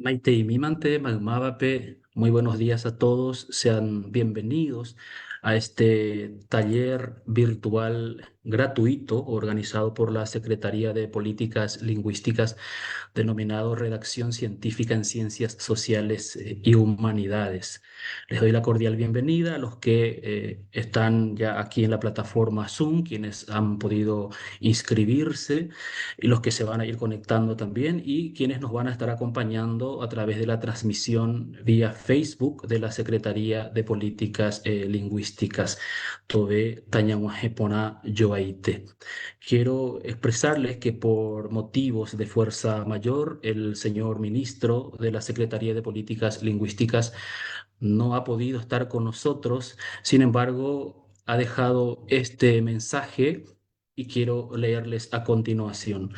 Maite y Mimante, Magmabape, muy buenos días a todos, sean bienvenidos a este taller virtual gratuito organizado por la Secretaría de Políticas Lingüísticas denominado Redacción Científica en Ciencias Sociales y Humanidades. Les doy la cordial bienvenida a los que están ya aquí en la plataforma Zoom, quienes han podido inscribirse y los que se van a ir conectando también y quienes nos van a estar acompañando a través de la transmisión vía Facebook de la Secretaría de Políticas Lingüísticas Tobe Tañahuajepona Yoaite. Quiero expresarles que por motivos de fuerza mayor, el señor ministro de la Secretaría de Políticas Lingüísticas no ha podido estar con nosotros. Sin embargo, ha dejado este mensaje y quiero leerles a continuación.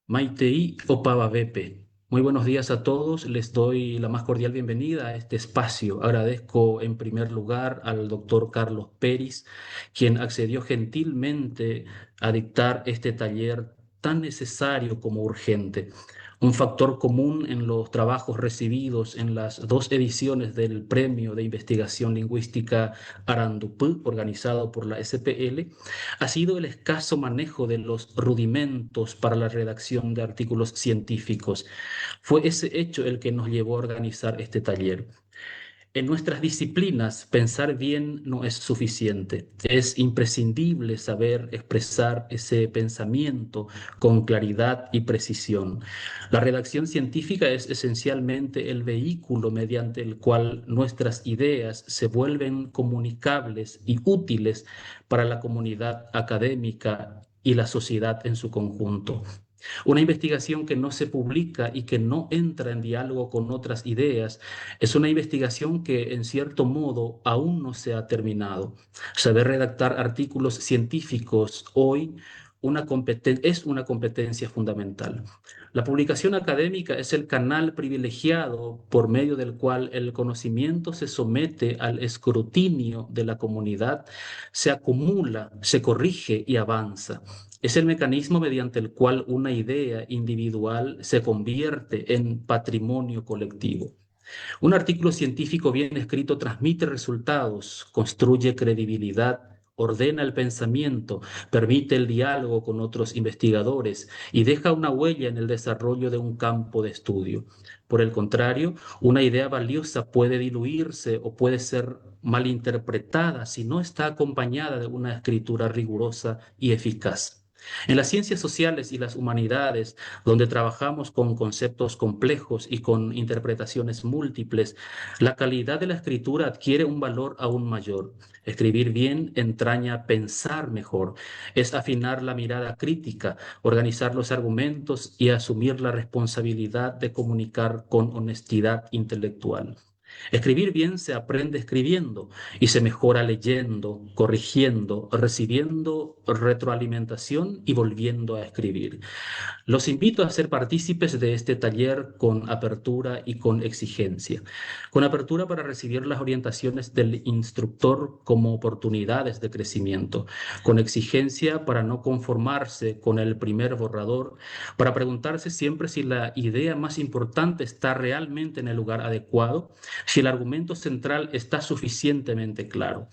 Maitei Opavavepe. Muy buenos días a todos. Les doy la más cordial bienvenida a este espacio. Agradezco en primer lugar al doctor Carlos Peris, quien accedió gentilmente a dictar este taller tan necesario como urgente. Un factor común en los trabajos recibidos en las dos ediciones del Premio de Investigación Lingüística Arandupú, organizado por la SPL, ha sido el escaso manejo de los rudimentos para la redacción de artículos científicos. Fue ese hecho el que nos llevó a organizar este taller. En nuestras disciplinas, pensar bien no es suficiente. Es imprescindible saber expresar ese pensamiento con claridad y precisión. La redacción científica es esencialmente el vehículo mediante el cual nuestras ideas se vuelven comunicables y útiles para la comunidad académica y la sociedad en su conjunto. Una investigación que no se publica y que no entra en diálogo con otras ideas es una investigación que, en cierto modo, aún no se ha terminado. Saber redactar artículos científicos hoy es una competencia fundamental. La publicación académica es el canal privilegiado por medio del cual el conocimiento se somete al escrutinio de la comunidad, se acumula, se corrige y avanza. Es el mecanismo mediante el cual una idea individual se convierte en patrimonio colectivo. Un artículo científico bien escrito transmite resultados, construye credibilidad, ordena el pensamiento, permite el diálogo con otros investigadores y deja una huella en el desarrollo de un campo de estudio. Por el contrario, una idea valiosa puede diluirse o puede ser malinterpretada si no está acompañada de una escritura rigurosa y eficaz. En las ciencias sociales y las humanidades, donde trabajamos con conceptos complejos y con interpretaciones múltiples, la calidad de la escritura adquiere un valor aún mayor. Escribir bien entraña pensar mejor, es afinar la mirada crítica, organizar los argumentos y asumir la responsabilidad de comunicar con honestidad intelectual. Escribir bien se aprende escribiendo y se mejora leyendo, corrigiendo, recibiendo retroalimentación y volviendo a escribir. Los invito a ser partícipes de este taller con apertura y con exigencia. Con apertura para recibir las orientaciones del instructor como oportunidades de crecimiento. Con exigencia para no conformarse con el primer borrador, para preguntarse siempre si la idea más importante está realmente en el lugar adecuado, si el argumento central está suficientemente claro.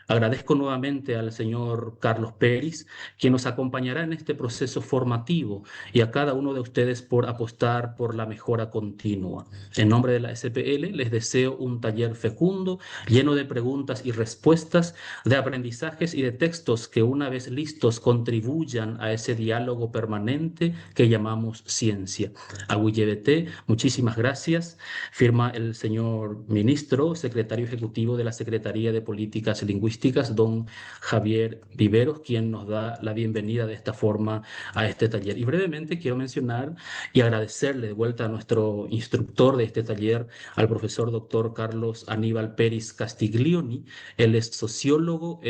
Agradezco nuevamente al señor Carlos Peris, quien nos acompañará en este proceso formativo, y a cada uno de ustedes por apostar por la mejora continua. En nombre de la SPL, les deseo un taller fecundo, lleno de preguntas y respuestas, de aprendizajes y de textos que, una vez listos, contribuyan a ese diálogo permanente que llamamos ciencia. A muchísimas gracias. Firma el señor ministro, secretario ejecutivo de la Secretaría de Políticas Lingüísticas, don Javier Viveros, quien nos da la bienvenida de esta forma a este taller. Y brevemente quiero mencionar y agradecerle de vuelta a nuestro instructor de este taller, al profesor doctor Carlos Aníbal Pérez Castiglioni. Él es sociólogo,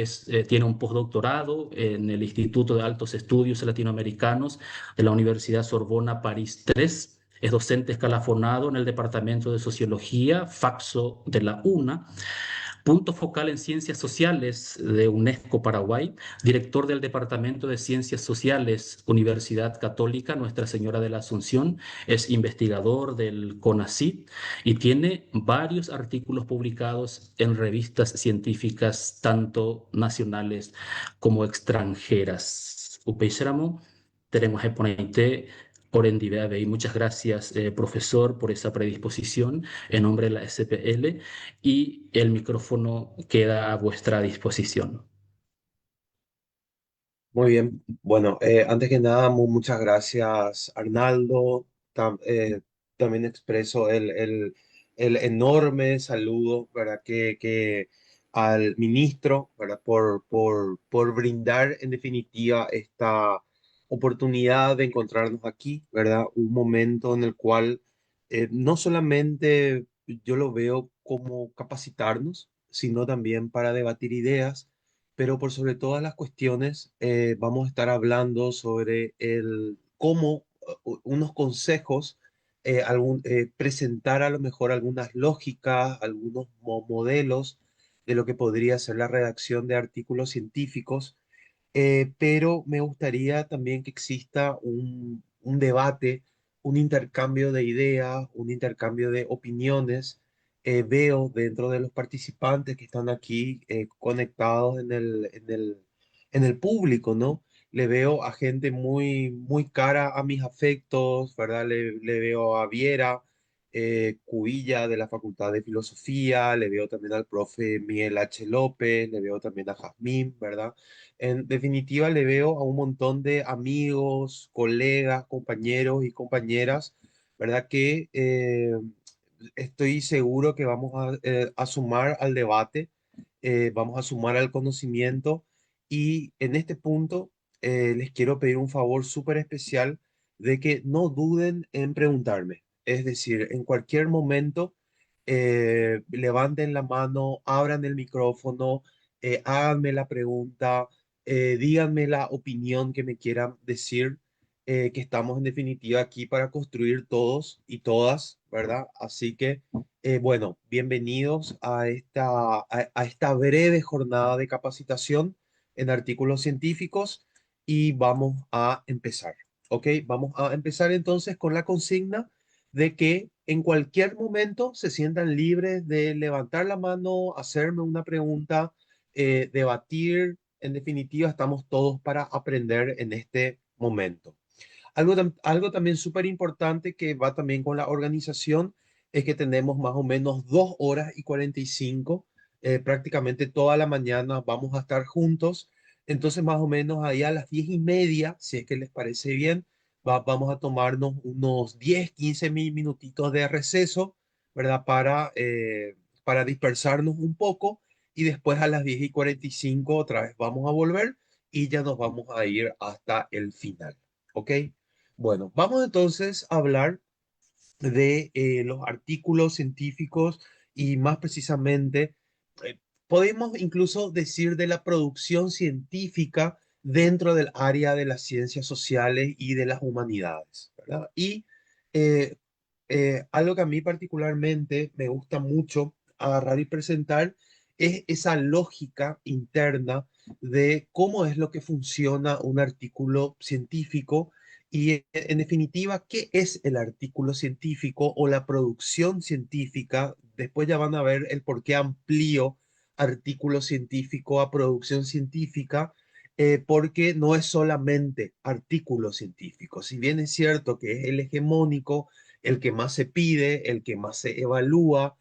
tiene un postdoctorado en el Instituto de Altos Estudios Latinoamericanos de la Universidad Sorbona París III. Es docente escalafonado en el Departamento de Sociología, Faxo de la UNA. punto focal en ciencias sociales de UNESCO Paraguay, director del Departamento de Ciencias Sociales, Universidad Católica Nuestra Señora de la Asunción, es investigador del CONACYT y tiene varios artículos publicados en revistas científicas, tanto nacionales como extranjeras. Upeiseramo, tenemos exponente por Endive y muchas gracias, profesor, por esa predisposición en nombre de la SPL y el micrófono queda a vuestra disposición. Muy bien. Bueno, antes que nada, muchas gracias, Arnaldo. También expreso el enorme saludo, ¿verdad? Que al ministro, ¿verdad? Por brindar, en definitiva, esta oportunidad de encontrarnos aquí, ¿verdad? Un momento en el cual no solamente yo lo veo como capacitarnos, sino también para debatir ideas, pero por sobre todas las cuestiones vamos a estar hablando sobre el cómo unos consejos, presentar a lo mejor algunas lógicas, algunos modelos de lo que podría ser la redacción de artículos científicos, pero me gustaría también que exista un debate, un intercambio de ideas, un intercambio de opiniones. Veo dentro de los participantes que están aquí conectados en el público, ¿no? Le veo a gente muy cara a mis afectos, ¿verdad? Le veo a Viera, Cubilla de la Facultad de Filosofía, le veo también al profe Miguel H. López, le veo también a Jazmín, ¿verdad? En definitiva, le veo a un montón de amigos, colegas, compañeros y compañeras, ¿verdad? Que estoy seguro que vamos a sumar al debate, vamos a sumar al conocimiento y en este punto les quiero pedir un favor súper especial de que no duden en preguntarme. Es decir, en cualquier momento, levanten la mano, abran el micrófono, háganme la pregunta, díganme la opinión que me quieran decir, que estamos en definitiva aquí para construir todos y todas, ¿verdad? Así que, bueno, bienvenidos a esta breve jornada de capacitación en artículos científicos y vamos a empezar, ¿ok? Vamos a empezar entonces con la consigna de que en cualquier momento se sientan libres de levantar la mano, hacerme una pregunta, debatir. En definitiva, estamos todos para aprender en este momento. Algo también súper importante que va también con la organización es que tenemos más o menos 2 horas y 45, prácticamente toda la mañana vamos a estar juntos. Entonces, más o menos ahí a las 10:30, si es que les parece bien, vamos a tomarnos unos 10, 15 minutitos de receso, ¿verdad? Para dispersarnos un poco y después a las 10:45 otra vez vamos a volver y ya nos vamos a ir hasta el final. ¿Ok? Bueno, vamos entonces a hablar de los artículos científicos y más precisamente, eh, podemos incluso decir de la producción científica dentro del área de las ciencias sociales y de las humanidades, ¿verdad? Y eh, algo que a mí particularmente me gusta mucho agarrar y presentar es esa lógica interna de cómo es lo que funciona un artículo científico y en definitiva, ¿qué es el artículo científico o la producción científica? Después ya van a ver el por qué amplío artículo científico a producción científica, porque no es solamente artículo científico. Si bien es cierto que es el hegemónico, el que más se pide, el que más se evalúa,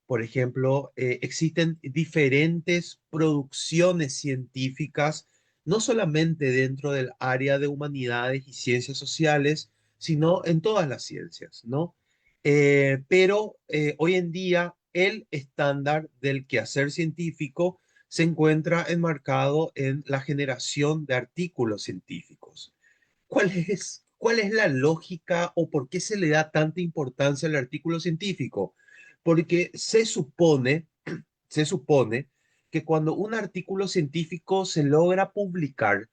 por ejemplo, existen diferentes producciones científicas no solamente dentro del área de humanidades y ciencias sociales, sino en todas las ciencias, ¿no? Pero hoy en día el estándar del quehacer científico se encuentra enmarcado en la generación de artículos científicos. Cuál es la lógica o por qué se le da tanta importancia al artículo científico? Porque se supone que cuando un artículo científico se logra publicar,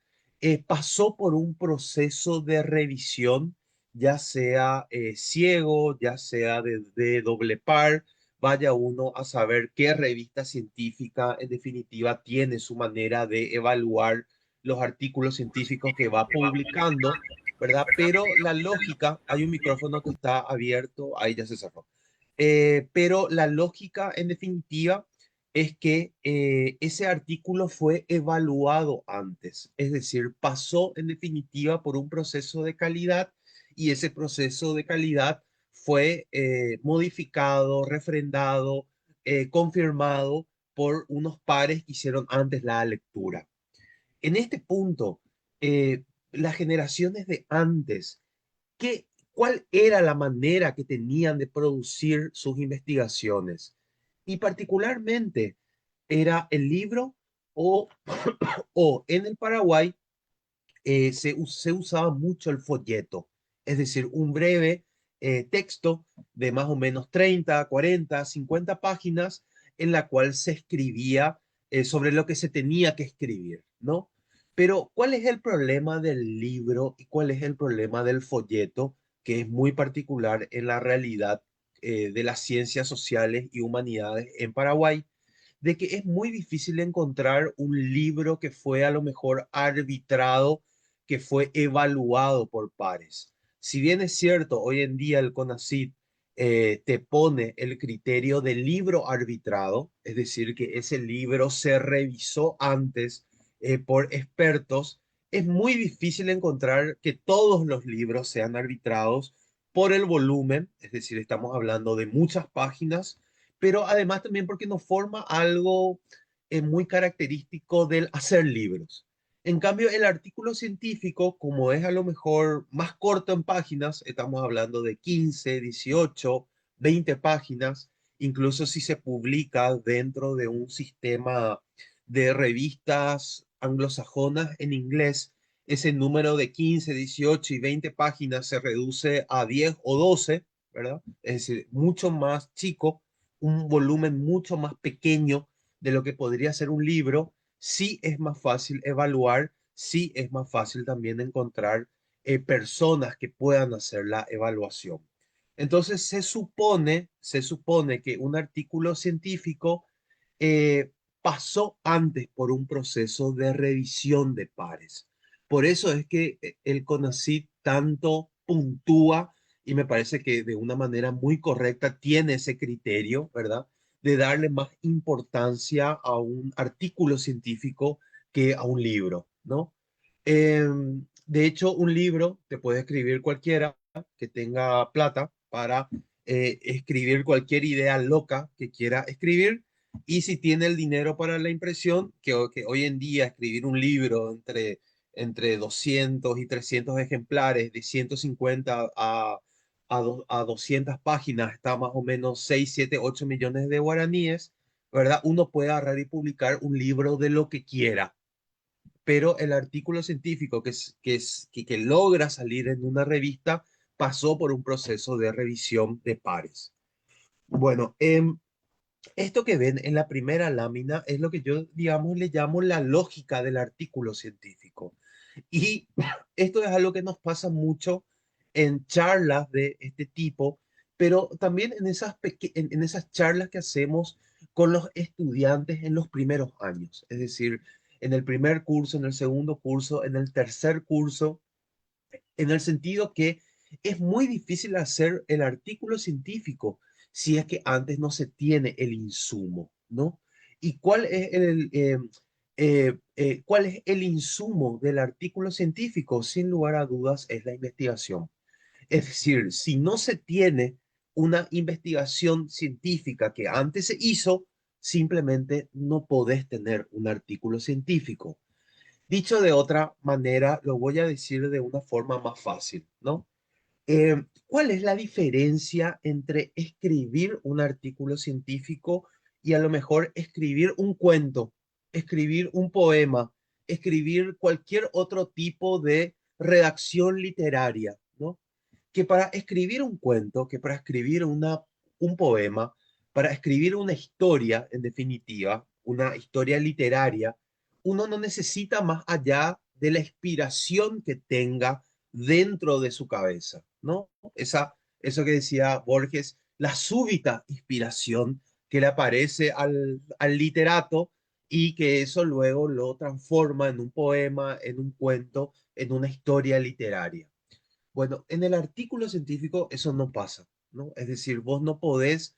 pasó por un proceso de revisión, ya sea ciego, ya sea de doble par, vaya uno a saber qué revista científica en definitiva tiene su manera de evaluar los artículos científicos que va publicando, ¿verdad? Pero la lógica, hay un micrófono que está abierto, ahí ya se cerró. Pero la lógica en definitiva es que ese artículo fue evaluado antes, es decir, pasó en definitiva por un proceso de calidad y ese proceso de calidad fue modificado, refrendado, confirmado por unos pares que hicieron antes la lectura. En este punto, las generaciones de antes, ¿cuál era la manera que tenían de producir sus investigaciones? Y particularmente, ¿era el libro o, o en el Paraguay se usaba mucho el folleto? Es decir, un breve texto de más o menos 30, 40, 50 páginas en la cual se escribía sobre lo que se tenía que escribir, ¿no? Pero, ¿cuál es el problema del libro y cuál es el problema del folleto, que es muy particular en la realidad de las ciencias sociales y humanidades en Paraguay? De que es muy difícil encontrar un libro que fue a lo mejor arbitrado, que fue evaluado por pares. Si bien es cierto, hoy en día el CONACYT te pone el criterio del libro arbitrado, es decir, que ese libro se revisó antes por expertos, es muy difícil encontrar que todos los libros sean arbitrados por el volumen, es decir, estamos hablando de muchas páginas, pero además también porque nos forma algo muy característico del hacer libros. En cambio, el artículo científico, como es a lo mejor más corto en páginas, estamos hablando de 15, 18, 20 páginas, incluso si se publica dentro de un sistema de revistas anglosajonas en inglés, ese número de 15, 18 y 20 páginas se reduce a 10 o 12, ¿verdad? Es decir, mucho más chico, un volumen mucho más pequeño de lo que podría ser un libro, sí es más fácil evaluar, sí es más fácil también encontrar personas que puedan hacer la evaluación. Entonces se supone que un artículo científico pasó antes por un proceso de revisión de pares. Por eso es que el CONACYT tanto puntúa y me parece que de una manera muy correcta tiene ese criterio, ¿verdad? De darle más importancia a un artículo científico que a un libro, ¿no? De hecho, un libro te puede escribir cualquiera que tenga plata para escribir cualquier idea loca que quiera escribir. Y si tiene el dinero para la impresión, que hoy en día escribir un libro entre 200 y 300 ejemplares, de 150 a 200 páginas, está más o menos 6 7 8 millones de guaraníes, ¿verdad? Uno puede agarrar y publicar un libro de lo que quiera, pero el artículo científico que logra salir en una revista pasó por un proceso de revisión de pares. Bueno, esto que ven en la primera lámina es lo que yo, digamos, le llamo la lógica del artículo científico. Y esto es algo que nos pasa mucho en charlas de este tipo, pero también en esas charlas que hacemos con los estudiantes en los primeros años, es decir, en el primer curso, en el segundo curso, en el tercer curso, en el sentido que es muy difícil hacer el artículo científico si es que antes no se tiene el insumo, ¿no? ¿Y cuál es el insumo del artículo científico? Sin lugar a dudas, es la investigación. Es decir, si no se tiene una investigación científica que antes se hizo, simplemente no podés tener un artículo científico. Dicho de otra manera, lo voy a decir de una forma más fácil, ¿no? ¿Cuál es la diferencia entre escribir un artículo científico y a lo mejor escribir un cuento, escribir un poema, escribir cualquier otro tipo de redacción literaria, ¿no? Que para escribir un cuento, que para escribir un poema, para escribir una historia, en definitiva, una historia literaria, uno no necesita más allá de la inspiración que tenga dentro de su cabeza, ¿no? Eso que decía Borges, la súbita inspiración que le aparece al literato y que eso luego lo transforma en un poema, en un cuento, en una historia literaria. Bueno, en el artículo científico eso no pasa, ¿no? Es decir, vos no podés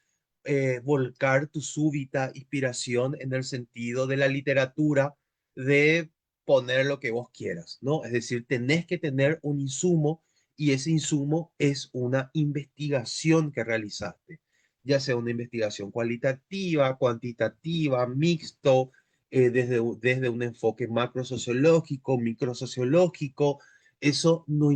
volcar tu súbita inspiración en el sentido de la literatura de poner lo que vos quieras, ¿no? Es decir, tenés que tener un insumo y ese insumo es una investigación que realizaste, ya sea una investigación cualitativa, cuantitativa, mixto, desde un enfoque macrosociológico, microsociológico. Eso no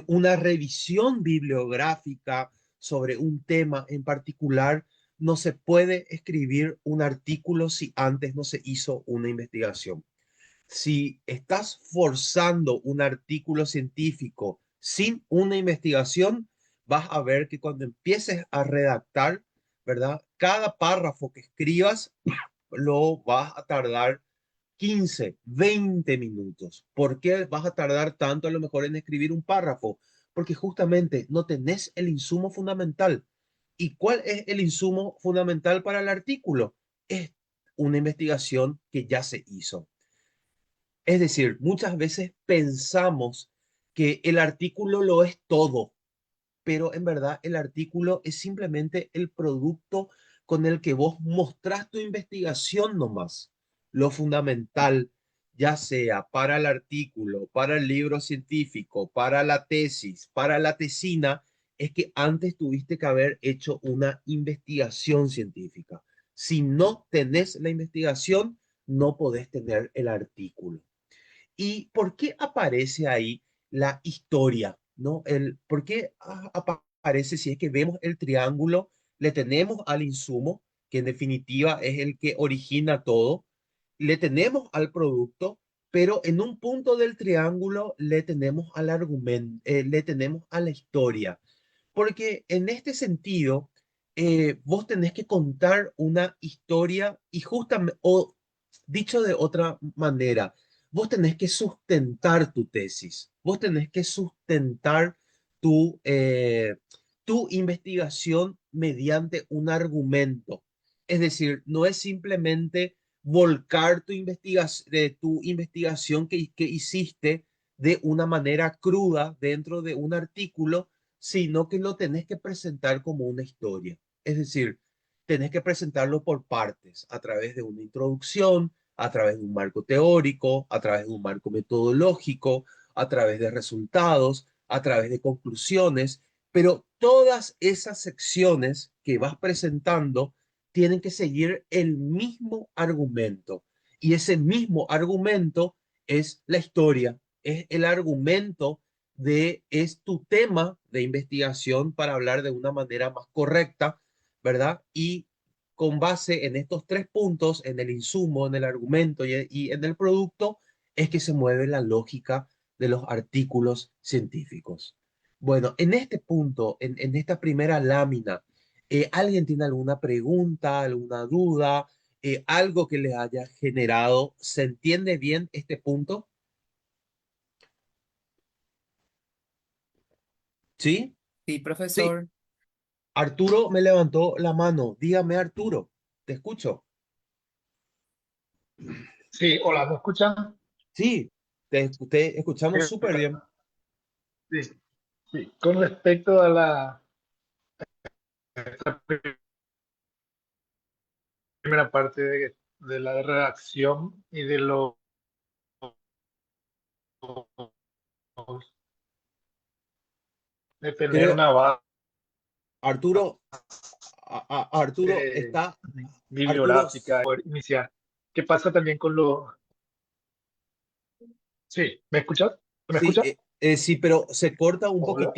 una revisión bibliográfica sobre un tema en particular. No se puede escribir un artículo si antes no se hizo una investigación. Si estás forzando un artículo científico sin una investigación, vas a ver que cuando empieces a redactar, ¿verdad? Cada párrafo que escribas lo vas a tardar 15, 20 minutos. ¿Por qué vas a tardar tanto a lo mejor en escribir un párrafo? Porque justamente no tenés el insumo fundamental. ¿Y cuál es el insumo fundamental para el artículo? Es una investigación que ya se hizo. Es decir, muchas veces pensamos que el artículo lo es todo, pero en verdad el artículo es simplemente el producto con el que vos mostrás tu investigación nomás. Lo fundamental, ya sea para el artículo, para el libro científico, para la tesis, para la tesina, es que antes tuviste que haber hecho una investigación científica. Si no tenés la investigación, no podés tener el artículo. ¿Y por qué aparece ahí la historia? ¿No? ¿Por qué aparece si es que vemos el triángulo, le tenemos al insumo, que en definitiva es el que origina todo, le tenemos al producto, pero en un punto del triángulo le tenemos al argumento, le tenemos a la historia? Porque en este sentido, vos tenés que contar una historia y justamente, o dicho de otra manera, vos tenés que sustentar tu tesis, vos tenés que sustentar tu investigación mediante un argumento. Es decir, no es simplemente volcar tu investigación que hiciste de una manera cruda dentro de un artículo, sino que lo tenés que presentar como una historia. Es decir, tenés que presentarlo por partes, a través de una introducción, a través de un marco teórico, a través de un marco metodológico, a través de resultados, a través de conclusiones, pero todas esas secciones que vas presentando tienen que seguir el mismo argumento. Y ese mismo argumento es la historia, es el argumento es tu tema de investigación para hablar de una manera más correcta, ¿verdad? Y con base en estos tres puntos, en el insumo, en el argumento y en el producto, es que se mueve la lógica de los artículos científicos. Bueno, en este punto, en esta primera lámina, ¿alguien tiene alguna pregunta, alguna duda, algo que les haya generado? ¿Se entiende bien este punto? ¿Sí? Sí, Sí. profesor. Arturo me levantó la mano. Dígame, Arturo, te escucho. Sí, hola, ¿me escuchan? Sí, te escuchamos súper bien. Sí, sí. Con respecto a esta primera parte de la redacción y de tener Creo, una base Arturo, Arturo está, Arturo, bibliográfica, poder iniciar. ¿Qué pasa también con lo... Sí, ¿me escuchas? ¿Me sí, escuchas? sí, pero se corta un Hola.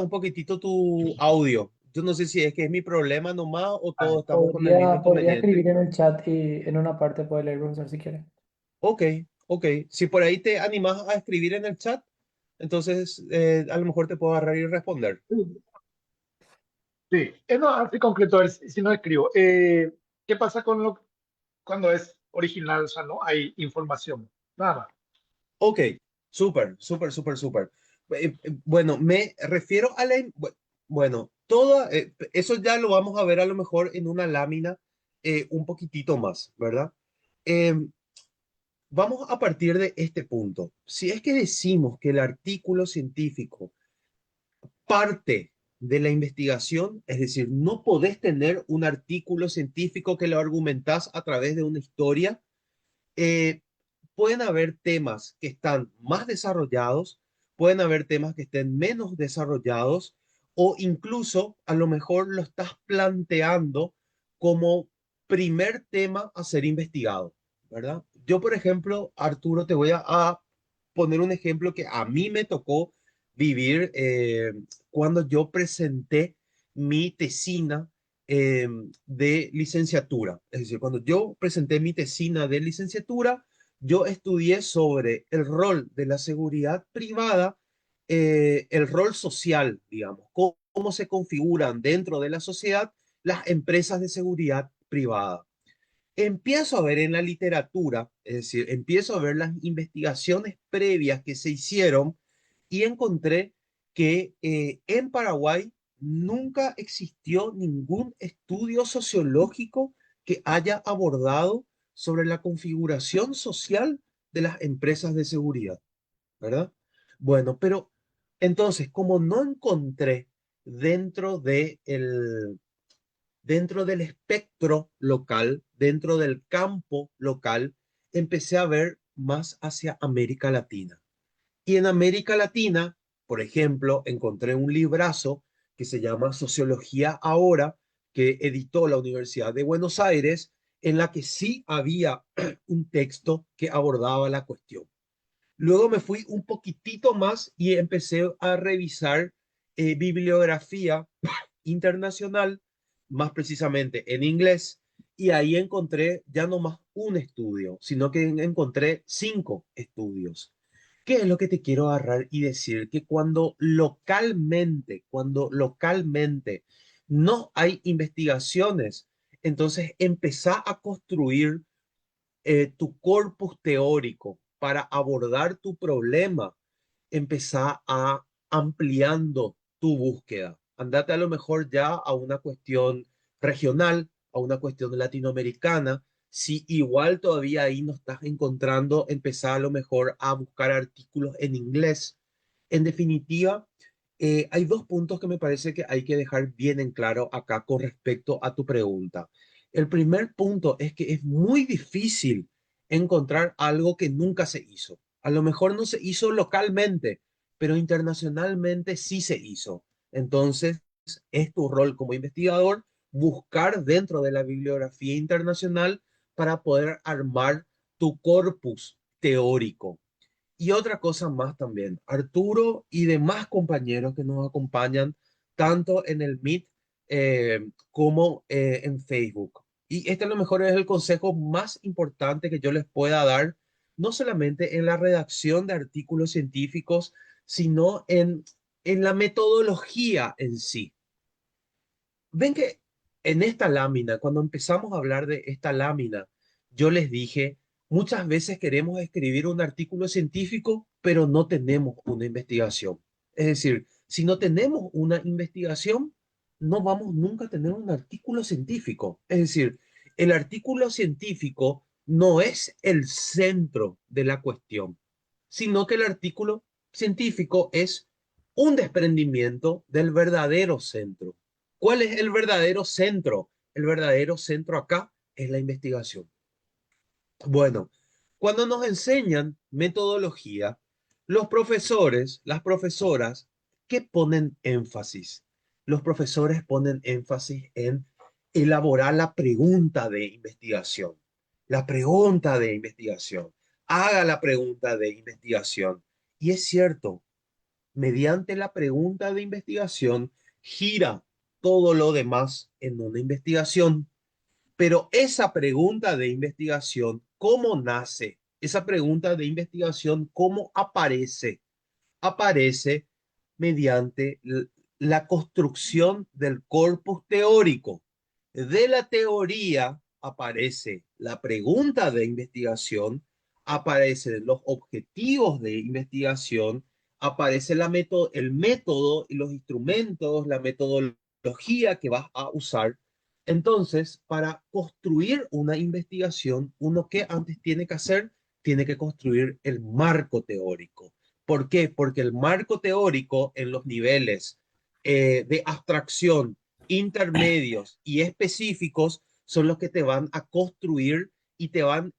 poquitito tu audio. Yo no sé si es que es mi problema nomás o todos estamos con el mismo Podría inconveniente. escribir en el chat y en una parte puede leer, profesor, si quiere. Ok, ok. Si por ahí te animas a escribir en el chat, entonces a lo mejor te puedo agarrar y responder. Sí, sí. No, así concreto, a ver si no escribo. ¿Qué pasa con cuando es original? O sea, no hay información. Nada más. Ok, súper, súper, súper, súper. Bueno, me refiero a la... Bueno, eso ya lo vamos a ver a lo mejor en una lámina un poquitito más, ¿verdad? Em, Vamos a partir de este punto. Si es que decimos que el artículo científico parte de la investigación, es decir, no podés tener un artículo científico que lo argumentás a través de una historia, eh, pueden haber temas que están más desarrollados, pueden haber temas que estén menos desarrollados, o incluso a lo mejor lo estás planteando como primer tema a ser investigado, ¿verdad? Yo, por ejemplo, Arturo, te voy a poner un ejemplo que a mí me tocó vivir cuando yo presenté mi tesina de licenciatura. Es decir, cuando yo presenté mi tesina de licenciatura, yo estudié sobre el rol de la seguridad privada, el rol social, digamos, cómo se configuran dentro de la sociedad las empresas de seguridad privada. Empiezo a ver en la literatura, es decir, empiezo a ver las investigaciones previas que se hicieron y encontré que en Paraguay nunca existió ningún estudio sociológico que haya abordado sobre la configuración social de las empresas de seguridad, ¿verdad? Bueno, pero entonces, como no encontré dentro de dentro del espectro local, dentro del campo local, empecé a ver más hacia América Latina. Y en América Latina, por ejemplo, encontré un librazo que se llama Sociología Ahora, que editó la Universidad de Buenos Aires, en la que sí había un texto que abordaba la cuestión. Luego me fui un poquitito más y empecé a revisar bibliografía internacional, más precisamente en inglés, y ahí encontré ya no más un estudio, sino que encontré 5 estudios. ¿Qué es lo que te quiero agarrar y decir? Que cuando localmente no hay investigaciones, entonces empezá a construir tu corpus teórico para abordar tu problema, empezá a ampliando tu búsqueda. Andate a lo mejor ya a una cuestión regional, a una cuestión latinoamericana. Si igual todavía ahí no estás encontrando, empezá a lo mejor a buscar artículos en inglés. En definitiva, hay 2 puntos que me parece que hay que dejar bien en claro acá con respecto a tu pregunta. El primer punto es que es muy difícil encontrar algo que nunca se hizo. A lo mejor no se hizo localmente, pero internacionalmente sí se hizo. Entonces, es tu rol como investigador buscar dentro de la bibliografía internacional para poder armar tu corpus teórico. Y otra cosa más también, Arturo y demás compañeros que nos acompañan tanto en el Meet como en Facebook. Y este a lo mejor es el consejo más importante que yo les pueda dar, no solamente en la redacción de artículos científicos, sino en la metodología en sí. Ven que en esta lámina, cuando empezamos a hablar de esta lámina, yo les dije, muchas veces queremos escribir un artículo científico, pero no tenemos una investigación. Es decir, si no tenemos una investigación, no vamos nunca a tener un artículo científico. Es decir, el artículo científico no es el centro de la cuestión, sino que el artículo científico es un desprendimiento del verdadero centro. ¿Cuál es el verdadero centro? El verdadero centro acá es la investigación. Bueno, cuando nos enseñan metodología, los profesores, las profesoras, ¿qué ponen énfasis? Los profesores ponen énfasis en elaborar la pregunta de investigación. La pregunta de investigación. Haga la pregunta de investigación. Y es cierto, mediante la pregunta de investigación gira todo lo demás en una investigación. Pero esa pregunta de investigación, ¿cómo nace? Esa pregunta de investigación, ¿cómo aparece? Aparece mediante la construcción del corpus teórico. De la teoría aparece la pregunta de investigación, aparecen los objetivos de investigación, aparece el método y los instrumentos, la metodología metodología que vas a usar. Entonces, para construir una investigación, uno que antes tiene que hacer, tiene que construir el marco teórico. ¿Por qué? Porque el marco teórico en los niveles de abstracción, intermedios y específicos son los que te van a construir y te van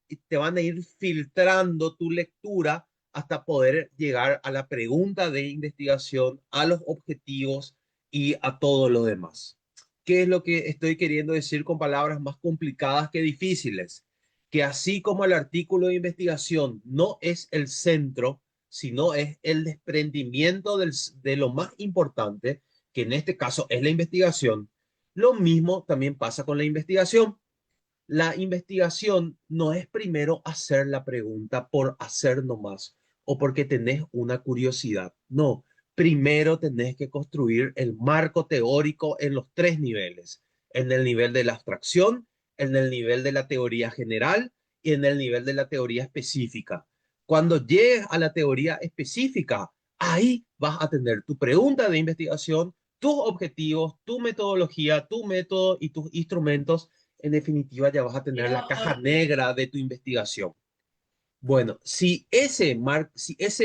a ir filtrando tu lectura hasta poder llegar a la pregunta de investigación, a los objetivos y a todo lo demás. ¿Qué es lo que estoy queriendo decir con palabras más complicadas que difíciles? Que así como el artículo de investigación no es el centro, sino es el desprendimiento de lo más importante, que en este caso es la investigación, lo mismo también pasa con la investigación. La investigación no es primero hacer la pregunta por hacer nomás o porque tenés una curiosidad. No, primero tenés que construir el marco teórico en los tres niveles, en el nivel de la abstracción, en el nivel de la teoría general y en el nivel de la teoría específica. Cuando llegues a la teoría específica, ahí vas a tener tu pregunta de investigación, tus objetivos, tu metodología, tu método y tus instrumentos. En definitiva, ya vas a tener la caja negra de tu investigación. Bueno, si ese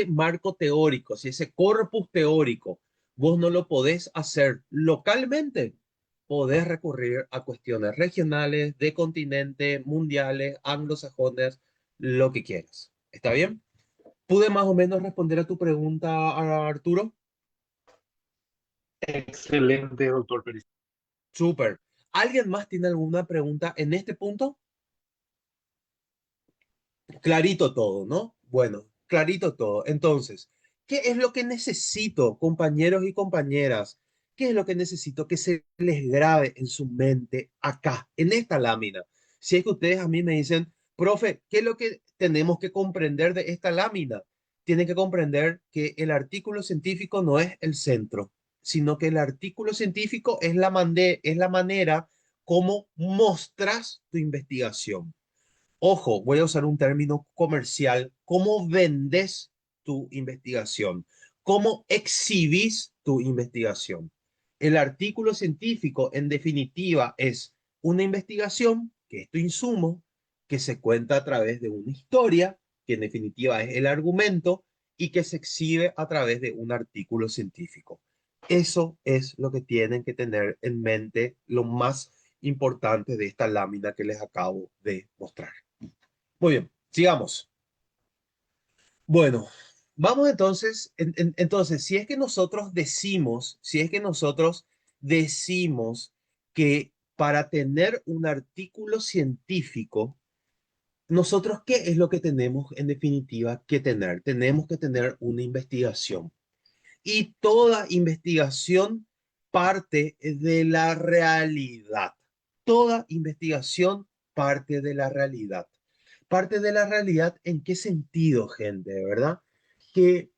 marco teórico, si ese corpus teórico, vos no lo podés hacer localmente, podés recurrir a cuestiones regionales, de continente, mundiales, anglosajones, lo que quieras. ¿Está bien? ¿Pude más o menos responder a tu pregunta, Arturo? Excelente, doctor Pérez. Súper. ¿Alguien más tiene alguna pregunta en este punto? Clarito todo, ¿no? Bueno, clarito todo. Entonces, ¿qué es lo que necesito, compañeros y compañeras? ¿Qué es lo que necesito que se les grabe en su mente acá, en esta lámina? Si es que ustedes a mí me dicen, profe, ¿qué es lo que tenemos que comprender de esta lámina? Tienen que comprender que el artículo científico no es el centro, sino que el artículo científico es es la manera como mostras tu investigación. Ojo, voy a usar un término comercial. ¿Cómo vendes tu investigación? ¿Cómo exhibís tu investigación? El artículo científico, en definitiva, es una investigación, que es tu insumo, que se cuenta a través de una historia, que en definitiva es el argumento, y que se exhibe a través de un artículo científico. Eso es lo que tienen que tener en mente, lo más importante de esta lámina que les acabo de mostrar. Muy bien, sigamos. Bueno, vamos entonces, entonces, si es que nosotros decimos que para tener un artículo científico, nosotros, ¿qué es lo que tenemos en definitiva que tener? Tenemos que tener una investigación. Y toda investigación parte de la realidad. Toda investigación parte de la realidad. Parte de la realidad, ¿en qué sentido, gente? ¿Verdad? Que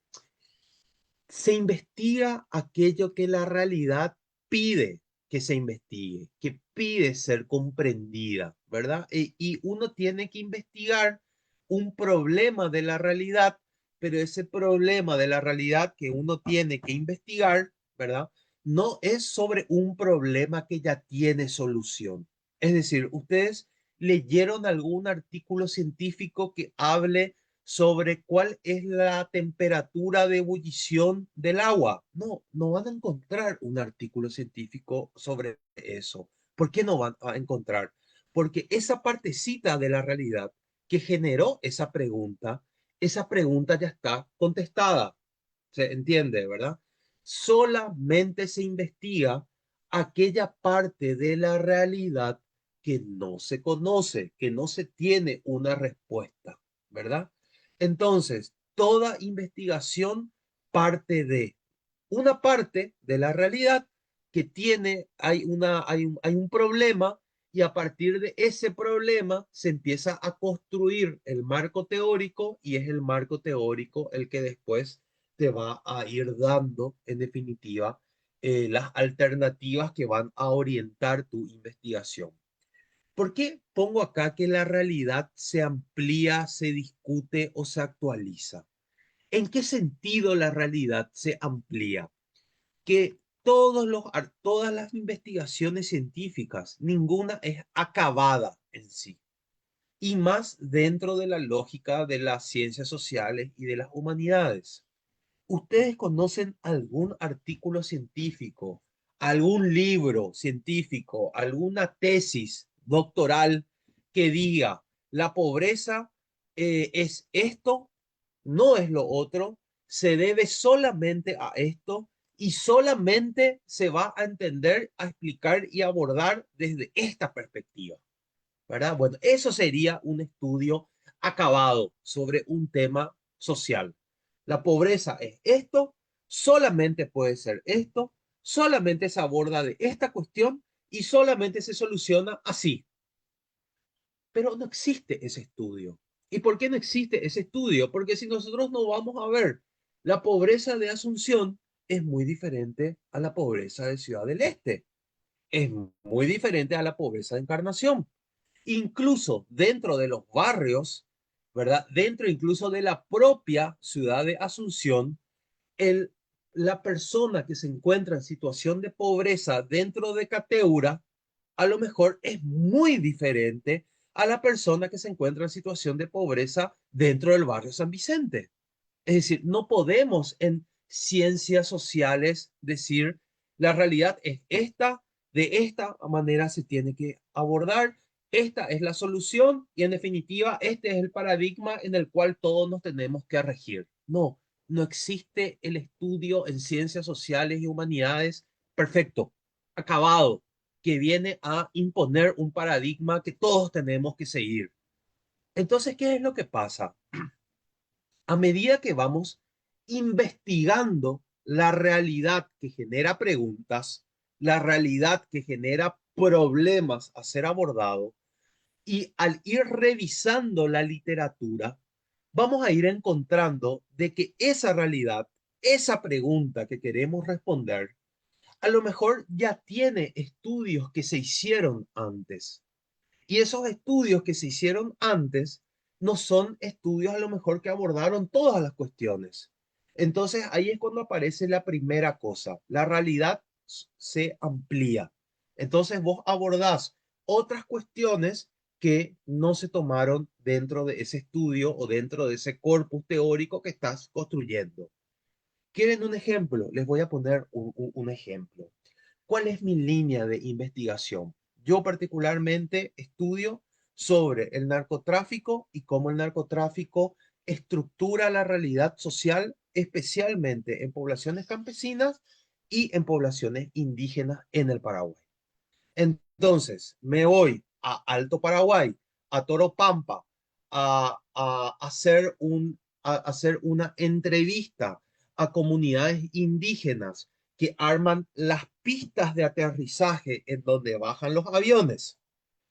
se investiga aquello que la realidad pide que se investigue, que pide ser comprendida, ¿verdad? Y uno tiene que investigar un problema de la realidad, pero ese problema de la realidad que uno tiene que investigar, ¿verdad? No es sobre un problema que ya tiene solución. Es decir, ustedes leyeron algún artículo científico que hable sobre cuál es la temperatura de ebullición del agua. No, no van a encontrar un artículo científico sobre eso. ¿Por qué no van a encontrar? Porque esa partecita de la realidad que generó esa pregunta ya está contestada. ¿Se entiende, verdad? Solamente se investiga aquella parte de la realidad que no se conoce, que no se tiene una respuesta, ¿verdad? Entonces, toda investigación parte de una parte de la realidad que hay un problema y a partir de ese problema se empieza a construir el marco teórico y es el marco teórico el que después te va a ir dando, en definitiva, las alternativas que van a orientar tu investigación. ¿Por qué pongo acá que la realidad se amplía, se discute o se actualiza? ¿En qué sentido la realidad se amplía? Que todas las investigaciones científicas, ninguna es acabada en sí, y más dentro de la lógica de las ciencias sociales y de las humanidades. ¿Ustedes conocen algún artículo científico, algún libro científico, alguna tesis doctoral que diga la pobreza es esto, no es lo otro, se debe solamente a esto y solamente se va a entender, a explicar y abordar desde esta perspectiva? ¿Verdad? Bueno, eso sería un estudio acabado sobre un tema social. La pobreza es esto, solamente puede ser esto, solamente se aborda de esta cuestión y solamente se soluciona así. Pero no existe ese estudio. ¿Y por qué no existe ese estudio? Porque si nosotros no vamos a ver, la pobreza de Asunción es muy diferente a la pobreza de Ciudad del Este. Es muy diferente a la pobreza de Encarnación. Incluso dentro de los barrios, ¿verdad? Dentro incluso de la propia ciudad de Asunción, el, la persona que se encuentra en situación de pobreza dentro de Cateura, a lo mejor es muy diferente a la persona que se encuentra en situación de pobreza dentro del barrio San Vicente. Es decir, no podemos en ciencias sociales decir la realidad es esta, de esta manera se tiene que abordar, esta es la solución y en definitiva este es el paradigma en el cual todos nos tenemos que regir. No, no existe el estudio en ciencias sociales y humanidades perfecto, acabado, que viene a imponer un paradigma que todos tenemos que seguir. Entonces, ¿qué es lo que pasa? A medida que vamos investigando la realidad que genera preguntas, la realidad que genera problemas a ser abordado, y al ir revisando la literatura, vamos a ir encontrando de que esa realidad, esa pregunta que queremos responder, a lo mejor ya tiene estudios que se hicieron antes. Y esos estudios que se hicieron antes no son estudios a lo mejor que abordaron todas las cuestiones. Entonces ahí es cuando aparece la primera cosa. La realidad se amplía. Entonces vos abordás otras cuestiones que no se tomaron dentro de ese estudio o dentro de ese corpus teórico que estás construyendo. ¿Quieren un ejemplo? Les voy a poner un ejemplo. ¿Cuál es mi línea de investigación? Yo particularmente estudio sobre el narcotráfico y cómo el narcotráfico estructura la realidad social, especialmente en poblaciones campesinas y en poblaciones indígenas en el Paraguay. Entonces, me voy a Alto Paraguay, a Toropampa, a hacer una entrevista a comunidades indígenas que arman las pistas de aterrizaje en donde bajan los aviones.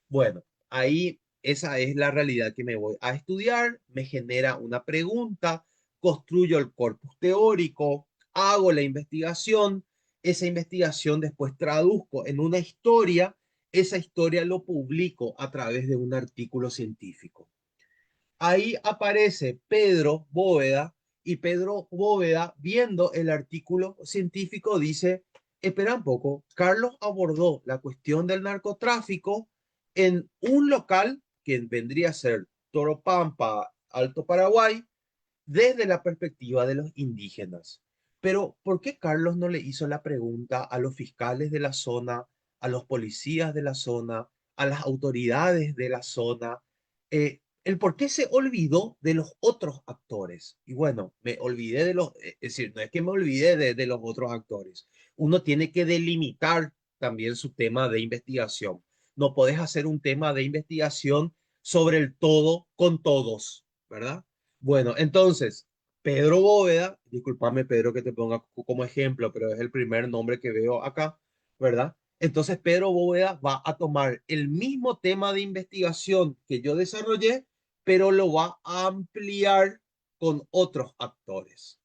Bueno, ahí esa es la realidad que me voy a estudiar, me genera una pregunta, construyo el corpus teórico, hago la investigación, esa investigación después traduzco en una historia, esa historia lo publico a través de un artículo científico. Ahí aparece Pedro Bóveda y Pedro Bóveda, viendo el artículo científico, dice, espera un poco, Carlos abordó la cuestión del narcotráfico en un local que vendría a ser Toropampa, Alto Paraguay, desde la perspectiva de los indígenas. Pero, ¿por qué Carlos no le hizo la pregunta a los fiscales de la zona, a los policías de la zona, a las autoridades de la zona? El por qué se olvidó de los otros actores. Y bueno, me olvidé de los, es decir, no es que me olvidé de los otros actores. Uno tiene que delimitar también su tema de investigación. No podés hacer un tema de investigación sobre el todo con todos, ¿verdad? Bueno, entonces, Pedro Bóveda, discúlpame Pedro que te ponga como ejemplo, pero es el primer nombre que veo acá, ¿verdad? Entonces, Pedro Bóveda va a tomar el mismo tema de investigación que yo desarrollé, pero lo va a ampliar con otros actores.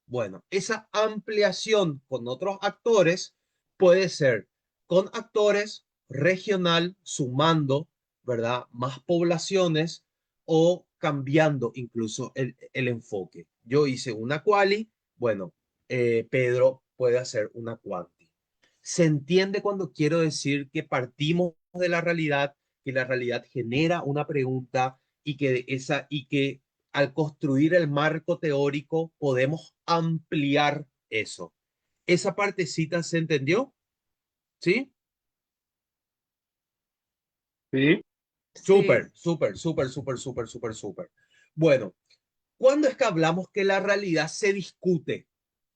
Bueno, esa ampliación con otros actores puede ser con actores regional, sumando, ¿verdad? Más poblaciones o cambiando incluso el enfoque. Yo hice una quali, bueno, Pedro puede hacer una quanti. Se entiende cuando quiero decir que partimos de la realidad, que la realidad genera una pregunta y que al construir el marco teórico podemos ampliar eso. ¿Esa partecita se entendió? ¿Sí? Sí. Sí, Súper, súper, súper, súper, súper, súper, súper. Bueno, ¿cuándo es que hablamos que la realidad se discute?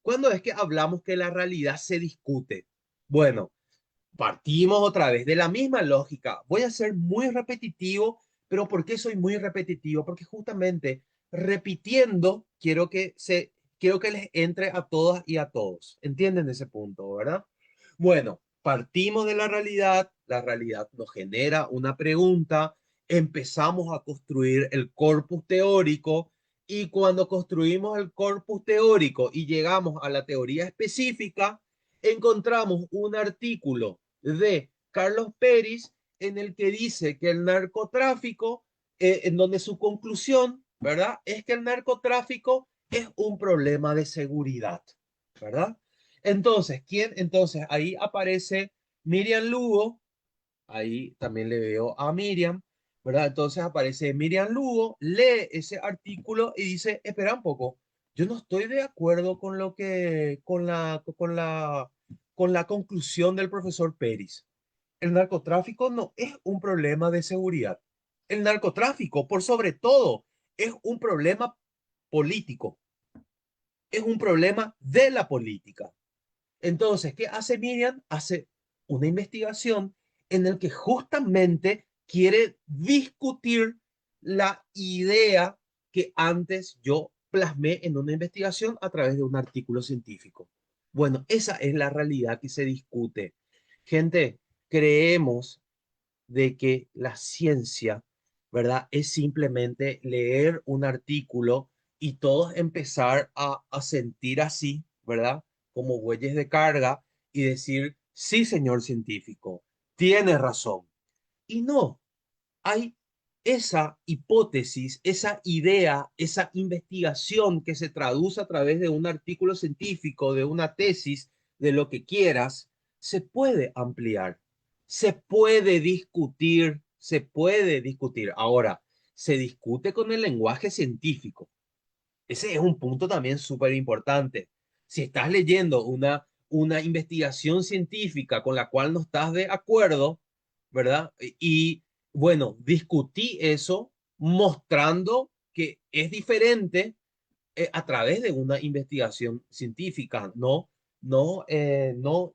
¿Cuándo es que hablamos que la realidad se discute? Bueno, partimos otra vez de la misma lógica. Voy a ser muy repetitivo, pero ¿por qué soy muy repetitivo? Porque justamente repitiendo quiero que les entre a todas y a todos. ¿Entienden ese punto, verdad? Bueno, partimos de la realidad nos genera una pregunta, empezamos a construir el corpus teórico y cuando construimos el corpus teórico y llegamos a la teoría específica, encontramos un artículo de Carlos Peris en el que dice que el narcotráfico, en donde su conclusión, ¿verdad? Es que el narcotráfico es un problema de seguridad, ¿verdad? Entonces, ¿quién? Entonces, ahí aparece Miriam Lugo, ahí también le veo a Miriam, ¿verdad? Entonces aparece Miriam Lugo, lee ese artículo y dice, espera un poco, yo no estoy de acuerdo con lo que, con la conclusión del profesor Peris. El narcotráfico no es un problema de seguridad. El narcotráfico, por sobre todo, es un problema político, es un problema de la política. Entonces, ¿qué hace Miriam? Hace una investigación en el que justamente quiere discutir la idea que antes yo plasmé en una investigación a través de un artículo científico. Bueno, esa es la realidad que se discute. Gente, creemos de que la ciencia, ¿verdad? Es simplemente leer un artículo y todos empezar a sentir así, ¿verdad? Como bueyes de carga y decir, sí, señor científico, tiene razón. Y no, hay esa hipótesis, esa idea, esa investigación que se traduce a través de un artículo científico, de una tesis, de lo que quieras, se puede ampliar, se puede discutir, se puede discutir. Ahora, se discute con el lenguaje científico. Ese es un punto también súper importante. Si estás leyendo una investigación científica con la cual no estás de acuerdo, ¿verdad? Y bueno, discutí eso mostrando que es diferente a través de una investigación científica, no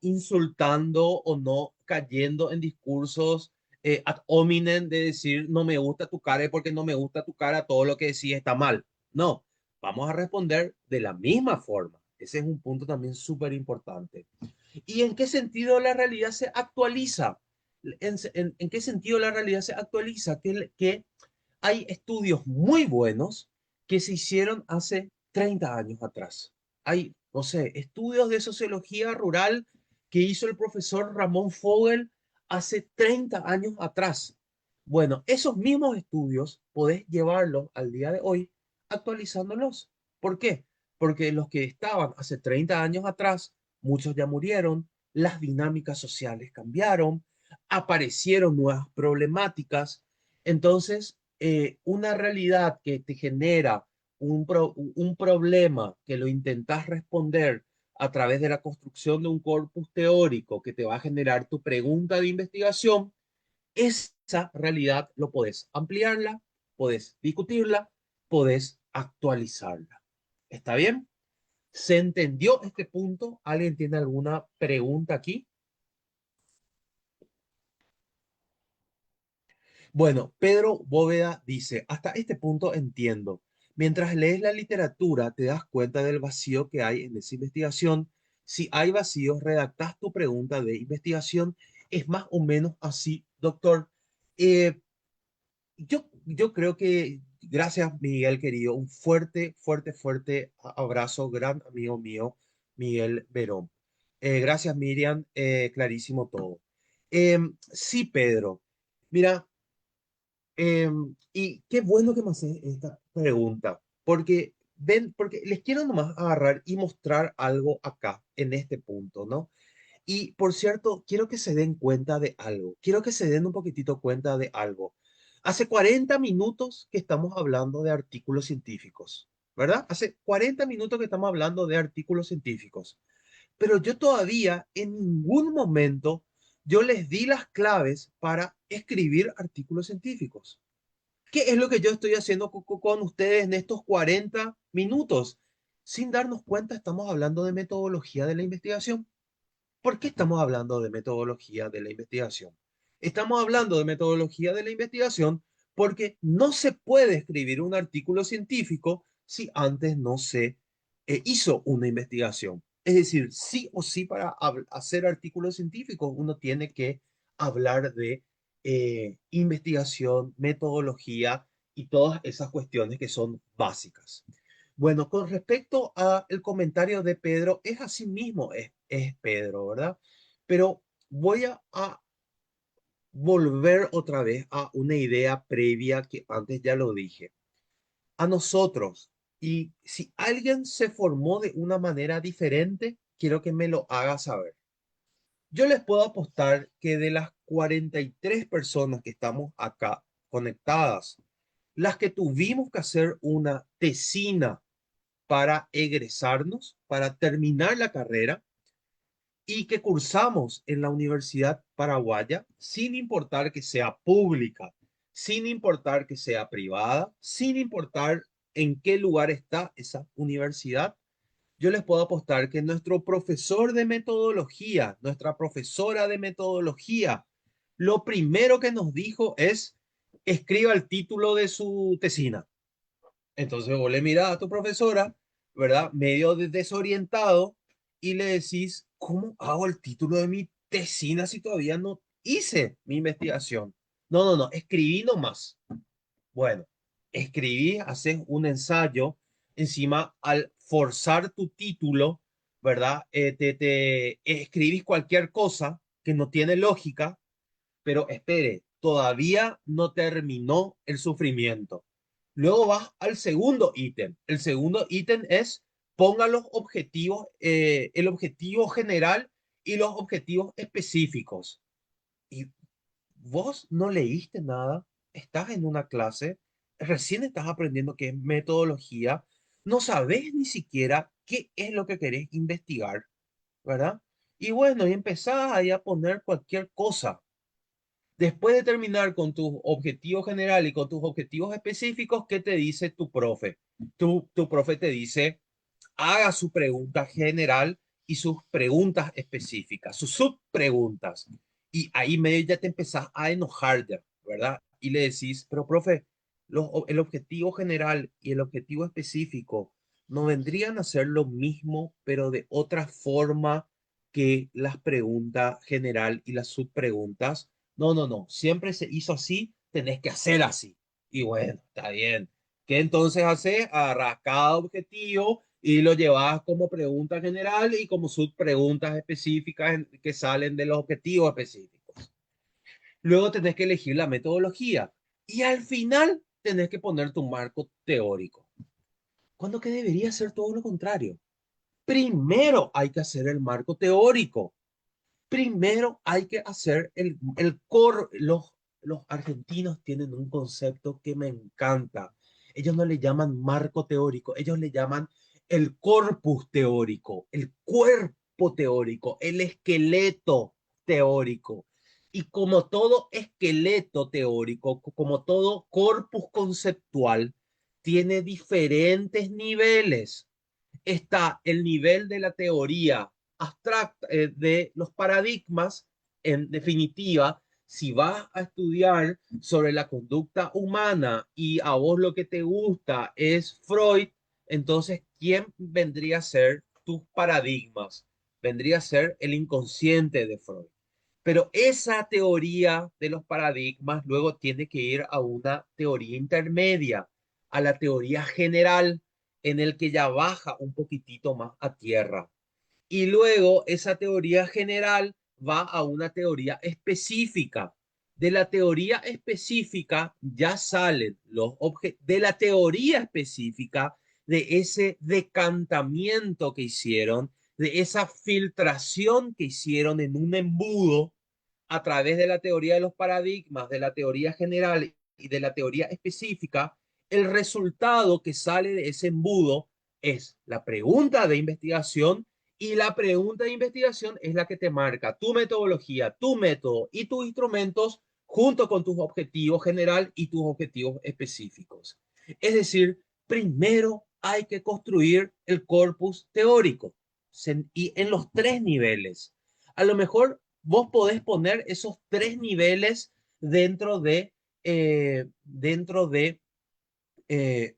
insultando o no cayendo en discursos ad hominem de decir no me gusta tu cara y porque no me gusta tu cara todo lo que decís está mal. No, vamos a responder de la misma forma. Ese es un punto también súper importante. ¿Y en qué sentido la realidad se actualiza? ¿En qué sentido la realidad se actualiza? Que hay estudios muy buenos que se hicieron hace 30 años atrás. Hay, no sé, estudios de sociología rural que hizo el profesor Ramón Fogel hace 30 años atrás. Bueno, esos mismos estudios podés llevarlos al día de hoy actualizándolos. ¿Por qué? Porque los que estaban hace 30 años atrás, muchos ya murieron, las dinámicas sociales cambiaron, aparecieron nuevas problemáticas. Entonces, una realidad que te genera un problema que lo intentas responder a través de la construcción de un corpus teórico que te va a generar tu pregunta de investigación, esa realidad lo podés ampliarla, podés discutirla, podés actualizarla. ¿Está bien? ¿Se entendió este punto? ¿Alguien tiene alguna pregunta aquí? Bueno, Pedro Bóveda dice, hasta este punto entiendo. Mientras lees la literatura, te das cuenta del vacío que hay en esa investigación. Si hay vacíos, redactas tu pregunta de investigación. Es más o menos así, doctor. Eh, yo creo que, gracias, Miguel querido, un fuerte, fuerte, fuerte abrazo, gran amigo mío, Miguel Verón. Gracias, Miriam, clarísimo todo. Sí, Pedro. Mira, y qué bueno que me haces esta pregunta, porque ven, porque les quiero nomás agarrar y mostrar algo acá, en este punto, ¿no? Y por cierto, quiero que se den cuenta de algo. Quiero que se den un poquitito cuenta de algo. Hace 40 minutos que estamos hablando de artículos científicos, ¿verdad? Hace 40 minutos que estamos hablando de artículos científicos. Pero yo todavía en ningún momento yo les di las claves para escribir artículos científicos. ¿Qué es lo que yo estoy haciendo con ustedes en estos 40 minutos? Sin darnos cuenta, estamos hablando de metodología de la investigación. ¿Por qué estamos hablando de metodología de la investigación? Estamos hablando de metodología de la investigación porque no se puede escribir un artículo científico si antes no se hizo una investigación. Es decir, sí o sí para hacer artículos científicos uno tiene que hablar de investigación, metodología y todas esas cuestiones que son básicas. Bueno, con respecto al comentario de Pedro, es así mismo, es Pedro, ¿verdad? Pero voy a volver otra vez a una idea previa que antes ya lo dije. A nosotros, y si alguien se formó de una manera diferente, quiero que me lo haga saber. Yo les puedo apostar que de las 43 personas que estamos acá conectadas, las que tuvimos que hacer una tesina para egresarnos, para terminar la carrera y que cursamos en la Universidad Paraguaya, sin importar que sea pública, sin importar que sea privada, sin importar en qué lugar está esa universidad. Yo les puedo apostar que nuestro profesor de metodología, nuestra profesora de metodología, lo primero que nos dijo es, escriba el título de su tesina. Entonces vos le mirás a tu profesora, ¿verdad? Medio desorientado y le decís, ¿cómo hago el título de mi tesina si todavía no hice mi investigación? No, no, no, escribí nomás. Bueno, escribí, haces un ensayo, encima al forzar tu título, ¿verdad? Te escribís cualquier cosa que no tiene lógica, pero espere, todavía no terminó el sufrimiento. Luego vas al segundo ítem. El segundo ítem es ponga los objetivos, el objetivo general y los objetivos específicos. Y vos no leíste nada, estás en una clase, recién estás aprendiendo qué es metodología, no sabes ni siquiera qué es lo que querés investigar, ¿verdad? Y bueno, y empezás ahí a poner cualquier cosa. Después de terminar con tus objetivos generales y con tus objetivos específicos, ¿qué te dice tu profe? Tu profe te dice, haga su pregunta general y sus preguntas específicas, sus subpreguntas. Y ahí medio ya te empezás a enojar, ya, ¿verdad? Y le decís, pero profe, el objetivo general y el objetivo específico no vendrían a ser lo mismo, pero de otra forma que las preguntas general y las subpreguntas. No, no, no, siempre se hizo así, tenés que hacer así. Y bueno, está bien. ¿Qué entonces haces? Agarrás cada objetivo y lo llevas como pregunta general y como subpreguntas específicas que salen de los objetivos específicos. Luego tenés que elegir la metodología y al final tenés que poner tu marco teórico. Cuando que debería ser todo lo contrario. Primero hay que hacer el marco teórico. Primero hay que hacer el core. Los argentinos tienen un concepto que me encanta. Ellos no le llaman marco teórico, ellos le llaman el corpus teórico, el cuerpo teórico, el esqueleto teórico. Y como todo esqueleto teórico, como todo corpus conceptual, tiene diferentes niveles. Está el nivel de la teoría abstracta, de los paradigmas. En definitiva, si vas a estudiar sobre la conducta humana y a vos lo que te gusta es Freud, entonces, ¿quién vendría a ser tus paradigmas? Vendría a ser el inconsciente de Freud. Pero esa teoría de los paradigmas luego tiene que ir a una teoría intermedia, a la teoría general, en el que ya baja un poquitito más a tierra. Y luego esa teoría general va a una teoría específica. De la teoría específica ya salen los objetos, de la teoría específica, de ese decantamiento que hicieron, de esa filtración que hicieron en un embudo a través de la teoría de los paradigmas, de la teoría general y de la teoría específica. El resultado que sale de ese embudo es la pregunta de investigación, y la pregunta de investigación es la que te marca tu metodología, tu método y tus instrumentos junto con tus objetivos general y tus objetivos específicos. Es decir, primero hay que construir el corpus teórico y en los tres niveles. A lo mejor vos podés poner esos tres niveles dentro de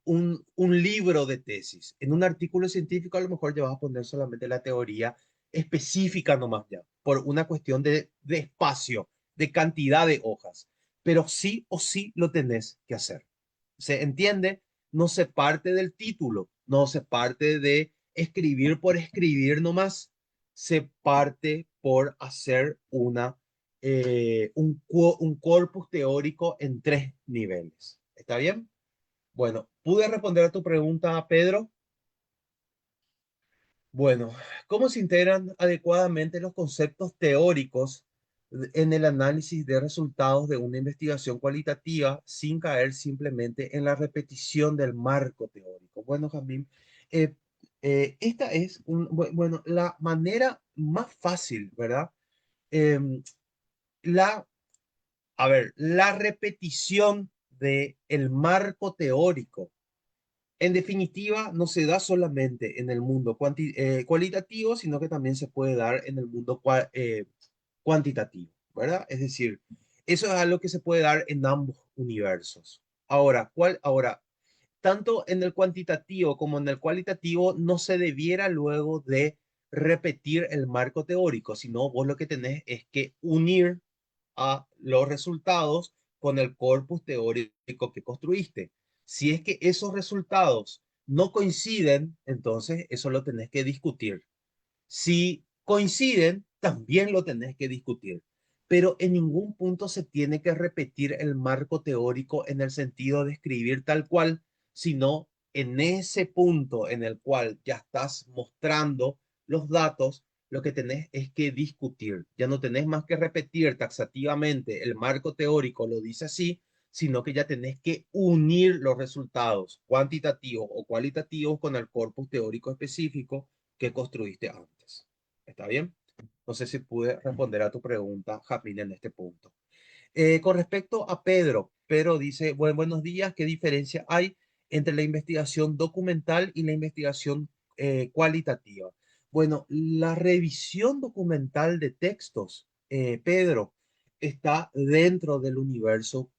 un libro de tesis. En un artículo científico a lo mejor ya vas a poner solamente la teoría específica nomás ya, por una cuestión de espacio, de cantidad de hojas. Pero sí o sí lo tenés que hacer. ¿Se entiende? No se parte del título, no se parte de escribir por escribir nomás, se parte por hacer un corpus teórico en tres niveles. ¿Está bien? Bueno, ¿pude responder a tu pregunta, Pedro? Bueno, ¿cómo se integran adecuadamente los conceptos teóricos en el análisis de resultados de una investigación cualitativa sin caer simplemente en la repetición del marco teórico? Bueno, Jamín, eh, esta es bueno, la manera más fácil, ¿verdad? Em, la, a ver, la repetición de el marco teórico en definitiva, no se da solamente en el mundo cualitativo, sino que también se puede dar en el mundo cuantitativo, ¿verdad? Es decir, eso es algo que se puede dar en ambos universos. Ahora, tanto en el cuantitativo como en el cualitativo, no se debiera luego de repetir el marco teórico, sino vos lo que tenés es que unir a los resultados con el corpus teórico que construiste. Si es que esos resultados no coinciden, entonces eso lo tenés que discutir. Si coinciden, también lo tenés que discutir. Pero en ningún punto se tiene que repetir el marco teórico en el sentido de escribir tal cual, sino en ese punto en el cual ya estás mostrando los datos, lo que tenés es que discutir. Ya no tenés más que repetir taxativamente el marco teórico lo dice así, sino que ya tenés que unir los resultados cuantitativos o cualitativos con el corpus teórico específico que construiste antes. ¿Está bien? No sé si pude responder a tu pregunta, Japín, en este punto. Con respecto a Pedro, Pedro dice, buenos días, ¿qué diferencia hay entre la investigación documental y la investigación cualitativa? Bueno, la revisión documental de textos, Pedro, está dentro del universo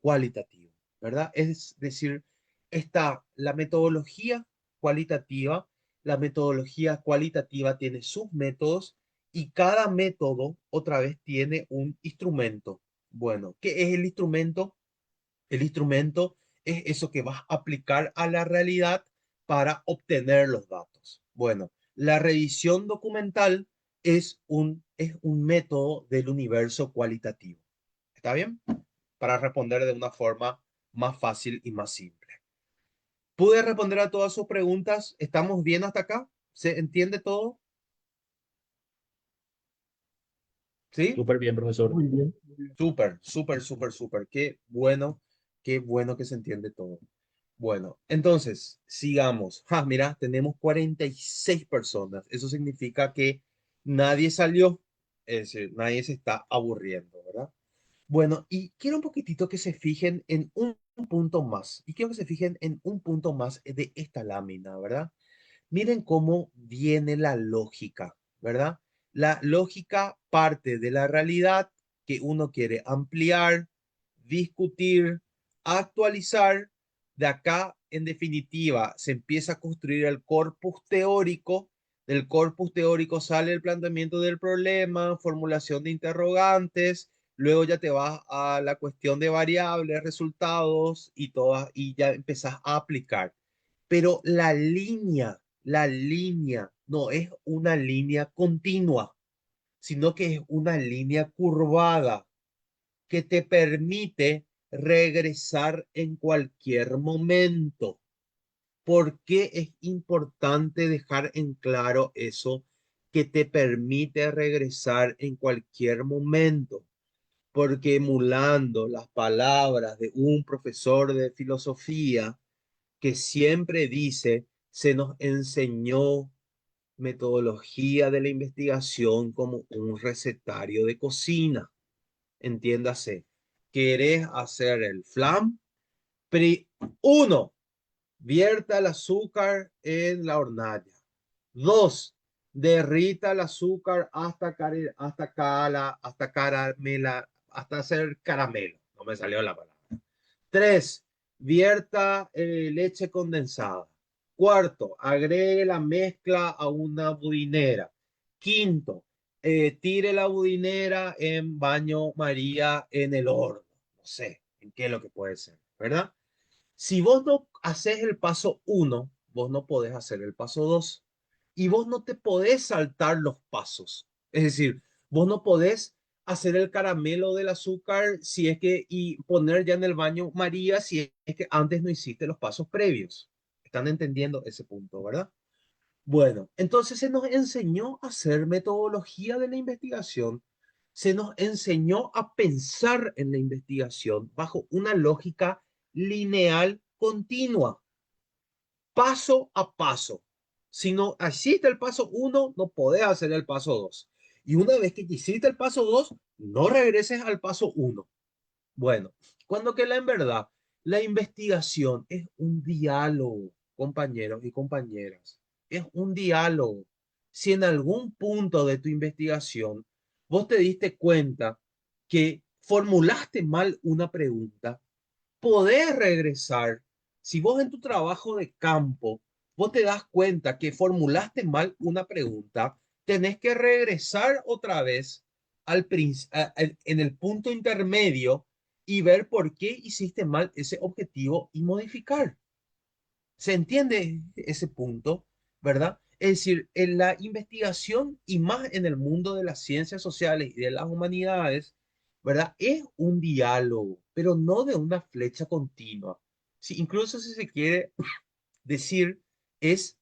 cualitativo, ¿verdad? Es decir, está la metodología cualitativa. La metodología cualitativa tiene sus métodos y cada método otra vez tiene un instrumento. Bueno, ¿qué es el instrumento? El instrumento es eso que vas a aplicar a la realidad para obtener los datos. Bueno, la revisión documental es un método del universo cualitativo. ¿Está bien? Para responder de una forma más fácil y más simple. ¿Pude responder a todas sus preguntas? ¿Estamos bien hasta acá? ¿Se entiende todo? ¿Sí? Súper bien, profesor. Muy bien, muy bien. Súper, súper, súper, súper. Qué bueno que se entiende todo. Bueno, entonces, sigamos. Mira, tenemos 46 personas. Eso significa que nadie salió, es decir, nadie se está aburriendo, ¿verdad? Bueno, y quiero un poquitito que se fijen en un punto más. Y quiero que se fijen en un punto más de esta lámina, ¿verdad? Miren cómo viene la lógica, ¿verdad? La lógica parte de la realidad que uno quiere ampliar, discutir, actualizar. De acá, en definitiva, se empieza a construir el corpus teórico. Del corpus teórico sale el planteamiento del problema, formulación de interrogantes. Luego ya te vas a la cuestión de variables, resultados y todas, y ya empezás a aplicar. Pero la línea no es una línea continua, sino que es una línea curvada que te permite regresar en cualquier momento. ¿Por qué es importante dejar en claro eso que te permite regresar en cualquier momento, porque emulando las palabras de un profesor de filosofía que siempre dice, se nos enseñó metodología de la investigación como un recetario de cocina. Entiéndase, ¿querés hacer el flan? Uno, vierta el azúcar en la hornalla. Dos, derrita el azúcar hasta hacer caramelo. No me salió la palabra. Tres, vierta leche condensada. Cuarto, agregue la mezcla a una budinera. Quinto, tire la budinera en baño María en el horno. No sé en qué es lo que puede ser, ¿verdad? Si vos no haces el paso uno, vos no podés hacer el paso dos. Y vos no te podés saltar los pasos. Es decir, vos no podés hacer el caramelo del azúcar si es que y poner ya en el baño María si es que antes no hiciste los pasos previos. ¿Están entendiendo ese punto, verdad? Bueno, entonces se nos enseñó a hacer metodología de la investigación, se nos enseñó a pensar en la investigación bajo una lógica lineal continua, paso a paso. Si no hiciste el paso uno, no podés hacer el paso dos. Y una vez que hiciste el paso dos, no regreses al paso uno. Bueno, cuando que en verdad la investigación es un diálogo, compañeros y compañeras. Es un diálogo. Si en algún punto de tu investigación vos te diste cuenta que formulaste mal una pregunta, podés regresar. Si vos en tu trabajo de campo, vos te das cuenta que formulaste mal una pregunta, tenés que regresar otra vez en el punto intermedio y ver por qué hiciste mal ese objetivo y modificar. ¿Se entiende ese punto? ¿Verdad? Es decir, en la investigación y más en el mundo de las ciencias sociales y de las humanidades, ¿verdad? Es un diálogo, pero no de una flecha continua. Sí, incluso si se quiere decir, es,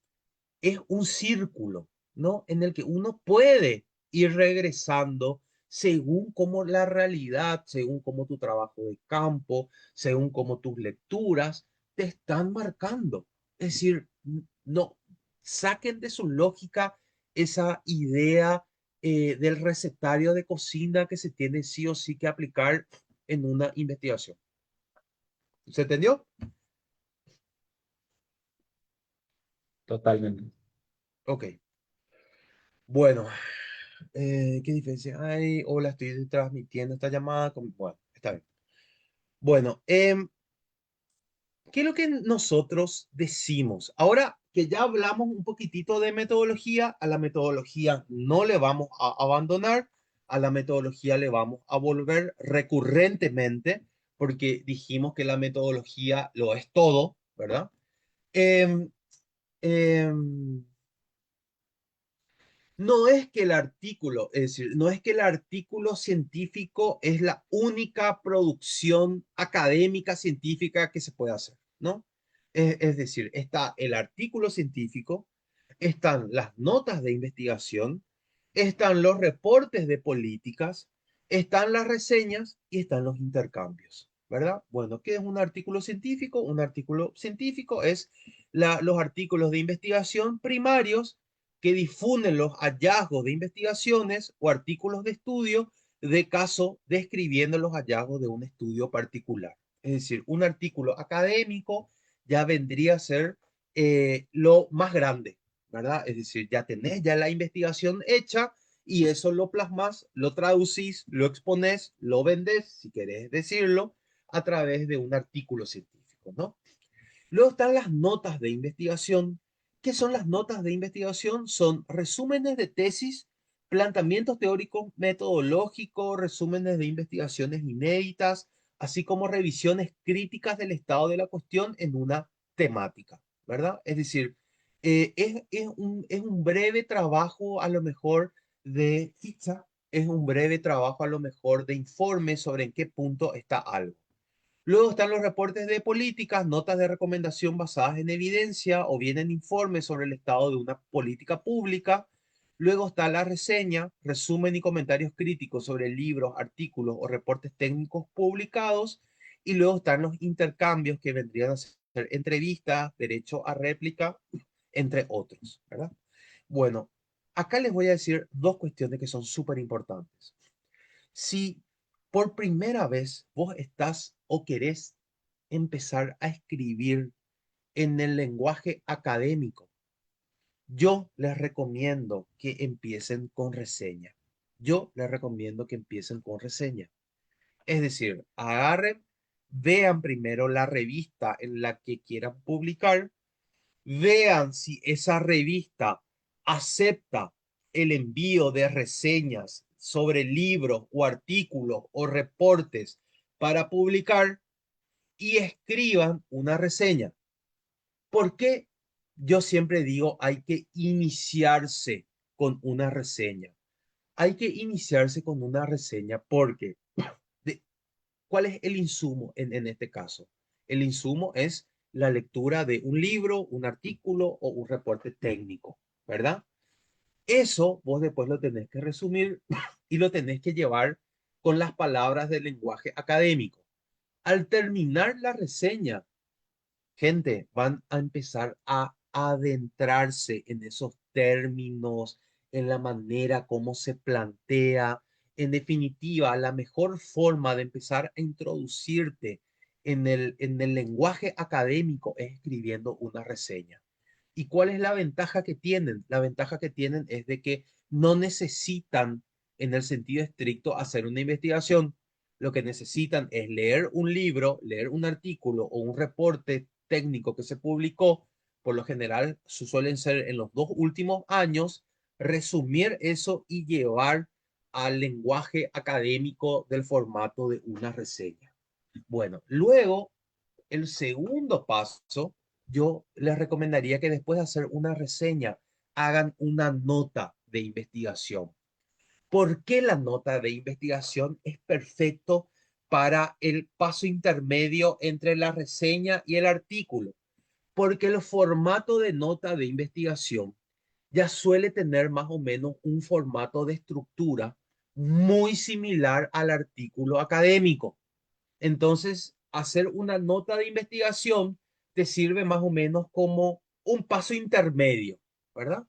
es un círculo, ¿no? En el que uno puede ir regresando según cómo la realidad, según cómo tu trabajo de campo, según cómo tus lecturas te están marcando. Es decir, no, saquen de su lógica esa idea del recetario de cocina que se tiene sí o sí que aplicar en una investigación. ¿Se entendió? Totalmente. Ok. Bueno, ¿qué diferencia hay? Hola, estoy transmitiendo esta llamada. Bueno, está bien. Bueno, ¿qué es lo que nosotros decimos? Ahora que ya hablamos un poquitito de metodología, a la metodología no le vamos a abandonar, a la metodología le vamos a volver recurrentemente, porque dijimos que la metodología lo es todo, ¿verdad? Em, em, no es que el artículo, es decir, no es que el artículo científico es la única producción académica científica que se puede hacer, ¿no? Es decir, está el artículo científico, están las notas de investigación, están los reportes de políticas, están las reseñas y están los intercambios, ¿verdad? Bueno, ¿qué es un artículo científico? Un artículo científico es los artículos de investigación primarios que difunden los hallazgos de investigaciones o artículos de estudio de caso describiendo los hallazgos de un estudio particular. Es decir, un artículo académico ya vendría a ser lo más grande, ¿verdad? Es decir, ya tenés ya la investigación hecha y eso lo plasmas, lo traducís, lo exponés, lo vendés, si querés decirlo, a través de un artículo científico, ¿no? Luego están las notas de investigación. ¿Qué son las notas de investigación? Son resúmenes de tesis, planteamientos teóricos, metodológicos, resúmenes de investigaciones inéditas, así como revisiones críticas del estado de la cuestión en una temática, ¿verdad? Es decir, es un breve trabajo a lo mejor de ficha, es un breve trabajo a lo mejor de informe sobre en qué punto está algo. Luego están los reportes de políticas, notas de recomendación basadas en evidencia o bien en informes sobre el estado de una política pública. Luego está la reseña, resumen y comentarios críticos sobre libros, artículos o reportes técnicos publicados. Y luego están los intercambios que vendrían a ser entrevistas, derecho a réplica, entre otros, ¿verdad? Bueno, acá les voy a decir dos cuestiones que son súper importantes. Si por primera vez vos estás o querés empezar a escribir en el lenguaje académico, yo les recomiendo que empiecen con reseña. Yo les recomiendo que empiecen con reseña. Es decir, agarren, vean primero la revista en la que quieran publicar, vean si esa revista acepta el envío de reseñas sobre libros o artículos o reportes para publicar y escriban una reseña. ¿Por qué yo siempre digo hay que iniciarse con una reseña? Hay que iniciarse con una reseña porque de, ¿cuál es el insumo en este caso? El insumo es la lectura de un libro, un artículo o un reporte técnico, ¿verdad? Eso vos después lo tenés que resumir y lo tenés que llevar con las palabras del lenguaje académico. Al terminar la reseña, gente, van a empezar a adentrarse en esos términos, en la manera como se plantea. En definitiva, la mejor forma de empezar a introducirte en el lenguaje académico es escribiendo una reseña. ¿Y cuál es la ventaja que tienen? La ventaja que tienen es de que no necesitan, en el sentido estricto, hacer una investigación. Lo que necesitan es leer un libro, leer un artículo o un reporte técnico que se publicó. Por lo general, suelen ser en los 2 últimos años, resumir eso y llevar al lenguaje académico del formato de una reseña. Bueno, luego el segundo paso, yo les recomendaría que después de hacer una reseña, hagan una nota de investigación. ¿Por qué la nota de investigación es perfecto para el paso intermedio entre la reseña y el artículo? Porque el formato de nota de investigación ya suele tener más o menos un formato de estructura muy similar al artículo académico. Entonces, hacer una nota de investigación te sirve más o menos como un paso intermedio, ¿verdad?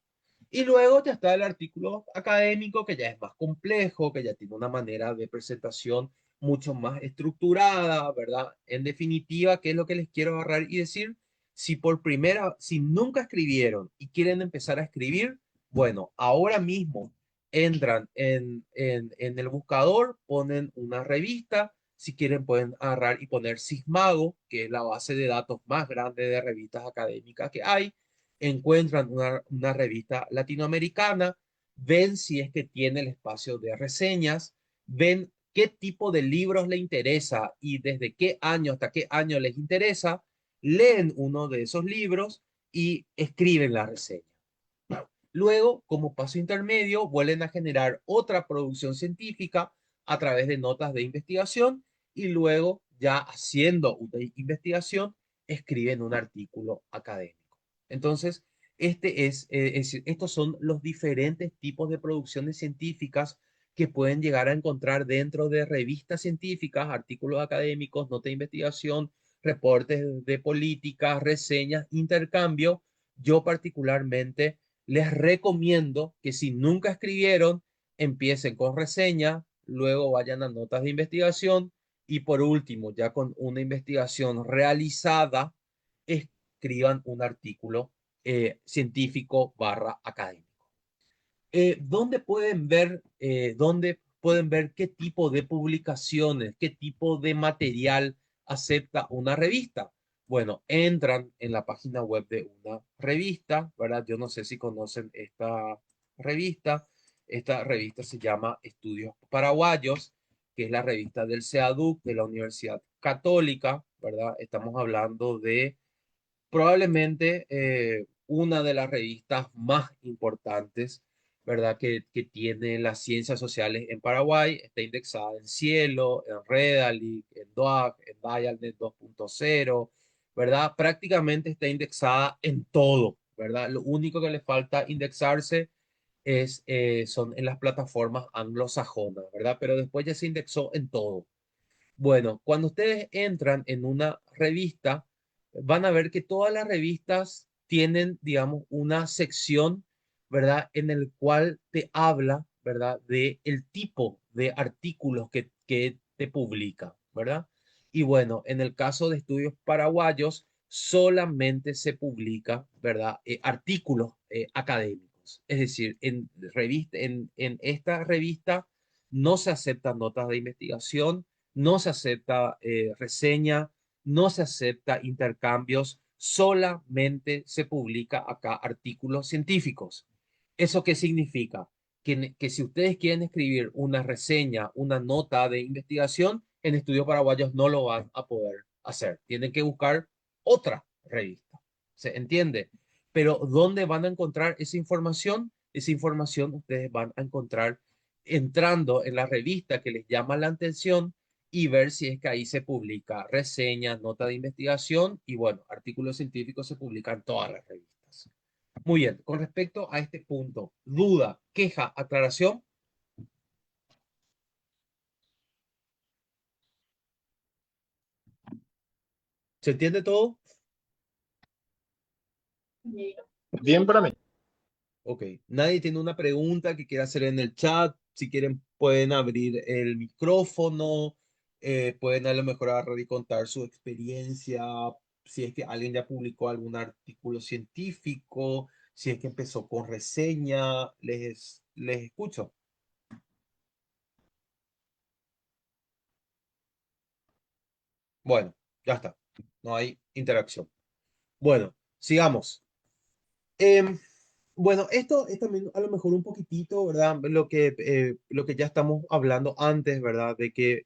Y luego ya está el artículo académico, que ya es más complejo, que ya tiene una manera de presentación mucho más estructurada, ¿verdad? En definitiva, ¿qué es lo que les quiero agarrar y decir? Si nunca escribieron y quieren empezar a escribir, bueno, ahora mismo entran en el buscador, ponen una revista. Si quieren, pueden agarrar y poner Sismago, que es la base de datos más grande de revistas académicas que hay. Encuentran una revista latinoamericana, ven si es que tiene el espacio de reseñas, ven qué tipo de libros le interesa y desde qué año hasta qué año les interesa, leen uno de esos libros y escriben la reseña. Luego, como paso intermedio, vuelven a generar otra producción científica a través de notas de investigación y luego, ya haciendo una investigación, escriben un artículo académico. Entonces, estos son los diferentes tipos de producciones científicas que pueden llegar a encontrar dentro de revistas científicas, artículos académicos, notas de investigación, reportes de políticas, reseñas, intercambio. Yo particularmente les recomiendo que si nunca escribieron, empiecen con reseña, luego vayan a notas de investigación y por último, ya con una investigación realizada, escriban un artículo científico barra académico. ¿Dónde pueden ver qué tipo de publicaciones, qué tipo de material acepta una revista? Bueno, entran en la página web de una revista, ¿verdad? Yo no sé si conocen esta revista. Esta revista se llama Estudios Paraguayos, que es la revista del CEADUC de la Universidad Católica, ¿verdad? Estamos hablando de probablemente una de las revistas más importantes, ¿verdad? Que tiene las ciencias sociales en Paraguay. Está indexada en Cielo, en Redalyc, en DOAC, en Dialnet 2.0, ¿verdad? Prácticamente está indexada en todo, ¿verdad? Lo único que le falta indexarse son en las plataformas anglosajonas, ¿verdad? Pero después ya se indexó en todo. Bueno, cuando ustedes entran en una revista, van a ver que todas las revistas tienen, digamos, una sección, ¿verdad? En el cual te habla, ¿verdad? De el tipo de artículos que te publica, ¿verdad? Y bueno, en el caso de Estudios Paraguayos, solamente se publica, ¿verdad? Artículos académicos. Es decir, en esta revista no se aceptan notas de investigación, no se acepta reseña, no se acepta intercambios, solamente se publica acá artículos científicos. ¿Eso qué significa? Que si ustedes quieren escribir una reseña, una nota de investigación, en Estudios Paraguayos no lo van a poder hacer. Tienen que buscar otra revista. ¿Se entiende? Pero ¿dónde van a encontrar esa información? Esa información ustedes van a encontrar entrando en la revista que les llama la atención y ver si es que ahí se publica reseñas, nota de investigación y bueno, artículos científicos se publican en todas las revistas. Muy bien, con respecto a este punto, duda, queja, aclaración, ¿se entiende todo? Bien para mí. Ok, nadie tiene una pregunta que quiera hacer en el chat. Si quieren, pueden abrir el micrófono, pueden a lo mejor agarrar y contar su experiencia, si es que alguien ya publicó algún artículo científico, si es que empezó con reseña, les escucho. Bueno, ya está, no hay interacción. Bueno, sigamos. Em, bueno, esto es también a lo mejor un poquitito, ¿verdad? Lo que ya estamos hablando antes, ¿verdad? De que,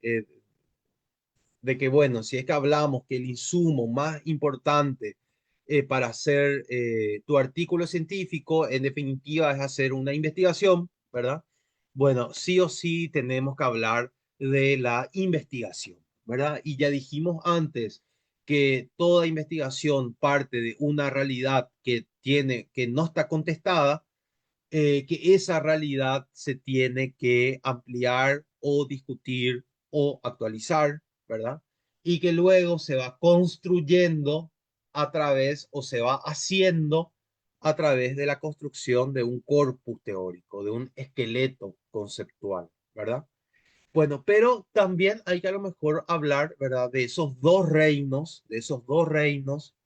bueno, si es que hablamos que el insumo más importante para hacer tu artículo científico, en definitiva, es hacer una investigación, ¿verdad? Bueno, sí o sí tenemos que hablar de la investigación, ¿verdad? Y ya dijimos antes que toda investigación parte de una realidad que no está contestada, que esa realidad se tiene que ampliar o discutir o actualizar, ¿verdad? Y que luego se va construyendo a través o se va haciendo a través de la construcción de un corpus teórico, de un esqueleto conceptual, ¿verdad? Bueno, pero también hay que a lo mejor hablar, ¿verdad? De esos dos reinos,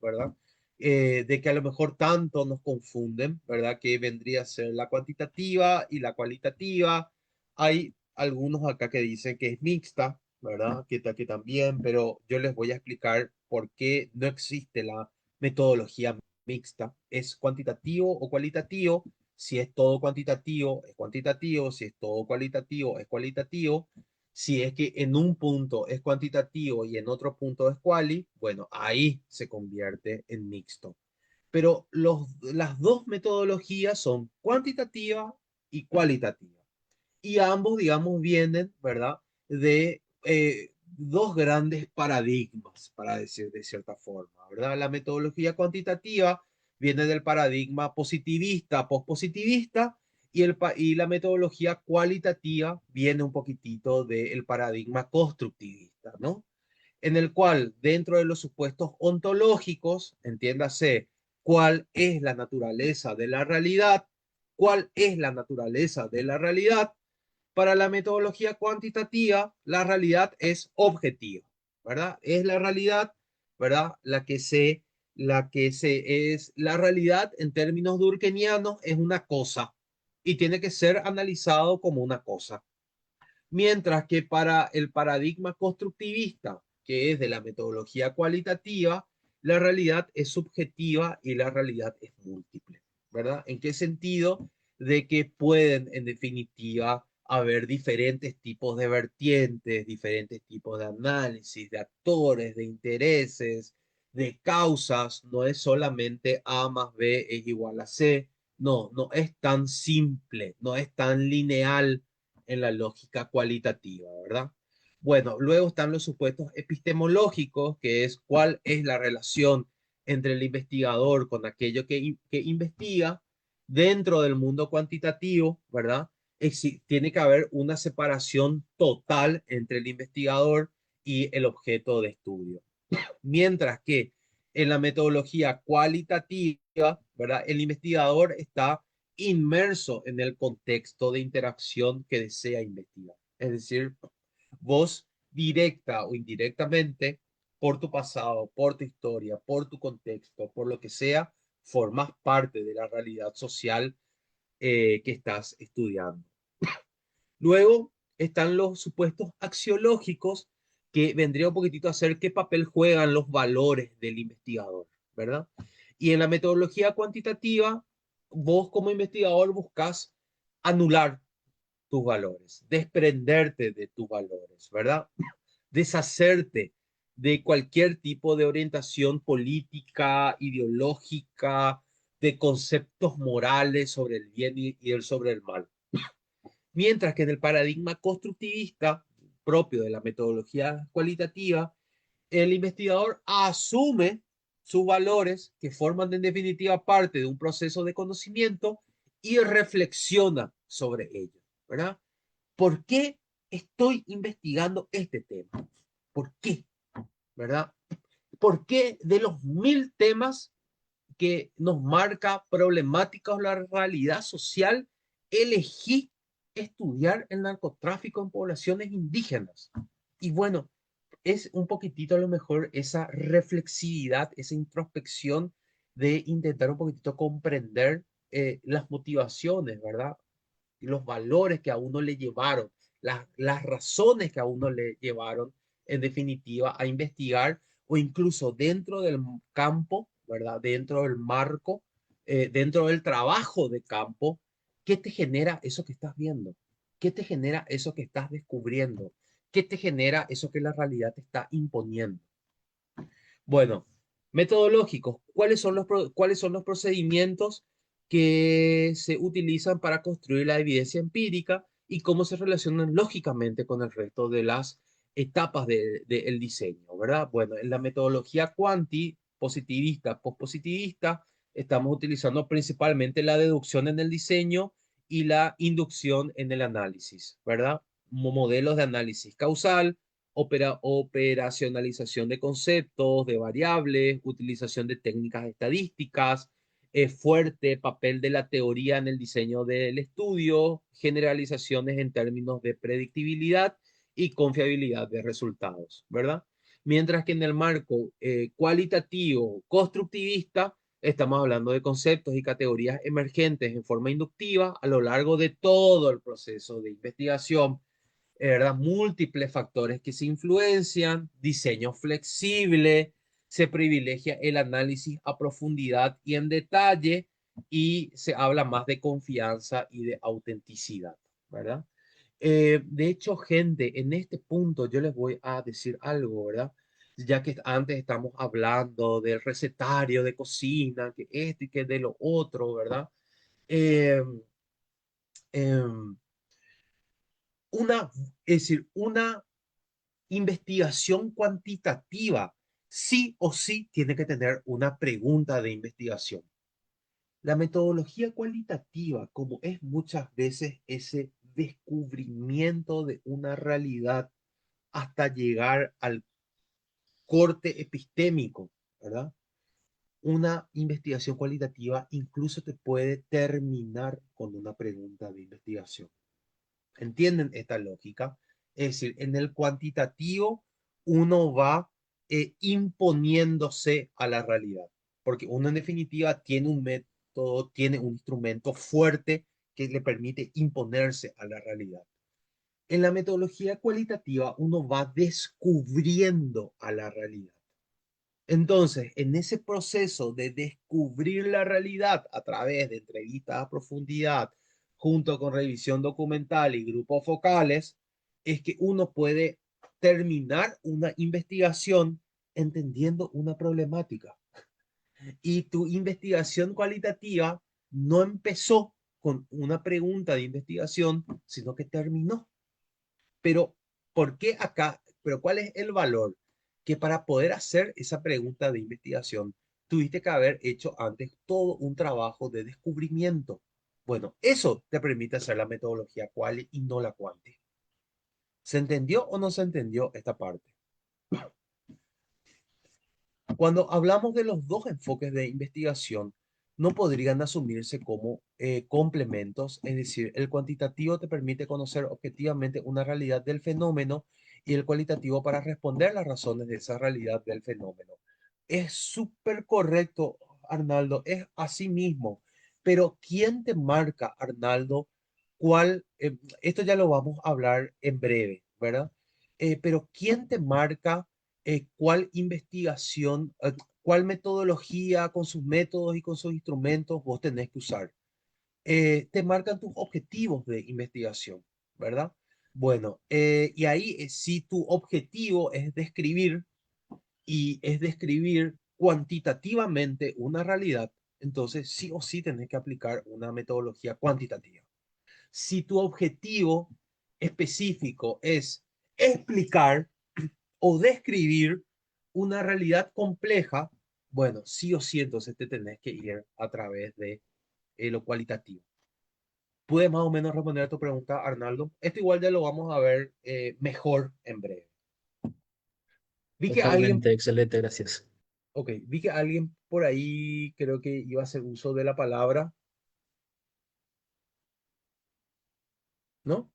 ¿verdad? De que a lo mejor tanto nos confunden, ¿verdad? Que vendría a ser la cuantitativa y la cualitativa. Hay algunos acá que dicen que es mixta, ¿verdad? Que también, pero yo les voy a explicar por qué no existe la metodología mixta. Es cuantitativo o cualitativo. Si es todo cuantitativo, es cuantitativo. Si es todo cualitativo, es cualitativo. Si es que en un punto es cuantitativo y en otro punto es quali, bueno, ahí se convierte en mixto. Pero las dos metodologías son cuantitativa y cualitativa. Y ambos, digamos, vienen, ¿verdad? De dos grandes paradigmas, para decir de cierta forma, ¿verdad? La metodología cuantitativa viene del paradigma positivista, pospositivista, y la metodología cualitativa viene un poquitito del paradigma constructivista, ¿no? En el cual, dentro de los supuestos ontológicos, entiéndase cuál es la naturaleza de la realidad, cuál es la naturaleza de la realidad. Para la metodología cuantitativa, la realidad es objetiva, ¿verdad? Es la realidad, ¿verdad? Es la realidad en términos durkheimianos es una cosa y tiene que ser analizado como una cosa. Mientras que para el paradigma constructivista, que es de la metodología cualitativa, la realidad es subjetiva y la realidad es múltiple, ¿verdad? ¿En qué sentido? De que pueden, en definitiva, haber diferentes tipos de vertientes, diferentes tipos de análisis, de actores, de intereses, de causas. No es solamente A más B es igual a C. No, no es tan simple, no es tan lineal en la lógica cualitativa, ¿verdad? Bueno, luego están los supuestos epistemológicos, que es cuál es la relación entre el investigador con aquello que investiga, Dentro del mundo cuantitativo, ¿verdad? Tiene que haber una separación total entre el investigador y el objeto de estudio. Mientras que en la metodología cualitativa, ¿verdad? El investigador está inmerso en el contexto de interacción que desea investigar. Es decir, vos directa o indirectamente, por tu pasado, por tu historia, por tu contexto, por lo que sea, formas parte de la realidad social que estás estudiando. Luego están los supuestos axiológicos, que vendría un poquitito a ser qué papel juegan los valores del investigador, ¿verdad? Y en la metodología cuantitativa, vos como investigador buscas anular tus valores, desprenderte de tus valores, ¿verdad? Deshacerte de cualquier tipo de orientación política, ideológica, de conceptos morales sobre el bien y sobre el mal. Mientras que en el paradigma constructivista propio de la metodología cualitativa, el investigador asume sus valores que forman en definitiva parte de un proceso de conocimiento y reflexiona sobre ellos, ¿verdad? ¿Por qué estoy investigando este tema? ¿Por qué? ¿Verdad? ¿Por qué de los 1000 temas que nos marca problemáticas o la realidad social, elegí estudiar el narcotráfico en poblaciones indígenas? Y bueno, es un poquitito a lo mejor esa reflexividad, esa introspección de intentar un poquitito comprender las motivaciones, ¿verdad? Y los valores que a uno le llevaron, las razones que a uno le llevaron, en definitiva, a investigar o incluso dentro del campo, ¿verdad? Dentro del marco, dentro del trabajo de campo, ¿qué te genera eso que estás viendo? ¿Qué te genera eso que estás descubriendo? ¿Qué te genera eso que la realidad te está imponiendo? Bueno, metodológicos. Cuáles son los procedimientos que se utilizan para construir la evidencia empírica y cómo se relacionan lógicamente con el resto de las etapas del diseño, ¿verdad? Bueno, en la metodología cuanti, positivista, pospositivista, estamos utilizando principalmente la deducción en el diseño y la inducción en el análisis, ¿verdad? Modelos de análisis causal, operacionalización de conceptos, de variables, utilización de técnicas estadísticas, fuerte papel de la teoría en el diseño del estudio, generalizaciones en términos de predictibilidad y confiabilidad de resultados, ¿verdad? Mientras que en el marco cualitativo constructivista estamos hablando de conceptos y categorías emergentes en forma inductiva a lo largo de todo el proceso de investigación, ¿verdad? Múltiples factores que se influencian, diseño flexible, se privilegia el análisis a profundidad y en detalle y se habla más de confianza y de autenticidad, ¿verdad? De hecho, gente, en este punto yo les voy a decir algo, ¿verdad? Ya que antes estamos hablando del recetario de cocina, que esto y que de lo otro, ¿verdad? Eh, em, una, es decir, una investigación cuantitativa sí o sí tiene que tener una pregunta de investigación. La metodología cualitativa, como es muchas veces ese descubrimiento de una realidad hasta llegar al corte epistémico, ¿verdad? Una investigación cualitativa incluso te puede terminar con una pregunta de investigación. ¿Entienden esta lógica? Es decir, en el cuantitativo uno va imponiéndose a la realidad, porque uno en definitiva tiene un método, tiene un instrumento fuerte que le permite imponerse a la realidad. En la metodología cualitativa uno va descubriendo a la realidad. Entonces, en ese proceso de descubrir la realidad a través de entrevistas a profundidad, junto con revisión documental y grupos focales, es que uno puede terminar una investigación entendiendo una problemática. Y tu investigación cualitativa no empezó con una pregunta de investigación, sino que terminó. Pero, ¿por qué acá? Pero, ¿cuál es el valor? Que para poder hacer esa pregunta de investigación, tuviste que haber hecho antes todo un trabajo de descubrimiento. Bueno, eso te permite hacer la metodología quali y no la quanti. ¿Se entendió o no se entendió esta parte? Cuando hablamos de los dos enfoques de investigación, no podrían asumirse como complementos, es decir, el cuantitativo te permite conocer objetivamente una realidad del fenómeno y el cualitativo para responder las razones de esa realidad del fenómeno. Es súper correcto, Arnaldo, es así mismo, pero ¿quién te marca, Arnaldo, cuál? Esto ya lo vamos a hablar en breve, ¿verdad? Pero ¿quién te marca cuál investigación, cuál metodología con sus métodos y con sus instrumentos vos tenés que usar? Te marcan tus objetivos de investigación, ¿verdad? Bueno, y ahí si tu objetivo es describir y es describir cuantitativamente una realidad, entonces sí o sí tenés que aplicar una metodología cuantitativa. Si tu objetivo específico es explicar o describir una realidad compleja, bueno, sí o sí, entonces te tenés que ir a través de lo cualitativo. ¿Puedes más o menos responder a tu pregunta, Arnaldo? Esto igual ya lo vamos a ver mejor en breve. Vi que alguien, Totalmente, excelente, gracias. ok, vi que alguien por ahí creo que iba a hacer uso de la palabra, ¿no?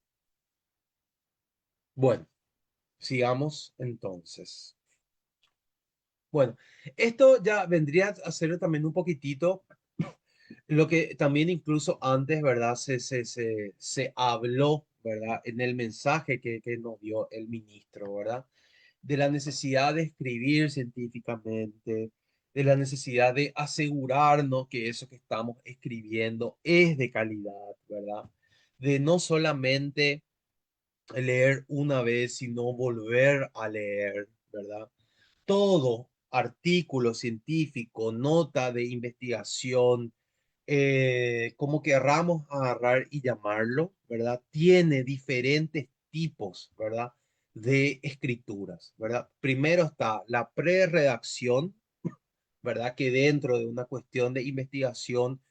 Bueno, sigamos entonces. Bueno, esto ya vendría a ser también un poquitito lo que también incluso antes, ¿verdad? Se habló, ¿verdad? En el mensaje que nos dio el ministro, ¿verdad? De la necesidad de escribir científicamente, de la necesidad de asegurarnos que eso que estamos escribiendo es de calidad, ¿verdad? De no solamente leer una vez, sino volver a leer, ¿verdad? Todo artículo científico, nota de investigación, como querramos agarrar y llamarlo, ¿verdad? Tiene diferentes tipos, ¿verdad? De escrituras, ¿verdad? Primero está la pre-redacción, ¿verdad? Que dentro de una cuestión de investigación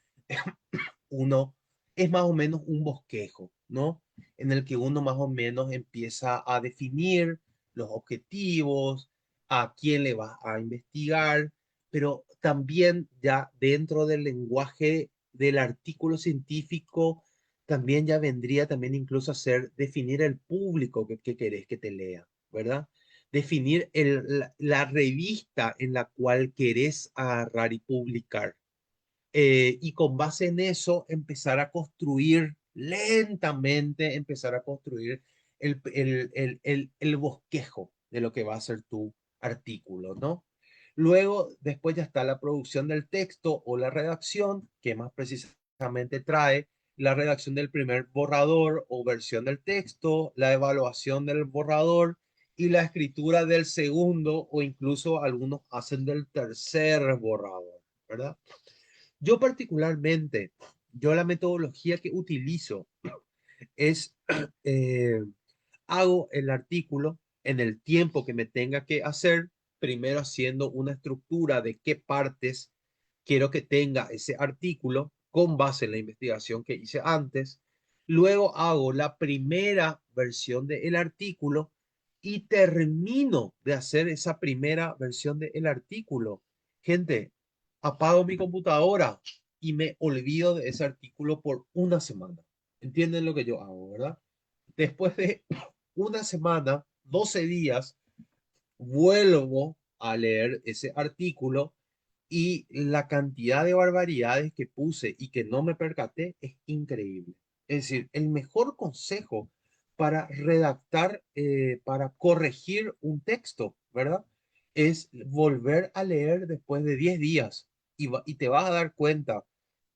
uno es más o menos un bosquejo, ¿no? En el que uno más o menos empieza a definir los objetivos, a quién le va a investigar, pero también ya dentro del lenguaje del artículo científico, también ya vendría también incluso a ser definir el público que querés que te lea, ¿verdad? Definir la revista en la cual querés agarrar y publicar y con base en eso empezar a construir lentamente, empezar a construir el bosquejo de lo que va a ser tu artículo, ¿no? Luego, después ya está la producción del texto o la redacción, que más precisamente trae la redacción del primer borrador o versión del texto, la evaluación del borrador y la escritura del segundo o incluso algunos hacen del tercer borrador, ¿verdad? Yo particularmente, yo la metodología que utilizo es, eh, hago el artículo en el tiempo que me tenga que hacer, primero haciendo una estructura de qué partes quiero que tenga ese artículo con base en la investigación que hice antes. Luego hago la primera versión del artículo y termino de hacer esa primera versión del artículo. Gente, apago mi computadora y me olvido de ese artículo por una semana. ¿Entienden lo que yo hago, verdad? Después de una semana, 12 días, vuelvo a leer ese artículo y la cantidad de barbaridades que puse y que no me percaté es increíble. Es decir, el mejor consejo para redactar, para corregir un texto, ¿verdad? Es volver a leer después de 10 días y te vas a dar cuenta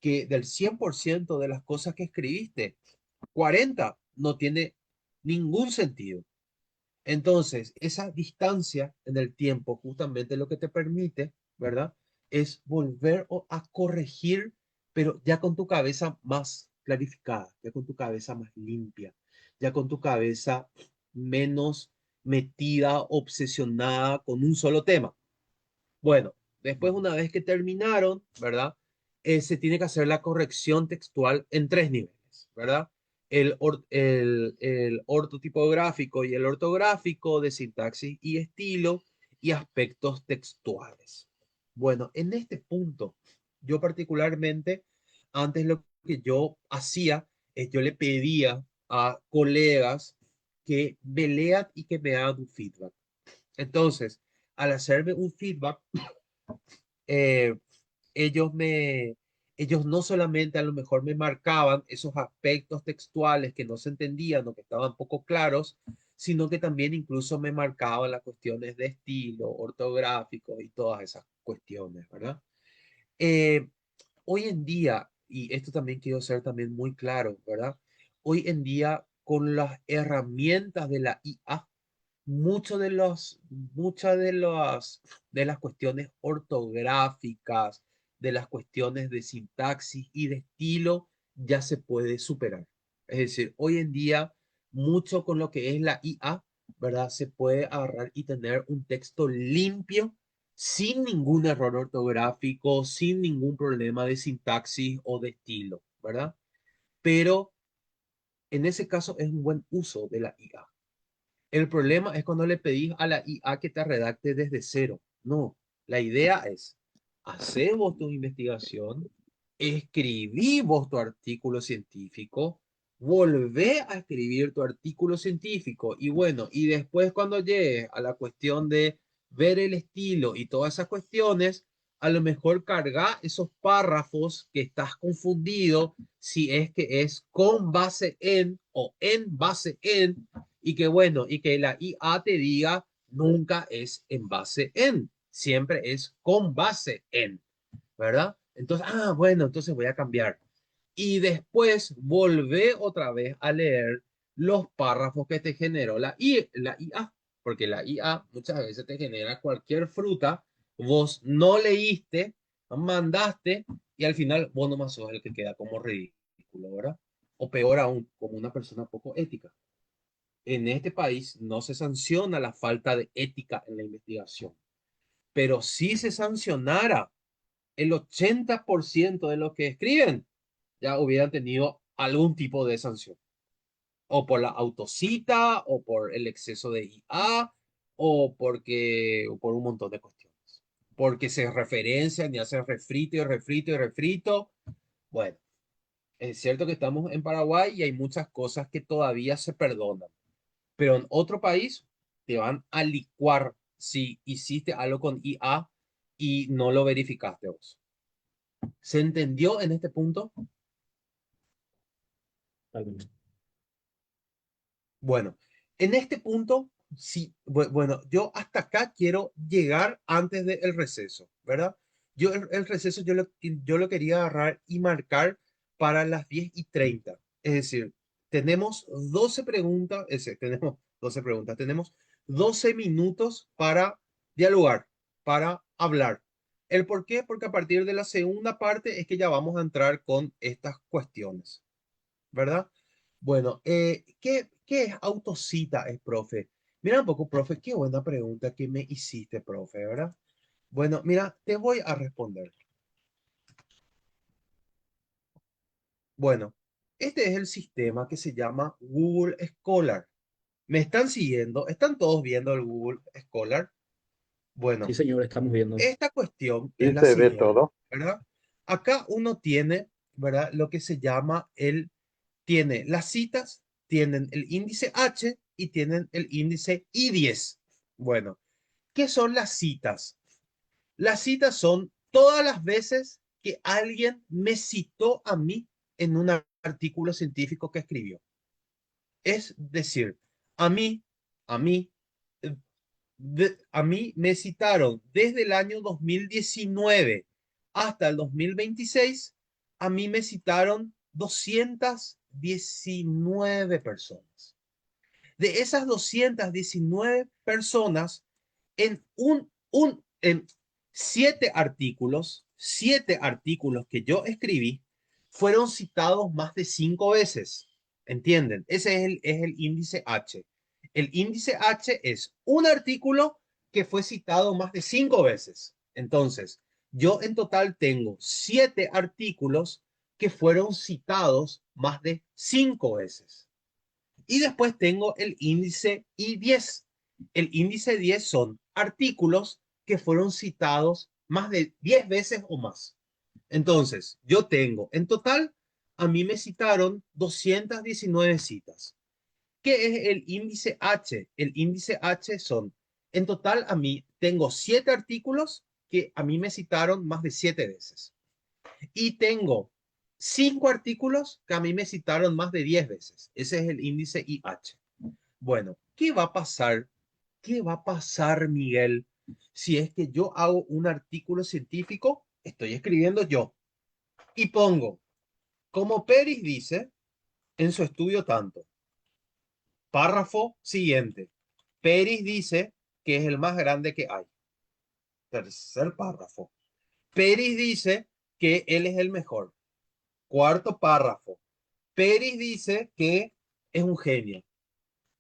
que del 100% de las cosas que escribiste, 40 no tiene ningún sentido. Entonces, esa distancia en el tiempo justamente lo que te permite, ¿verdad? Es volver a corregir, pero ya con tu cabeza más clarificada, ya con tu cabeza más limpia, ya con tu cabeza menos metida, obsesionada con un solo tema. Bueno, Después, una vez que terminaron, ¿verdad? Se tiene que hacer la corrección textual en tres niveles, ¿verdad? El ortotipográfico y el ortográfico, de sintaxis y estilo, y aspectos textuales. Bueno, en este punto, yo particularmente, antes lo que yo hacía es yo le pedía a colegas que me lean y que me hagan un feedback. Entonces, al hacerme un feedback, eh, ellos me, ellos no solamente a lo mejor me marcaban esos aspectos textuales que no se entendían o que estaban poco claros, sino que también incluso me marcaban las cuestiones de estilo, ortográfico y todas esas cuestiones, ¿verdad? Eh, Hoy en día, y esto también quiero ser también muy claro, ¿verdad? Hoy en día, con las herramientas de la IA, muchas de las cuestiones ortográficas, de las cuestiones de sintaxis y de estilo ya se puede superar. Es decir, hoy en día, mucho con lo que es la IA, ¿verdad? Se puede agarrar y tener un texto limpio, sin ningún error ortográfico, sin ningún problema de sintaxis o de estilo, ¿verdad? Pero en ese caso es un buen uso de la IA. El problema es cuando le pedís a la IA que te redacte desde cero. No, la idea es, hacer vos tu investigación, escribí vos tu artículo científico, volvé a escribir tu artículo científico y bueno, y después cuando llegues a la cuestión de ver el estilo y todas esas cuestiones, a lo mejor carga esos párrafos que estás confundido si es que es con base en o en base en, y que bueno, y que la IA te diga nunca es en base en, siempre es con base en, ¿verdad? Entonces, bueno, entonces voy a cambiar. Y después volvé otra vez a leer los párrafos que te generó la IA, porque la IA muchas veces te genera cualquier fruta, vos no leíste, mandaste, y al final vos nomás sos el que queda como ridículo, ¿verdad? O peor aún, como una persona poco ética. En este país no se sanciona la falta de ética en la investigación, pero si se sancionara el 80% de los que escriben, ya hubieran tenido algún tipo de sanción, o por la autocita, o por el exceso de IA, o por un montón de cuestiones. Porque se referencian y hacen refrito y refrito y refrito. Bueno, es cierto que estamos en Paraguay y hay muchas cosas que todavía se perdonan, pero en otro país te van a licuar si hiciste algo con IA y no lo verificaste vos. ¿Se entendió en este punto? Bueno, en este punto, sí, bueno, yo hasta acá quiero llegar antes del receso, ¿verdad? Yo el receso yo lo quería agarrar y marcar para las 10:30. Es decir, tenemos 12 preguntas, tenemos 12 preguntas, tenemos 12 minutos para dialogar, para hablar. ¿El por qué? Porque a partir de la segunda parte es que ya vamos a entrar con estas cuestiones, ¿verdad? Bueno, ¿qué es autocita, es, profe? Mira un poco, profe, qué buena pregunta que me hiciste, profe, ¿verdad? Bueno, mira, te voy a responder. Bueno, este es el sistema que se llama Google Scholar. ¿Me están siguiendo? ¿Están todos viendo el Google Scholar? Sí, Bueno, señor, estamos viendo. esta cuestión Y es la se ve siguiente, todo. ¿verdad? Acá uno tiene, ¿verdad? Lo que se llama tiene las citas, tienen el índice H y tienen el índice I10. Bueno, ¿qué son las citas? Las citas son todas las veces que alguien me citó a mí en un artículo científico que escribió. Es decir, a mí, a mí, eh, a mí me citaron desde el año 2019 hasta el 2026, a mí me citaron 219 personas. De esas 219 personas, en 7 artículos que yo escribí, fueron citados más de 5 veces. ¿Entienden? Ese es el índice H. El índice H es un artículo que fue citado más de 5 veces. Entonces, yo en total tengo 7 artículos que fueron citados más de 5 veces. Y después tengo el índice I10. El índice 10 son artículos que fueron citados más de 10 veces o más. Entonces, yo tengo, en total, a mí me citaron 219 citas. ¿Qué es el índice H? El índice H son, en total, a mí tengo 7 artículos que a mí me citaron más de 7 veces. Y tengo 5 artículos que a mí me citaron más de 10 veces. Ese es el índice IH. Bueno, ¿qué va a pasar? ¿Qué va a pasar, Miguel, si es que yo hago un artículo científico? Estoy escribiendo yo y pongo, como Peris dice en su estudio tanto, párrafo siguiente. Peris dice que es el más grande que hay. Tercer párrafo. Peris dice que él es el mejor. Cuarto párrafo. Peris dice que es un genio.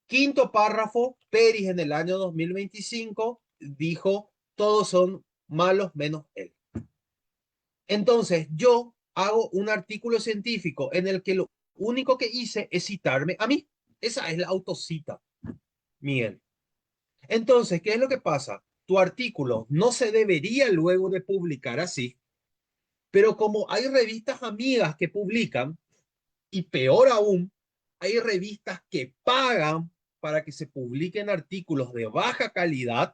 Quinto párrafo. Peris en el año 2025 dijo, todos son malos menos él. Entonces, yo hago un artículo científico en el que lo único que hice es citarme a mí. Esa es la autocita, Miguel. Entonces, ¿qué es lo que pasa? Tu artículo no se debería luego de publicar así, pero como hay revistas amigas que publican, y peor aún, hay revistas que pagan para que se publiquen artículos de baja calidad,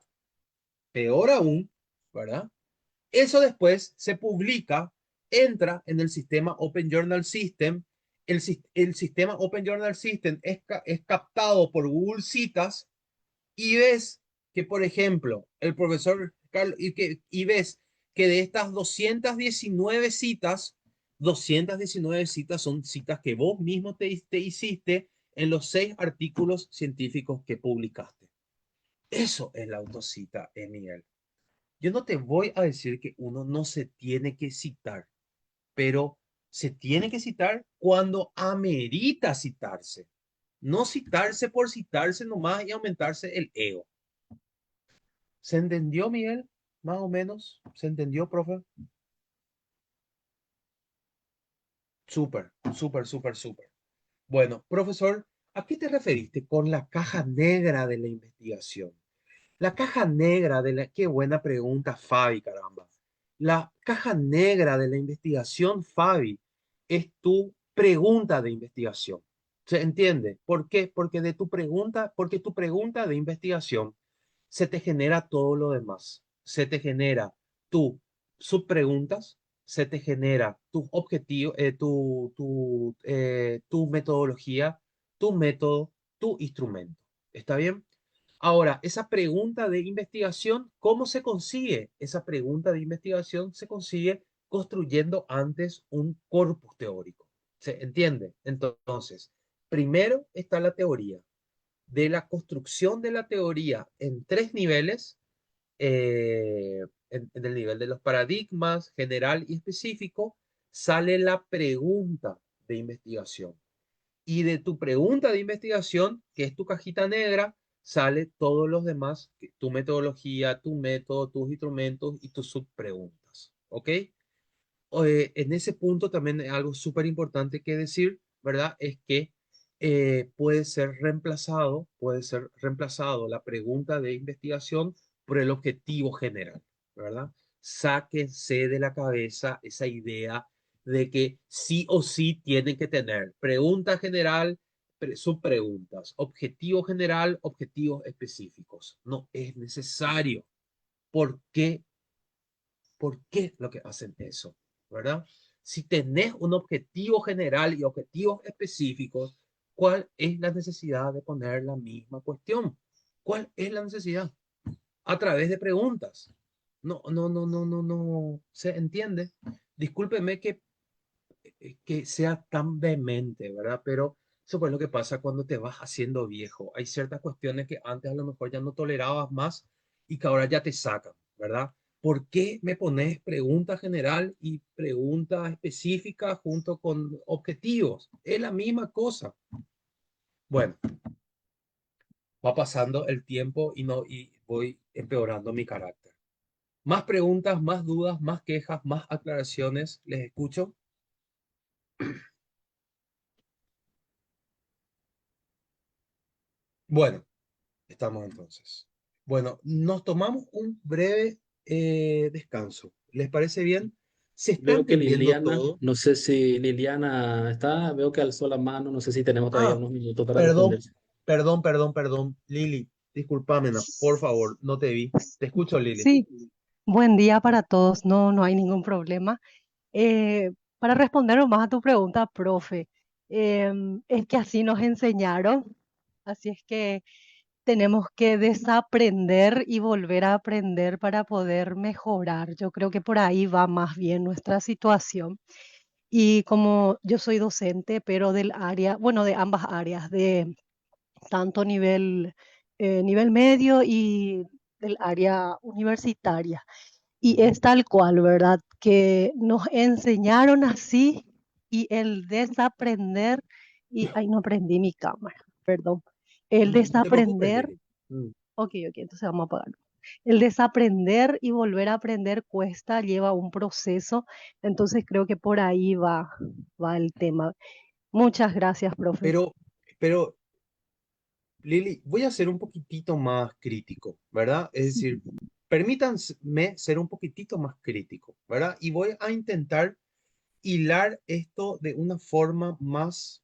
peor aún, ¿verdad? Eso después se publica, entra en el sistema Open Journal System. El sistema Open Journal System es captado por Google Citas y ves que, por ejemplo, el profesor Carlos, y ves que de estas 219 citas son citas que vos mismo te hiciste en los 6 artículos científicos que publicaste. Eso es la autocita, Miguel. Yo no te voy a decir que uno no se tiene que citar, pero se tiene que citar cuando amerita citarse. No citarse por citarse nomás y aumentarse el ego. ¿Se entendió, Miguel? Más o menos. ¿Se entendió, profe? Súper, súper, súper, súper. Bueno, profesor, ¿a qué te referiste con la caja negra de la investigación? La caja negra de la... Qué buena pregunta, Fabi, caramba. La caja negra de la investigación, Fabi, es tu pregunta de investigación. ¿Se entiende? ¿Por qué? Porque tu pregunta de investigación se te genera todo lo demás. Se te genera tu subpreguntas, se te genera tus objetivos, tu metodología, tu método, tu instrumento. ¿Está bien? Ahora, esa pregunta de investigación, ¿cómo se consigue? Esa pregunta de investigación se consigue construyendo antes un corpus teórico. ¿Se entiende? Entonces, primero está la teoría. De la construcción de la teoría en 3 niveles, en el nivel de los paradigmas, general y específico, sale la pregunta de investigación. Y de tu pregunta de investigación, que es tu cajita negra, sale todos los demás, tu metodología, tu método, tus instrumentos y tus subpreguntas. ¿Ok? En ese punto también algo súper importante que decir, ¿verdad? Es que puede ser reemplazado la pregunta de investigación por el objetivo general, ¿verdad? Sáquense de la cabeza esa idea de que sí o sí tienen que tener pregunta general, subpreguntas, objetivo general, objetivos específicos. No es necesario. ¿Por qué? ¿Por qué lo que hacen eso? ¿Verdad? Si tenés un objetivo general y objetivos específicos, ¿cuál es la necesidad de poner la misma cuestión? ¿Cuál es la necesidad? A través de preguntas. No, no, no, no, no, no. ¿Se entiende? Discúlpeme que sea tan vehemente, ¿verdad? Pero eso es lo que pasa cuando te vas haciendo viejo. Hay ciertas cuestiones que antes a lo mejor ya no tolerabas más y que ahora ya te sacan, ¿verdad? ¿Por qué me pones pregunta general y pregunta específica junto con objetivos? Es la misma cosa. Bueno, va pasando el tiempo y no y voy empeorando mi carácter. Más preguntas, más dudas, más quejas, más aclaraciones. Les escucho. Bueno, estamos entonces. Bueno, nos tomamos un breve descanso. ¿Les parece bien? ¿Se está Veo que entendiendo Liliana, todo? no sé si Liliana está, veo que alzó la mano, no sé si tenemos todavía Ah, unos minutos para responder. perdón, perdón. Lili, discúlpame, por favor, no te vi. Te escucho, Lili. Sí, buen día para todos. No, no hay ningún problema. Para responder más a tu pregunta, profe, es que así nos enseñaron, así es que tenemos que desaprender y volver a aprender para poder mejorar. Yo creo que por ahí va más bien nuestra situación. Y como yo soy docente, pero del área, bueno, de ambas áreas, de tanto nivel medio y del área universitaria. Y es tal cual, ¿verdad? Que nos enseñaron así y el desaprender, y, ay, no prendí mi cámara, perdón. El No te preocupes, desaprender, Lili. Mm. ok, entonces vamos a apagarlo. El desaprender y volver a aprender cuesta, lleva un proceso, entonces creo que por ahí va el tema. Muchas gracias, profe. Pero, pero, Lili, voy a ser un poquitito más crítico, ¿verdad? Es Sí. decir, permítanme ser un poquitito más crítico, ¿verdad? Y voy a intentar hilar esto de una forma más,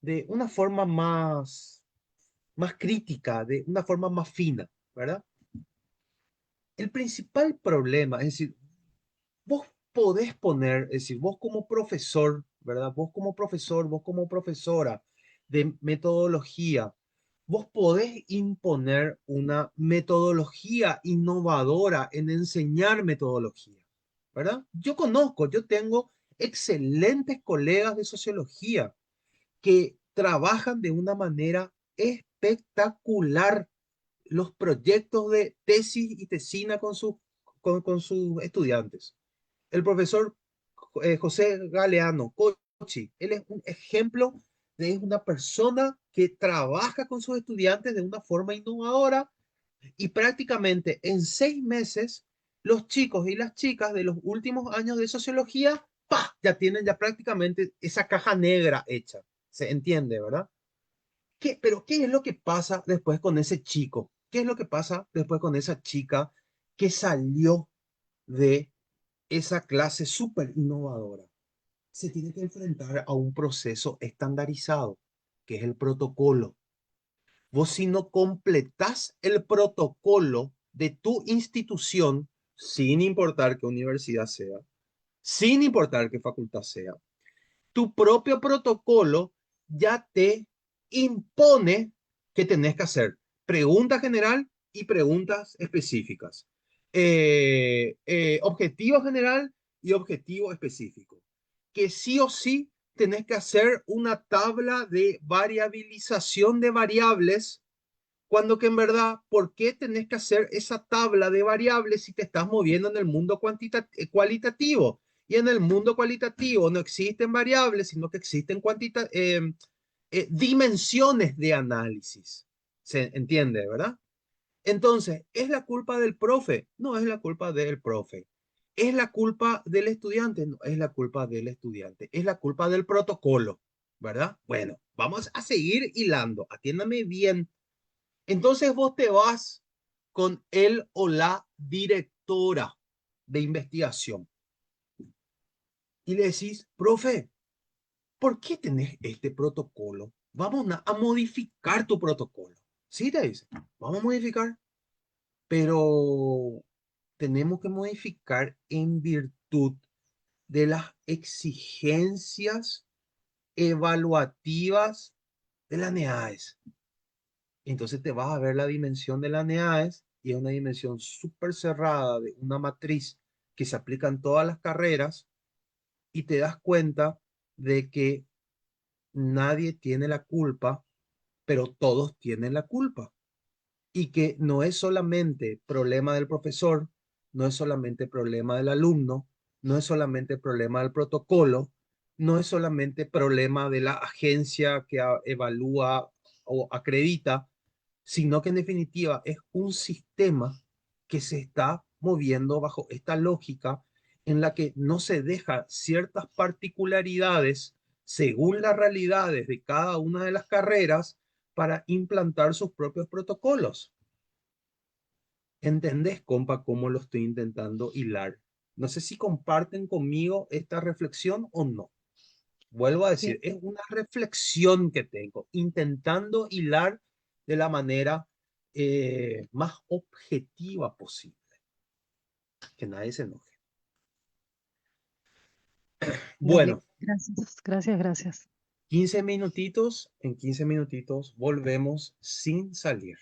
de una forma más crítica, de una forma más fina, ¿verdad? El principal problema, es decir, vos podés poner, es decir, vos como profesor, ¿verdad? Vos como profesor, vos como profesora de metodología, vos podés imponer una metodología innovadora en enseñar metodología, ¿verdad? Yo tengo excelentes colegas de sociología que trabajan de una manera espectacular los proyectos de tesis y tesina con sus estudiantes. El profesor José Galeano, Cochi, él es un ejemplo de una persona que trabaja con sus estudiantes de una forma innovadora y prácticamente en 6 meses los chicos y las chicas de los últimos años de sociología, ¡pah! Ya tienen ya prácticamente esa caja negra hecha. ¿Se entiende, verdad? Pero ¿qué es lo que pasa después con ese chico? ¿Qué es lo que pasa después con esa chica que salió de esa clase súper innovadora? Se tiene que enfrentar a un proceso estandarizado, que es el protocolo. Vos si no completás el protocolo de tu institución, sin importar qué universidad sea, sin importar qué facultad sea, tu propio protocolo ya te impone que tenés que hacer pregunta general y preguntas específicas. Objetivo general y objetivo específico. Que sí o sí tenés que hacer una tabla de variabilización de variables, cuando que en verdad, ¿por qué tenés que hacer esa tabla de variables si te estás moviendo en el mundo cualitativo? Y en el mundo cualitativo no existen variables, sino que existen dimensiones de análisis. ¿Se entiende, verdad? Entonces, ¿es la culpa del profe? No es la culpa del profe. ¿Es la culpa del estudiante? No es la culpa del estudiante. Es la culpa del protocolo, ¿verdad? Bueno, vamos a seguir hilando. Atiéndame bien. Entonces vos te vas con él o la directora de investigación y le decís, profe, ¿por qué tenés este protocolo? Vamos a modificar tu protocolo. Sí, te dice, vamos a modificar, pero tenemos que modificar en virtud de las exigencias evaluativas de la NEAES. Entonces te vas a ver la dimensión de la NEAES y es una dimensión súper cerrada de una matriz que se aplica en todas las carreras y te das cuenta de que nadie tiene la culpa, pero todos tienen la culpa. Y que no es solamente problema del profesor, no es solamente problema del alumno, no es solamente problema del protocolo, no es solamente problema de la agencia que evalúa o acredita, sino que en definitiva es un sistema que se está moviendo bajo esta lógica en la que no se deja ciertas particularidades según las realidades de cada una de las carreras para implantar sus propios protocolos. ¿Entendés, compa, cómo lo estoy intentando hilar? No sé si comparten conmigo esta reflexión o no. Vuelvo a decir, Sí, es una reflexión que tengo, intentando hilar de la manera más objetiva posible. Que nadie se enoje. dale, Bueno, gracias, gracias, gracias. 15 minutitos, en 15 minutitos volvemos sin salir.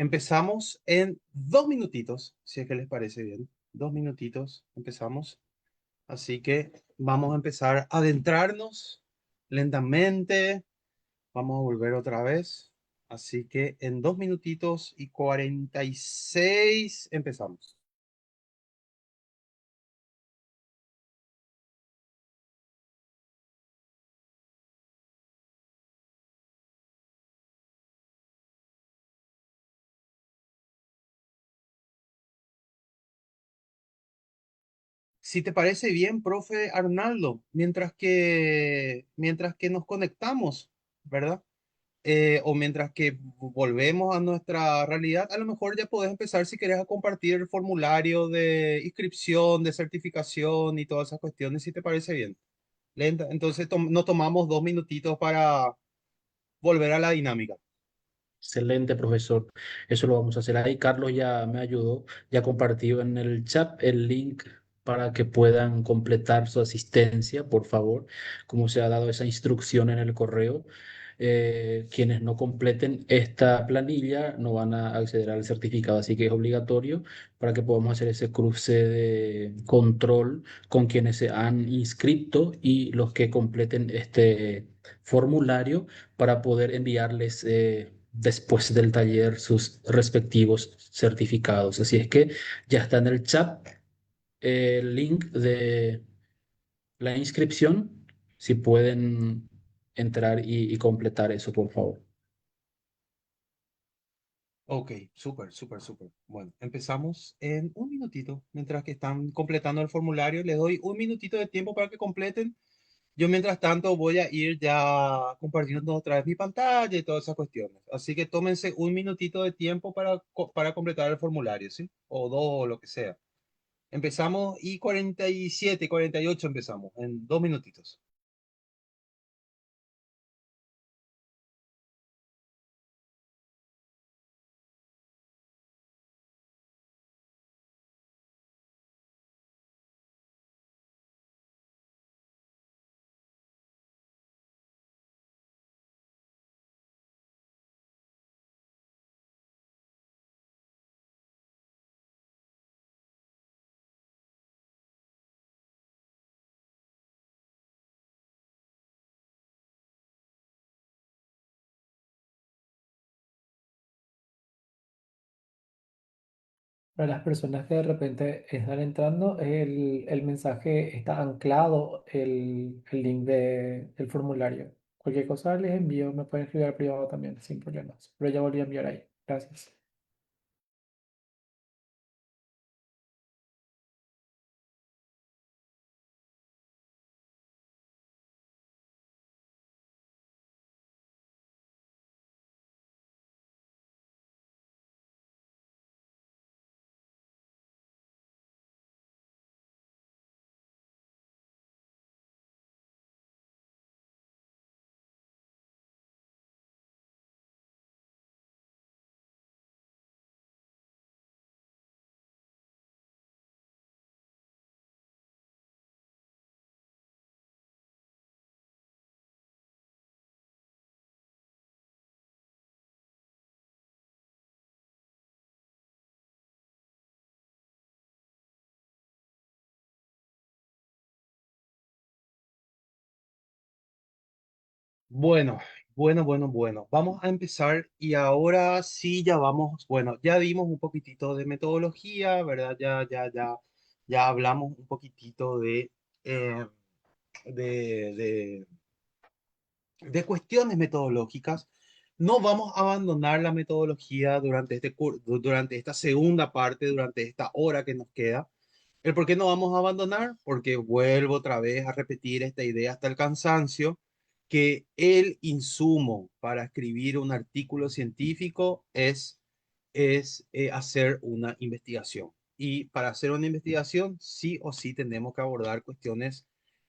Empezamos en 2 minutitos, si es que les parece bien. 2 minutitos, empezamos. Así que vamos a empezar a adentrarnos lentamente. Vamos a volver otra vez. Así que en 2 minutitos y 46 empezamos. Si te parece bien, profe Arnaldo, mientras que nos conectamos, ¿verdad? O mientras que volvemos a nuestra realidad, a lo mejor ya podés empezar si querés a compartir el formulario de inscripción, de certificación y todas esas cuestiones, si te parece bien. Lenta. Entonces nos tomamos 2 minutitos para volver a la dinámica. Excelente, profesor. Eso lo vamos a hacer ahí. Carlos ya me ayudó, ya compartió en el chat el link para que puedan completar su asistencia, por favor, como se ha dado esa instrucción en el correo. Quienes no completen esta planilla no van a acceder al certificado, así que es obligatorio para que podamos hacer ese cruce de control con quienes se han inscrito y los que completen este formulario para poder enviarles después del taller sus respectivos certificados. Así es que ya está en el chat el link de la inscripción, si pueden entrar y completar eso, por favor. Ok, súper, súper, súper. Bueno, empezamos en 1 minutito. Mientras que están completando el formulario, les doy 1 minutito de tiempo para que completen. Yo, mientras tanto, voy a ir ya compartiendo otra vez mi pantalla y todas esas cuestiones. Así que tómense 1 minutito de tiempo para completar el formulario, ¿sí? O dos, o lo que sea. Empezamos y 47, 48 empezamos, en 2 minutitos. Para las personas que de repente están entrando, el mensaje está anclado, el link del formulario. Cualquier cosa les envío, me pueden escribir al privado también, sin problemas. Pero ya volví a enviar ahí. Gracias. Bueno, bueno. Vamos a empezar y ahora sí ya vamos, bueno, ya dimos un poquitito de metodología, ¿verdad? Ya hablamos un poquitito eh, de, de, de cuestiones metodológicas. No vamos a abandonar la metodología durante esta segunda parte, durante esta hora que nos queda. ¿El por qué no vamos a abandonar? Porque vuelvo otra vez a repetir esta idea hasta el cansancio, que el insumo para escribir un artículo científico es hacer una investigación. Y para hacer una investigación, sí o sí tenemos que abordar cuestiones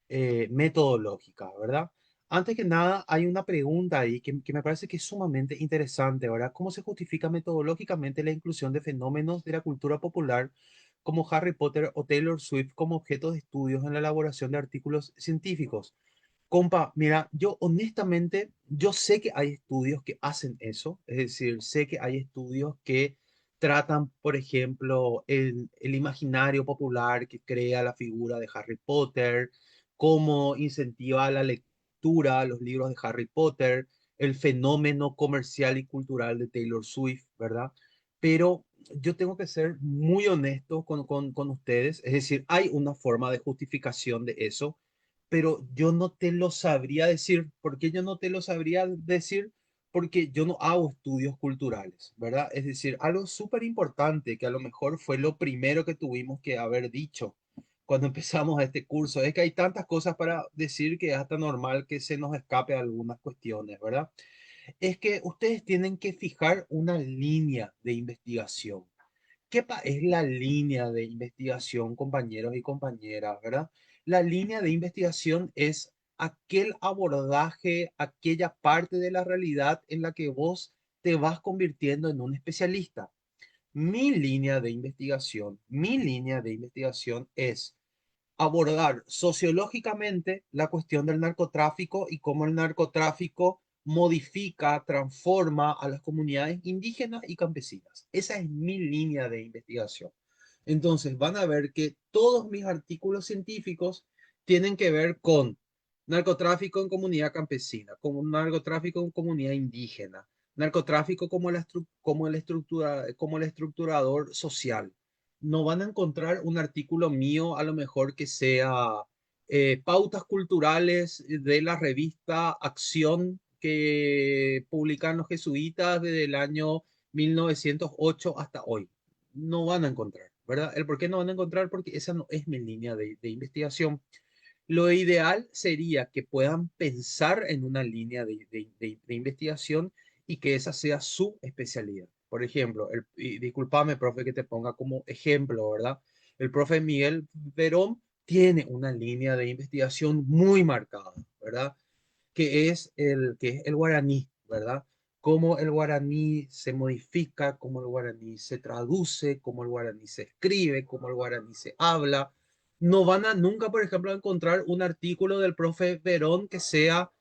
metodológicas, ¿verdad? Antes que nada, hay una pregunta ahí que me parece que es sumamente interesante, ¿verdad? ¿Cómo se justifica metodológicamente la inclusión de fenómenos de la cultura popular como Harry Potter o Taylor Swift como objetos de estudios en la elaboración de artículos científicos? Compa, mira, yo honestamente, yo sé que hay estudios que hacen eso, es decir, sé que hay estudios que tratan, por ejemplo, el imaginario popular que crea la figura de Harry Potter, cómo incentiva la lectura, los libros de Harry Potter, el fenómeno comercial y cultural de Taylor Swift, ¿verdad? Pero yo tengo que ser muy honesto con ustedes, es decir, hay una forma de justificación de eso, pero yo no te lo sabría decir. ¿Por qué yo no te lo sabría decir? Porque yo no hago estudios culturales, ¿verdad? Es decir, algo súper importante que a lo mejor fue lo primero que tuvimos que haber dicho cuando empezamos este curso, es que hay tantas cosas para decir que es hasta normal que se nos escape algunas cuestiones, ¿verdad? Es que ustedes tienen que fijar una línea de investigación. Es la línea de investigación, compañeros y compañeras, verdad? La línea de investigación es aquel abordaje, aquella parte de la realidad en la que vos te vas convirtiendo en un especialista. Mi línea de investigación es abordar sociológicamente la cuestión del narcotráfico y cómo el narcotráfico modifica, transforma a las comunidades indígenas y campesinas. Esa es mi línea de investigación. Entonces van a ver que todos mis artículos científicos tienen que ver con narcotráfico en comunidad campesina, con narcotráfico en comunidad indígena, narcotráfico como el estructurador social. No van a encontrar un artículo mío a lo mejor que sea pautas culturales de la revista Acción que publican los jesuitas desde el año 1908 hasta hoy. No van a encontrar, ¿verdad? ¿El por qué no van a encontrar? Porque esa no es mi línea de investigación. Lo ideal sería que puedan pensar en una línea de investigación y que esa sea su especialidad. Por ejemplo, y discúlpame, profe, que te ponga como ejemplo, ¿verdad? El profe Miguel Verón tiene una línea de investigación muy marcada, ¿verdad? Que es el guaraní, ¿verdad? Cómo el guaraní se modifica, cómo el guaraní se traduce, cómo el guaraní se escribe, cómo el guaraní se habla. No van a nunca, por ejemplo, a encontrar un artículo del profe Verón que sea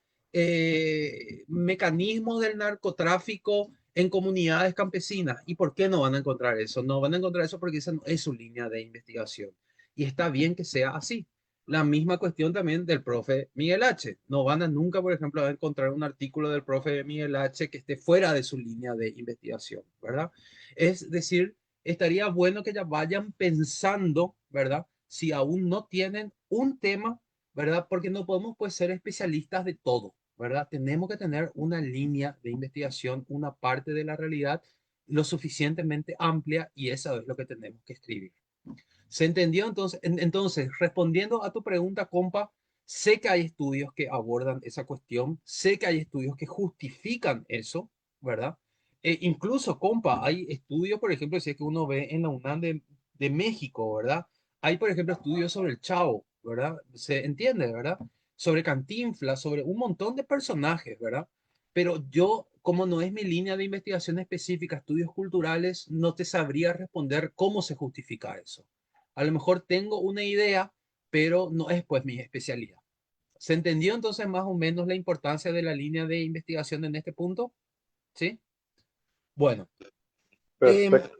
mecanismos del narcotráfico en comunidades campesinas. ¿Y por qué no van a encontrar eso? No van a encontrar eso porque esa no es su línea de investigación. Y está bien que sea así. La misma cuestión también del profe Miguel H. No van a nunca, por ejemplo, a encontrar un artículo del profe Miguel H. que esté fuera de su línea de investigación, ¿verdad? Es decir, estaría bueno que ya vayan pensando, ¿verdad? Si aún no tienen un tema, ¿verdad? Porque no podemos, pues, ser especialistas de todo, ¿verdad? Tenemos que tener una línea de investigación, una parte de la realidad lo suficientemente amplia y eso es lo que tenemos que escribir. ¿Se entendió? Entonces, respondiendo a tu pregunta, compa, sé que hay estudios que abordan esa cuestión, sé que hay estudios que justifican eso, ¿verdad? Incluso, compa, hay estudios, por ejemplo, si es que uno ve en la UNAM de México, ¿verdad? Hay, por ejemplo, estudios sobre el Chavo, ¿verdad? Se entiende, ¿verdad? Sobre Cantinflas, sobre un montón de personajes, ¿verdad? Pero yo, como no es mi línea de investigación específica, estudios culturales, no te sabría responder cómo se justifica eso. A lo mejor tengo una idea, pero no es pues mi especialidad. ¿Se entendió entonces más o menos la importancia de la línea de investigación en este punto? ¿Sí? Bueno, em, Perfecto.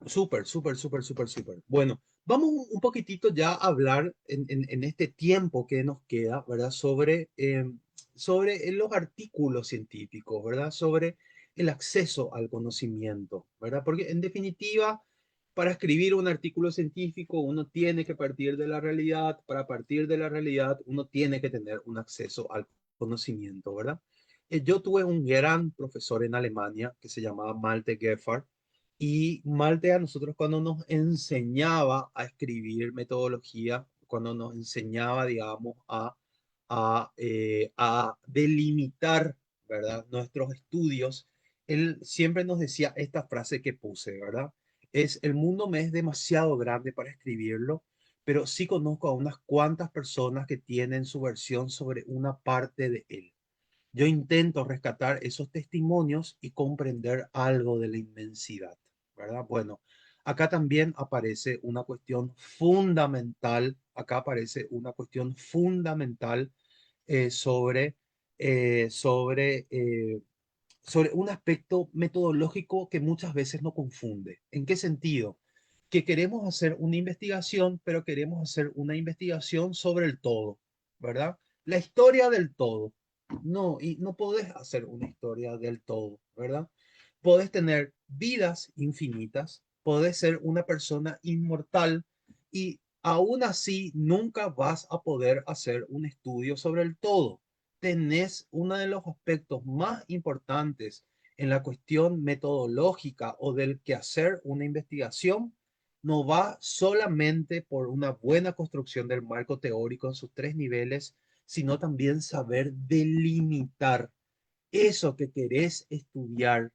súper, súper, súper, súper, súper. Bueno, vamos un poquitito ya a hablar en este tiempo que nos queda, ¿verdad? Sobre los artículos científicos, ¿verdad? Sobre el acceso al conocimiento, ¿verdad? Porque en definitiva, para escribir un artículo científico, uno tiene que partir de la realidad. Para partir de la realidad, uno tiene que tener un acceso al conocimiento, ¿verdad? Yo tuve un gran profesor en Alemania que se llamaba Malte Geffard y Malte a nosotros cuando nos enseñaba a escribir metodología, cuando nos enseñaba, digamos, a delimitar, ¿verdad? Nuestros estudios, él siempre nos decía esta frase que puse, ¿verdad? El mundo me es demasiado grande para escribirlo, pero sí conozco a unas cuantas personas que tienen su versión sobre una parte de él. Yo intento rescatar esos testimonios y comprender algo de la inmensidad, ¿verdad? Bueno, acá también aparece una cuestión fundamental, acá aparece una cuestión fundamental sobre, sobre, sobre un aspecto metodológico que muchas veces nos confunde. ¿En qué sentido? Que queremos hacer una investigación, pero queremos hacer una investigación sobre el todo, ¿verdad? La historia del todo. No, y no podés hacer una historia del todo, ¿verdad? Podés tener vidas infinitas, podés ser una persona inmortal y aún así nunca vas a poder hacer un estudio sobre el todo. Tenés uno de los aspectos más importantes en la cuestión metodológica o del que hacer una investigación no va solamente por una buena construcción del marco teórico en sus tres niveles, sino también saber delimitar eso que querés estudiar,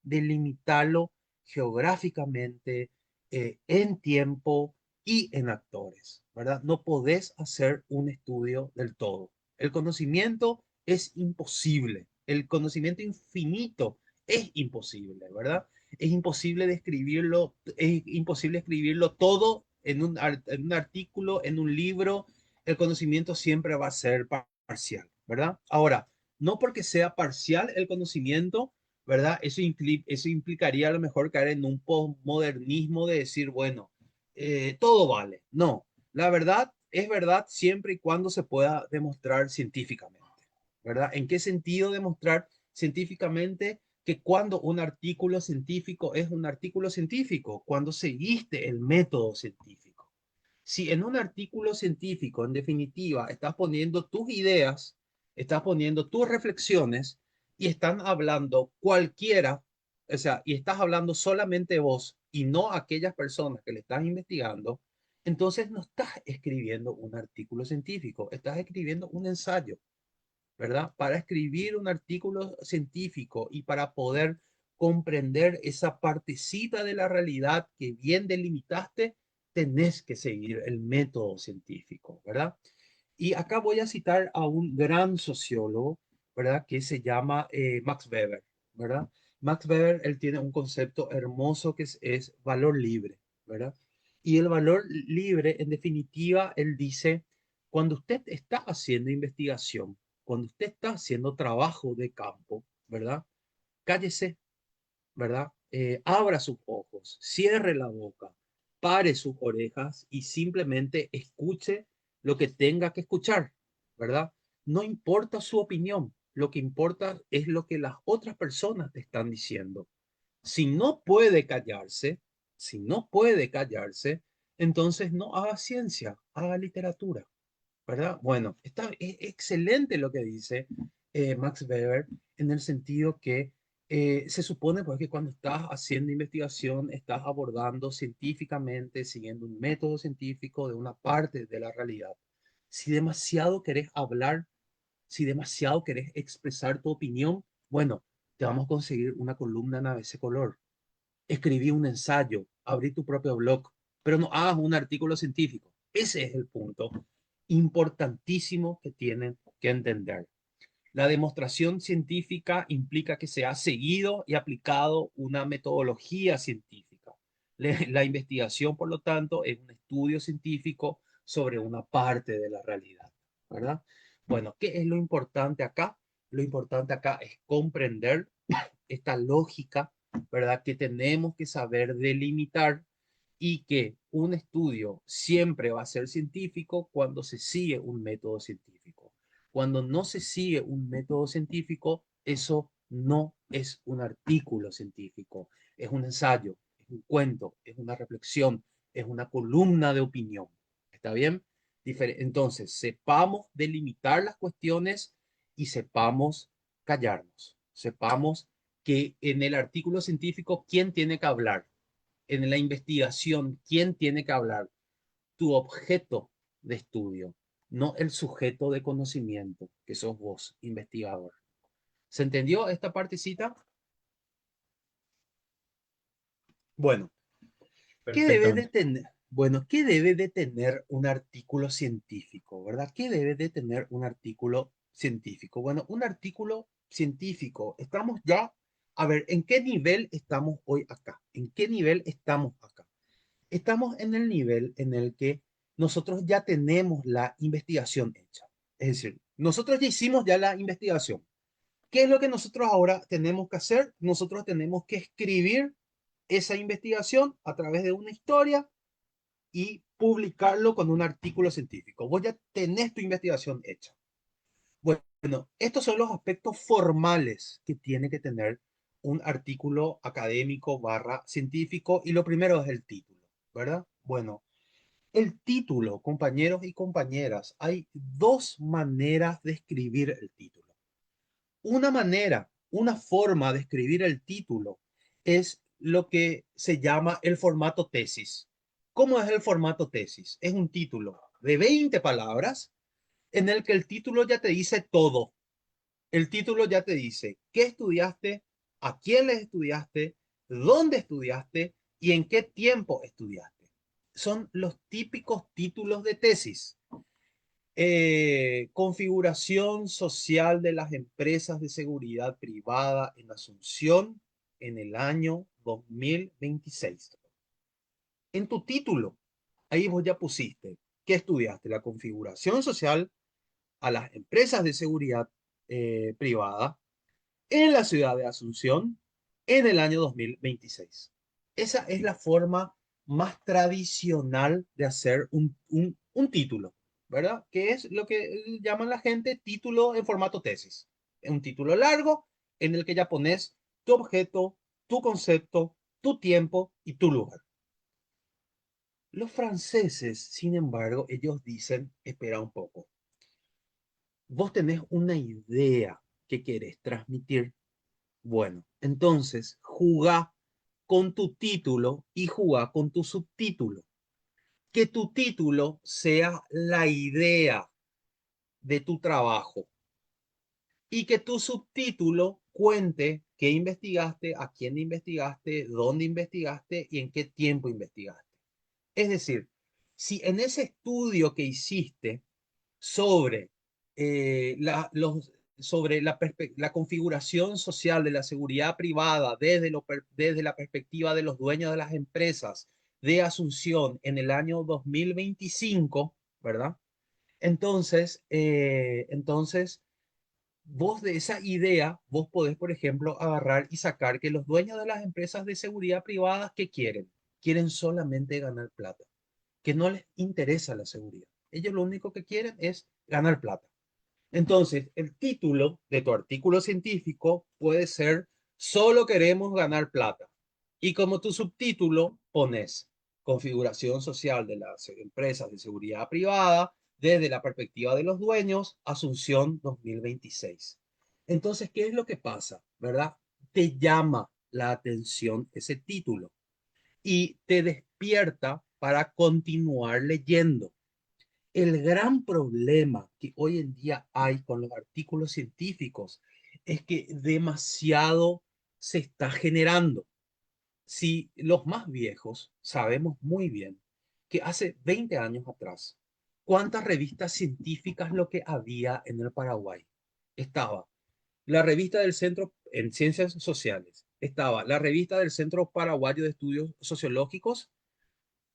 delimitarlo geográficamente, en tiempo y en actores, ¿verdad? No podés hacer un estudio del todo. El conocimiento es imposible. El conocimiento infinito es imposible, ¿verdad? Es imposible describirlo, es imposible escribirlo todo en un artículo, en un libro. El conocimiento siempre va a ser parcial, ¿verdad? Ahora, no porque sea parcial el conocimiento, ¿verdad? Eso implicaría a lo mejor caer en un postmodernismo de decir, bueno, todo vale. No, la verdad es verdad siempre y cuando se pueda demostrar científicamente, ¿verdad? ¿En qué sentido demostrar científicamente que cuando un artículo científico es un artículo científico? Cuando seguiste el método científico. Si en un artículo científico, en definitiva, estás poniendo tus ideas, estás poniendo tus reflexiones y están hablando cualquiera, o sea, y estás hablando solamente vos y no aquellas personas que le estás investigando, entonces no estás escribiendo un artículo científico, estás escribiendo un ensayo, ¿verdad? Para escribir un artículo científico y para poder comprender esa partecita de la realidad que bien delimitaste, tenés que seguir el método científico, ¿verdad? Y acá voy a citar a un gran sociólogo, ¿verdad? Que se llama Max Weber, ¿verdad? Max Weber, él tiene un concepto hermoso que es valor libre, ¿verdad? Y el valor libre, en definitiva, él dice, cuando usted está haciendo investigación, cuando usted está haciendo trabajo de campo, ¿verdad? Cállese, ¿verdad? Abra sus ojos, cierre la boca, pare sus orejas y simplemente escuche lo que tenga que escuchar, ¿verdad? No importa su opinión, lo que importa es lo que las otras personas te están diciendo. Si no puede callarse, si no puede callarse, entonces no haga ciencia, haga literatura, ¿verdad? Bueno, es excelente lo que dice Max Weber en el sentido que se supone pues, que cuando estás haciendo investigación, estás abordando científicamente, siguiendo un método científico de una parte de la realidad. Si demasiado querés hablar, si demasiado querés expresar tu opinión, bueno, te vamos a conseguir una columna en ABC Color. Escribí un ensayo, abrí tu propio blog, pero no hagas un artículo científico. Ese es el punto importantísimo que tienen que entender. La demostración científica implica que se ha seguido y aplicado una metodología científica. La investigación, por lo tanto, es un estudio científico sobre una parte de la realidad, ¿verdad? Bueno, ¿qué es lo importante acá? Lo importante acá es comprender esta lógica, ¿verdad? Que tenemos que saber delimitar y que un estudio siempre va a ser científico cuando se sigue un método científico. Cuando no se sigue un método científico, eso no es un artículo científico, es un ensayo, es un cuento, es una reflexión, es una columna de opinión. ¿Está bien? Entonces, sepamos delimitar las cuestiones y sepamos callarnos. Sepamos que en el artículo científico, ¿quién tiene que hablar? En la investigación, ¿quién tiene que hablar? Tu objeto de estudio, no el sujeto de conocimiento, que sos vos, investigador. ¿Se entendió esta partecita? Bueno, ¿qué debe de Perfectamente. tener? Bueno, ¿qué debe de tener un artículo científico, verdad? ¿Qué debe de tener un artículo científico? Bueno, un artículo científico, estamos ya, a ver, ¿en qué nivel estamos hoy acá? ¿En qué nivel estamos acá? Estamos en el nivel en el que nosotros ya tenemos la investigación hecha. Es decir, nosotros ya hicimos ya la investigación. ¿Qué es lo que nosotros ahora tenemos que hacer? Nosotros tenemos que escribir esa investigación a través de una historia y publicarlo con un artículo científico. Vos ya tenés tu investigación hecha. Bueno, estos son los aspectos formales que tiene que tener un artículo académico barra científico y lo primero es el título, ¿verdad? Bueno, el título, compañeros y compañeras, hay dos maneras de escribir el título. Una manera, una forma de escribir el título es lo que se llama el formato tesis. ¿Cómo es el formato tesis? Es un título de 20 palabras en el que el título ya te dice todo. El título ya te dice qué estudiaste, a quién les estudiaste, dónde estudiaste y en qué tiempo estudiaste. Son los típicos títulos de tesis. Configuración social de las empresas de seguridad privada en Asunción en el año 2026. En tu título, ahí vos ya pusiste qué estudiaste, la configuración social a las empresas de seguridad privada en la ciudad de Asunción en el año 2026. Esa es la forma más tradicional de hacer un título, ¿verdad? Que es lo que llaman la gente título en formato tesis. Es un título largo en el que ya pones tu objeto, tu concepto, tu tiempo y tu lugar. Los franceses, sin embargo, ellos dicen, espera un poco, vos tenés una idea que querés transmitir. Bueno, entonces jugá con tu título y jugá con tu subtítulo. Que tu título sea la idea de tu trabajo y que tu subtítulo cuente qué investigaste, a quién investigaste, dónde investigaste y en qué tiempo investigaste. Es decir, si en ese estudio que hiciste sobre, sobre la configuración social de la seguridad privada desde la perspectiva de los dueños de las empresas de Asunción en el año 2025, ¿verdad? Entonces, vos de esa idea, vos podés, por ejemplo, agarrar y sacar que los dueños de las empresas de seguridad privada, ¿qué quieren? Quieren solamente ganar plata, que no les interesa la seguridad. Ellos lo único que quieren es ganar plata. Entonces, el título de tu artículo científico puede ser Solo queremos ganar plata. Y como tu subtítulo pones configuración social de las empresas de seguridad privada desde la perspectiva de los dueños, Asunción 2026. Entonces, ¿qué es lo que pasa? ¿Verdad? Te llama la atención ese título y te despierta para continuar leyendo. El gran problema que hoy en día hay con los artículos científicos es que demasiado se está generando. Si los más viejos sabemos muy bien que hace 20 años atrás, ¿cuántas revistas científicas lo que había en el Paraguay? Estaba la revista del Centro en Ciencias Sociales, estaba la revista del Centro Paraguayo de Estudios Sociológicos,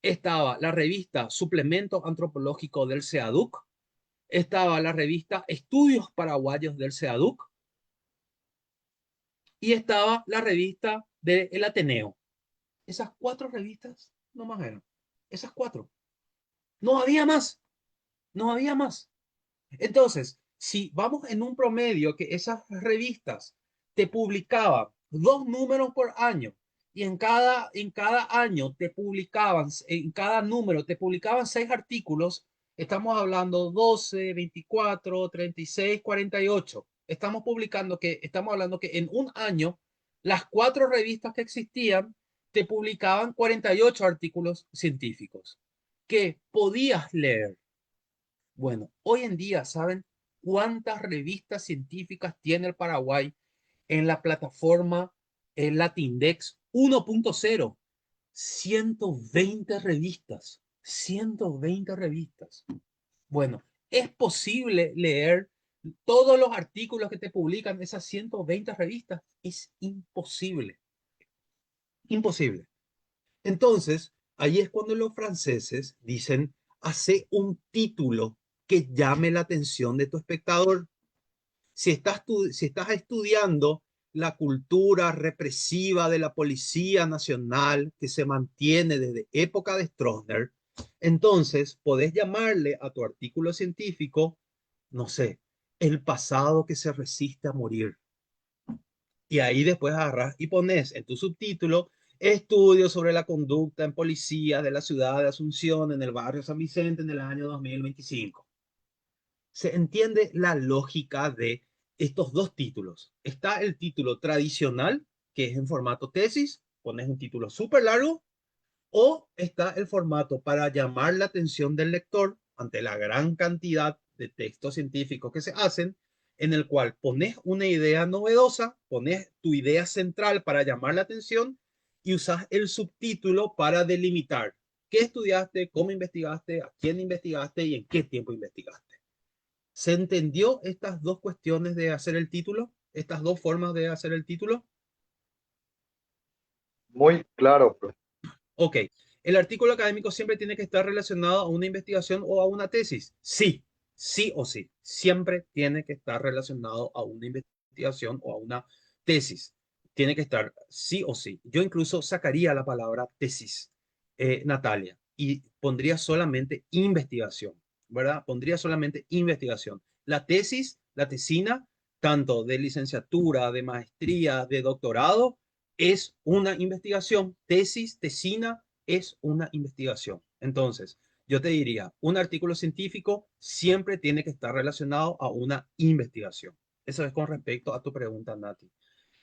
estaba la revista Suplemento Antropológico del CEADUC, estaba la revista Estudios Paraguayos del CEADUC y estaba la revista del Ateneo. Esas cuatro revistas, no más eran. Esas cuatro. No había más. No había más. Entonces, si vamos en un promedio que esas revistas te publicaban 2 números por año y en cada año te publicaban, en cada número te publicaban 6 artículos, estamos hablando 12, 24, 36, 48. Estamos hablando que en un año las 4 revistas que existían te publicaban 48 artículos científicos que podías leer. Bueno, hoy en día, ¿saben cuántas revistas científicas tiene el Paraguay en la plataforma Latindex 1.0? 120 revistas. 120 revistas. Bueno, ¿es posible leer todos los artículos que te publican esas 120 revistas? Es imposible. Imposible. Entonces, ahí es cuando los franceses dicen, Hace un título que llame la atención de tu espectador. Si estás estudiando la cultura represiva de la Policía Nacional que se mantiene desde época de Stroessner, entonces podés llamarle a tu artículo científico, no sé, el pasado que se resiste a morir. Y ahí después agarras y pones en tu subtítulo estudios sobre la conducta en policía de la ciudad de Asunción en el barrio San Vicente en el año 2025. Se entiende la lógica de estos dos títulos. Está el título tradicional, que es en formato tesis, pones un título súper largo, o está el formato para llamar la atención del lector ante la gran cantidad de textos científicos que se hacen, en el cual pones una idea novedosa, pones tu idea central para llamar la atención y usas el subtítulo para delimitar qué estudiaste, cómo investigaste, a quién investigaste y en qué tiempo investigaste. ¿Se entendió estas dos cuestiones de hacer el título? ¿Estas dos formas de hacer el título? Muy claro, profe. Ok. ¿El artículo académico siempre tiene que estar relacionado a una investigación o a una tesis? Sí, sí o sí. Siempre tiene que estar relacionado a una investigación o a una tesis. Tiene que estar sí o sí. Yo incluso sacaría la palabra tesis, Natalia, y pondría solamente investigación, ¿verdad? Pondría solamente investigación. La tesis, la tesina, tanto de licenciatura, de maestría, de doctorado, es una investigación. Tesis, tesina, es una investigación. Entonces, yo te diría, un artículo científico siempre tiene que estar relacionado a una investigación. Eso es con respecto a tu pregunta, Nati.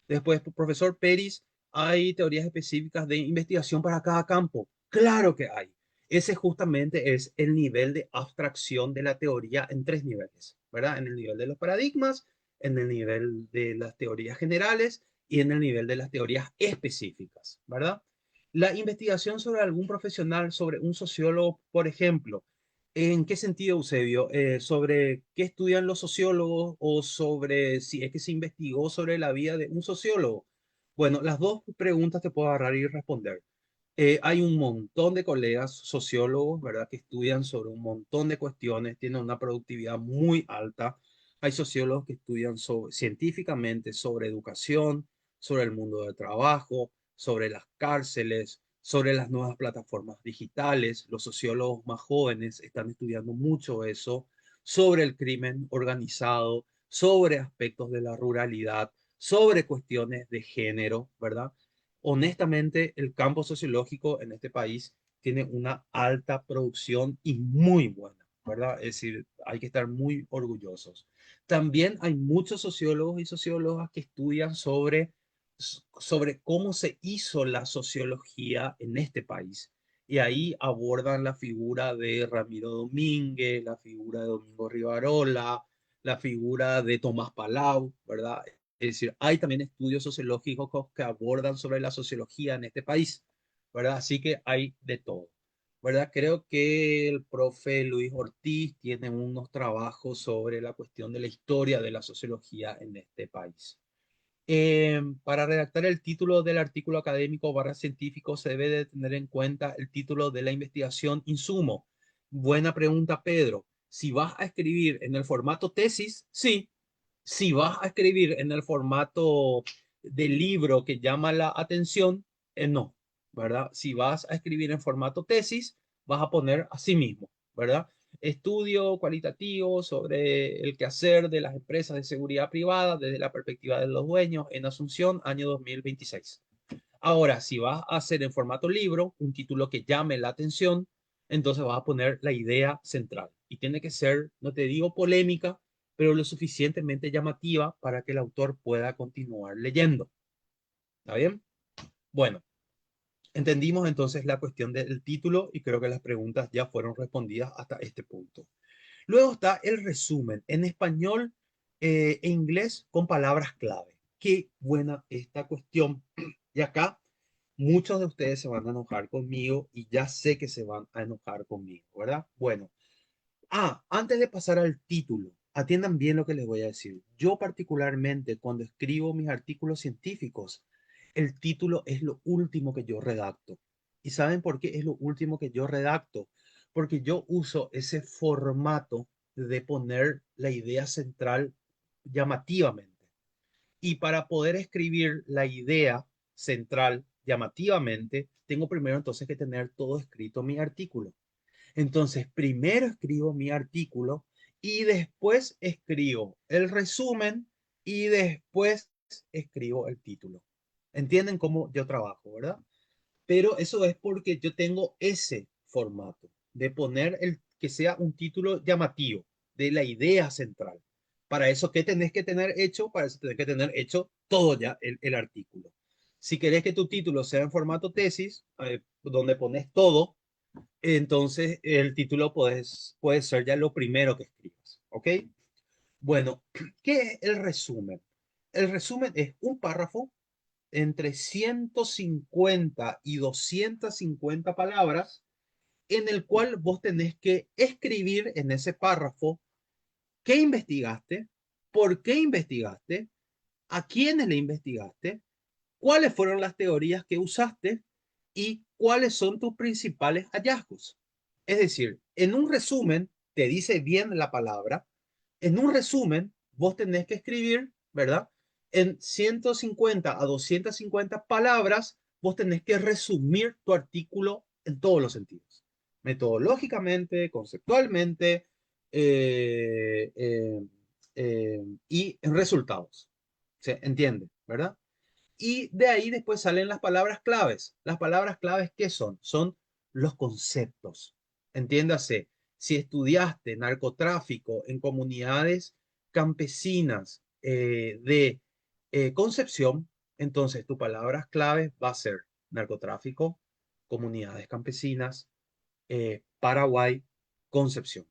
Después, profesor Peris, ¿hay teorías específicas de investigación para cada campo? Claro que hay. Ese justamente es el nivel de abstracción de la teoría en tres niveles, ¿verdad? En el nivel de los paradigmas, en el nivel de las teorías generales y en el nivel de las teorías específicas, ¿verdad? La investigación sobre algún profesional, sobre un sociólogo, por ejemplo, ¿en qué sentido, Eusebio? ¿Sobre qué estudian los sociólogos o sobre si es que se investigó sobre la vida de un sociólogo? Bueno, las dos preguntas te puedo agarrar y responder. Hay un montón de colegas sociólogos, ¿verdad?, que estudian sobre un montón de cuestiones, tienen una productividad muy alta. Hay sociólogos que estudian científicamente sobre educación, sobre el mundo del trabajo, sobre las cárceles, sobre las nuevas plataformas digitales. Los sociólogos más jóvenes están estudiando mucho eso, sobre el crimen organizado, sobre aspectos de la ruralidad, sobre cuestiones de género, ¿verdad? Honestamente, el campo sociológico en este país tiene una alta producción y muy buena, ¿verdad? Es decir, hay que estar muy orgullosos. También hay muchos sociólogos y sociólogas que estudian sobre cómo se hizo la sociología en este país. Y ahí abordan la figura de Ramiro Domínguez, la figura de Domingo Rivarola, la figura de Tomás Palau, ¿verdad? Es decir, hay también estudios sociológicos que abordan sobre la sociología en este país, ¿verdad? Así que hay de todo, ¿verdad? Creo que el profe Luis Ortiz tiene unos trabajos sobre la cuestión de la historia de la sociología en este país. Para redactar el título del artículo académico barra científico se debe de tener en cuenta el título de la investigación insumo. Buena pregunta, Pedro. Si vas a escribir en el formato tesis, sí. Si vas a escribir en el formato de libro que llama la atención, no, ¿verdad? Si vas a escribir en formato tesis, vas a poner así mismo, ¿verdad? Estudio cualitativo sobre el quehacer de las empresas de seguridad privada desde la perspectiva de los dueños en Asunción, año 2026. Ahora, si vas a hacer en formato libro un título que llame la atención, entonces vas a poner la idea central. Y tiene que ser, no te digo polémica, pero lo suficientemente llamativa para que el autor pueda continuar leyendo. ¿Está bien? Bueno, entendimos entonces la cuestión del título y creo que las preguntas ya fueron respondidas hasta este punto. Luego está el resumen en español e inglés con palabras clave. Qué buena esta cuestión. Y acá muchos de ustedes se van a enojar conmigo y ya sé que se van a enojar conmigo, ¿verdad? Bueno, antes de pasar al título, atiendan bien lo que les voy a decir. Yo particularmente cuando escribo mis artículos científicos, el título es lo último que yo redacto. ¿Y saben por qué es lo último que yo redacto? Porque yo uso ese formato de poner la idea central llamativamente. Y para poder escribir la idea central llamativamente, tengo primero entonces que tener todo escrito en mi artículo. Entonces, primero escribo mi artículo y después escribo el resumen y después escribo el título. ¿Entienden cómo yo trabajo, verdad? Pero eso es porque yo tengo ese formato de poner el que sea un título llamativo de la idea central. Para eso, ¿qué tenés que tener hecho? Para eso tenés que tener hecho todo ya el artículo. Si querés que tu título sea en formato tesis, donde pones todo, entonces el título puede ser ya lo primero que escribas. ¿Ok? Bueno, ¿qué es el resumen? El resumen es un párrafo entre 150 y 250 palabras en el cual vos tenés que escribir en ese párrafo qué investigaste, por qué investigaste, a quiénes le investigaste, cuáles fueron las teorías que usaste y cuáles son tus principales hallazgos. Es decir, en un resumen, te dice bien la palabra, en un resumen, vos tenés que escribir, ¿verdad? En 150 a 250 palabras, vos tenés que resumir tu artículo en todos los sentidos. Metodológicamente, conceptualmente eh, eh, y en resultados. ¿Se entiende? ¿Verdad? Y de ahí después salen las palabras claves. Las palabras claves, ¿qué son? Son los conceptos. Entiéndase, si estudiaste narcotráfico en comunidades campesinas de Concepción, entonces tu palabras claves va a ser narcotráfico, comunidades campesinas, Paraguay, Concepción.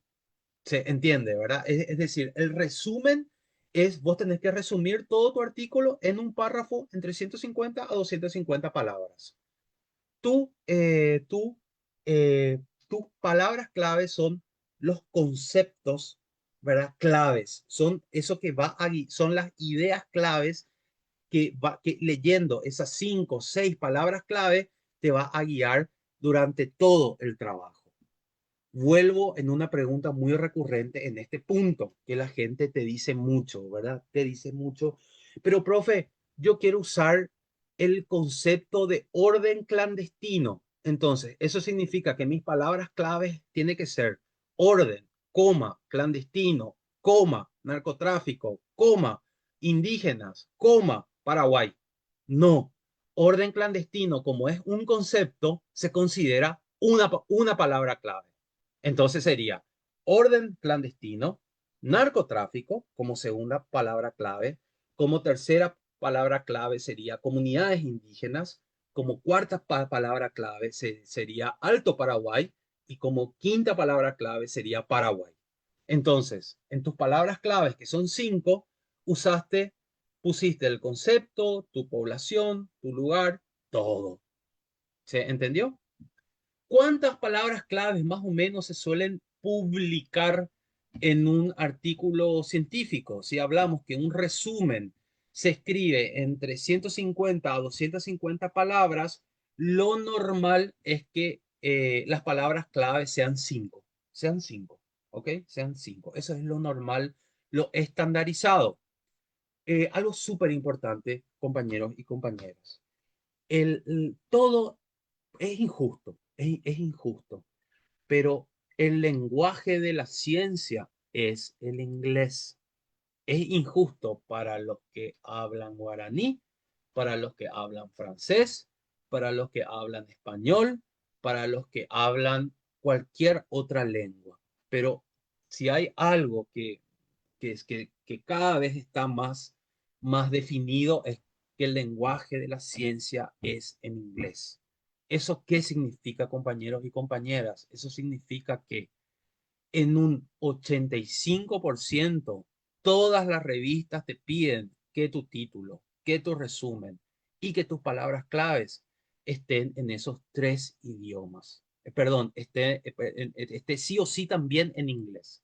Se entiende, ¿verdad? Es decir, el resumen es, vos tenés que resumir todo tu artículo en un párrafo entre 150 a 250 palabras. Tú, eh, tú, tus palabras claves son los conceptos, ¿verdad? Claves. Son eso que va a, son las ideas claves que leyendo esas 5 o 6 palabras clave te va a guiar durante todo el trabajo. Vuelvo en una pregunta muy recurrente en este punto, que la gente te dice mucho, ¿verdad? Te dice mucho, pero profe, yo quiero usar el concepto de orden clandestino. Entonces, eso significa que mis palabras claves tienen que ser orden, coma, clandestino, coma, narcotráfico, coma, indígenas, coma, Paraguay. No, orden clandestino, como es un concepto, se considera una palabra clave. Entonces sería orden clandestino, narcotráfico como segunda palabra clave, como tercera palabra clave sería comunidades indígenas, como cuarta palabra clave sería Alto Paraguay y como quinta palabra clave sería Paraguay. Entonces, en tus palabras claves, que son 5, pusiste el concepto, tu población, tu lugar, todo. ¿Se entendió? ¿Cuántas palabras claves más o menos se suelen publicar en un artículo científico? Si hablamos que un resumen se escribe entre 150 a 250 palabras, lo normal es que las palabras claves sean 5, ¿ok? Sean 5. Eso es lo normal, lo estandarizado. Algo súper importante, compañeros y compañeras. Todo es injusto, es injusto, pero el lenguaje de la ciencia es el inglés. Es injusto para los que hablan guaraní, para los que hablan francés, para los que hablan español, para los que hablan cualquier otra lengua. Pero si hay algo que cada vez está más definido, es que el lenguaje de la ciencia es en inglés. ¿Eso qué significa, compañeros y compañeras? Eso significa que en un 85% todas las revistas te piden que tu título, que tu resumen y que tus palabras claves estén en esos 3 idiomas. Perdón, esté sí o sí también en inglés.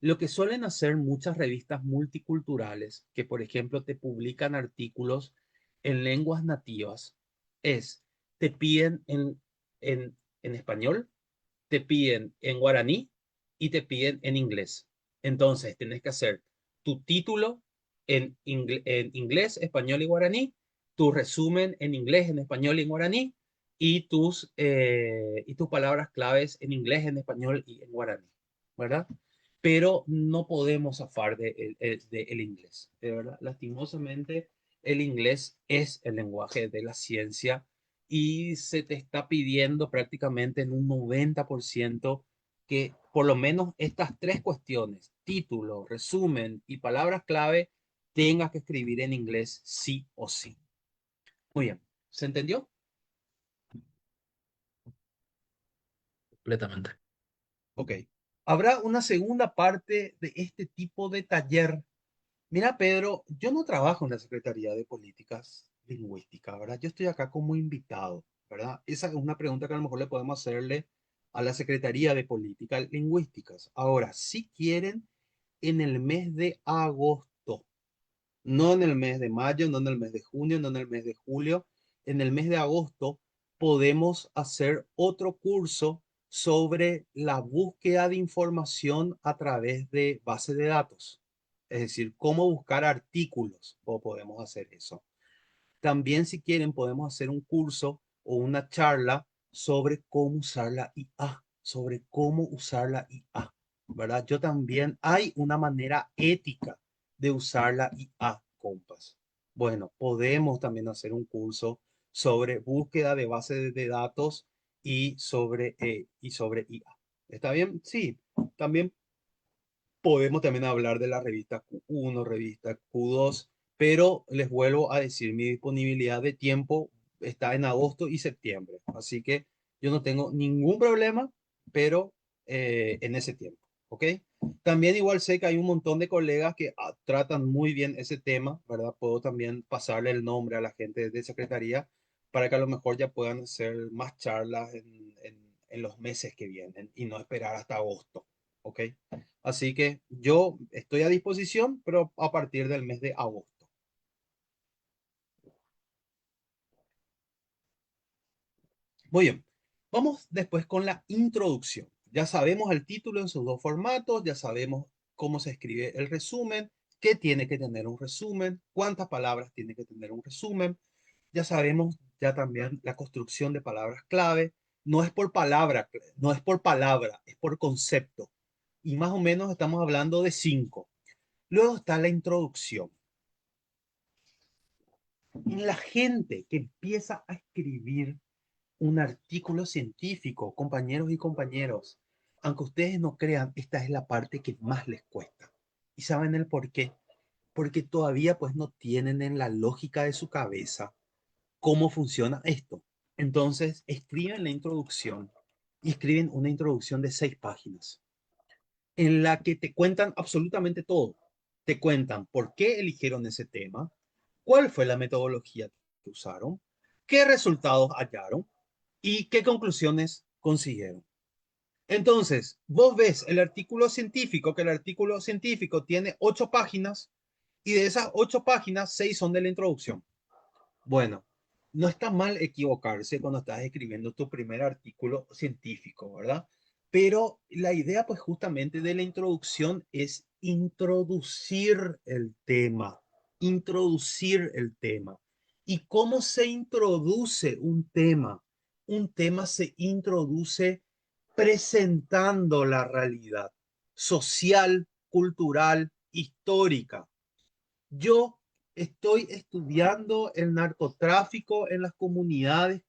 Lo que suelen hacer muchas revistas multiculturales, que por ejemplo te publican artículos en lenguas nativas, es, te piden en español, te piden en guaraní y te piden en inglés. Entonces, tenés que hacer tu título en inglés, español y guaraní, tu resumen en inglés, en español y en guaraní, y tus palabras claves en inglés, en español y en guaraní, ¿verdad? Pero no podemos zafar de el inglés, de verdad. Lastimosamente, el inglés es el lenguaje de la ciencia y se te está pidiendo prácticamente en un 90% que por lo menos estas tres cuestiones, título, resumen y palabras clave, tengas que escribir en inglés sí o sí. Muy bien, ¿se entendió? Completamente. Ok. Habrá una segunda parte de este tipo de taller. Mira, Pedro, yo no trabajo en la Secretaría de Políticas Lingüísticas, ¿verdad? Yo estoy acá como invitado, ¿verdad? Esa es una pregunta que a lo mejor le podemos hacerle a la Secretaría de Políticas Lingüísticas. Ahora, si quieren, en el mes de agosto, no en el mes de mayo, no en el mes de junio, no en el mes de julio, en el mes de agosto podemos hacer otro curso sobre la búsqueda de información a través de base de datos. Es decir, cómo buscar artículos, o podemos hacer eso. También, si quieren, podemos hacer un curso o una charla sobre cómo usar la IA, sobre cómo usar la IA, ¿verdad? Yo también, hay una manera ética de usar la IA, compas. Bueno, podemos también hacer un curso sobre búsqueda de bases de datos y sobre IA. ¿Está bien? Sí, también podemos también hablar de la revista Q1, revista Q2, pero les vuelvo a decir, mi disponibilidad de tiempo está en agosto y septiembre, así que yo no tengo ningún problema, pero en ese tiempo, ¿ok? También igual sé que hay un montón de colegas que tratan muy bien ese tema, ¿verdad? Puedo también pasarle el nombre a la gente de secretaría para que a lo mejor ya puedan hacer más charlas en los meses que vienen y no esperar hasta agosto, ¿ok? Así que yo estoy a disposición, pero a partir del mes de agosto. Muy bien, vamos después con la introducción. Ya sabemos el título en sus dos formatos, ya sabemos cómo se escribe el resumen, qué tiene que tener un resumen, cuántas palabras tiene que tener un resumen. Ya sabemos ya también la construcción de palabras clave. No es por palabra, no es por palabra, es por concepto. Y más o menos estamos hablando de 5. Luego está la introducción. La gente que empieza a escribir un artículo científico, compañeros y compañeros, aunque ustedes no crean, esta es la parte que más les cuesta. ¿Y saben el por qué? Porque todavía pues no tienen en la lógica de su cabeza cómo funciona esto. Entonces escriben la introducción y escriben una introducción de 6 páginas en la que te cuentan absolutamente todo. Te cuentan por qué eligieron ese tema, cuál fue la metodología que usaron, qué resultados hallaron y qué conclusiones consiguieron. Entonces, vos ves el artículo científico, que el artículo científico tiene 8 páginas y de esas 8 páginas, 6 son de la introducción. Bueno, no está mal equivocarse cuando estás escribiendo tu primer artículo científico, ¿verdad? Pero la idea, pues justamente de la introducción es introducir el tema, introducir el tema. ¿Y cómo se introduce un tema? Un tema se introduce presentando la realidad social, cultural, histórica. Yo estoy estudiando el narcotráfico en las comunidades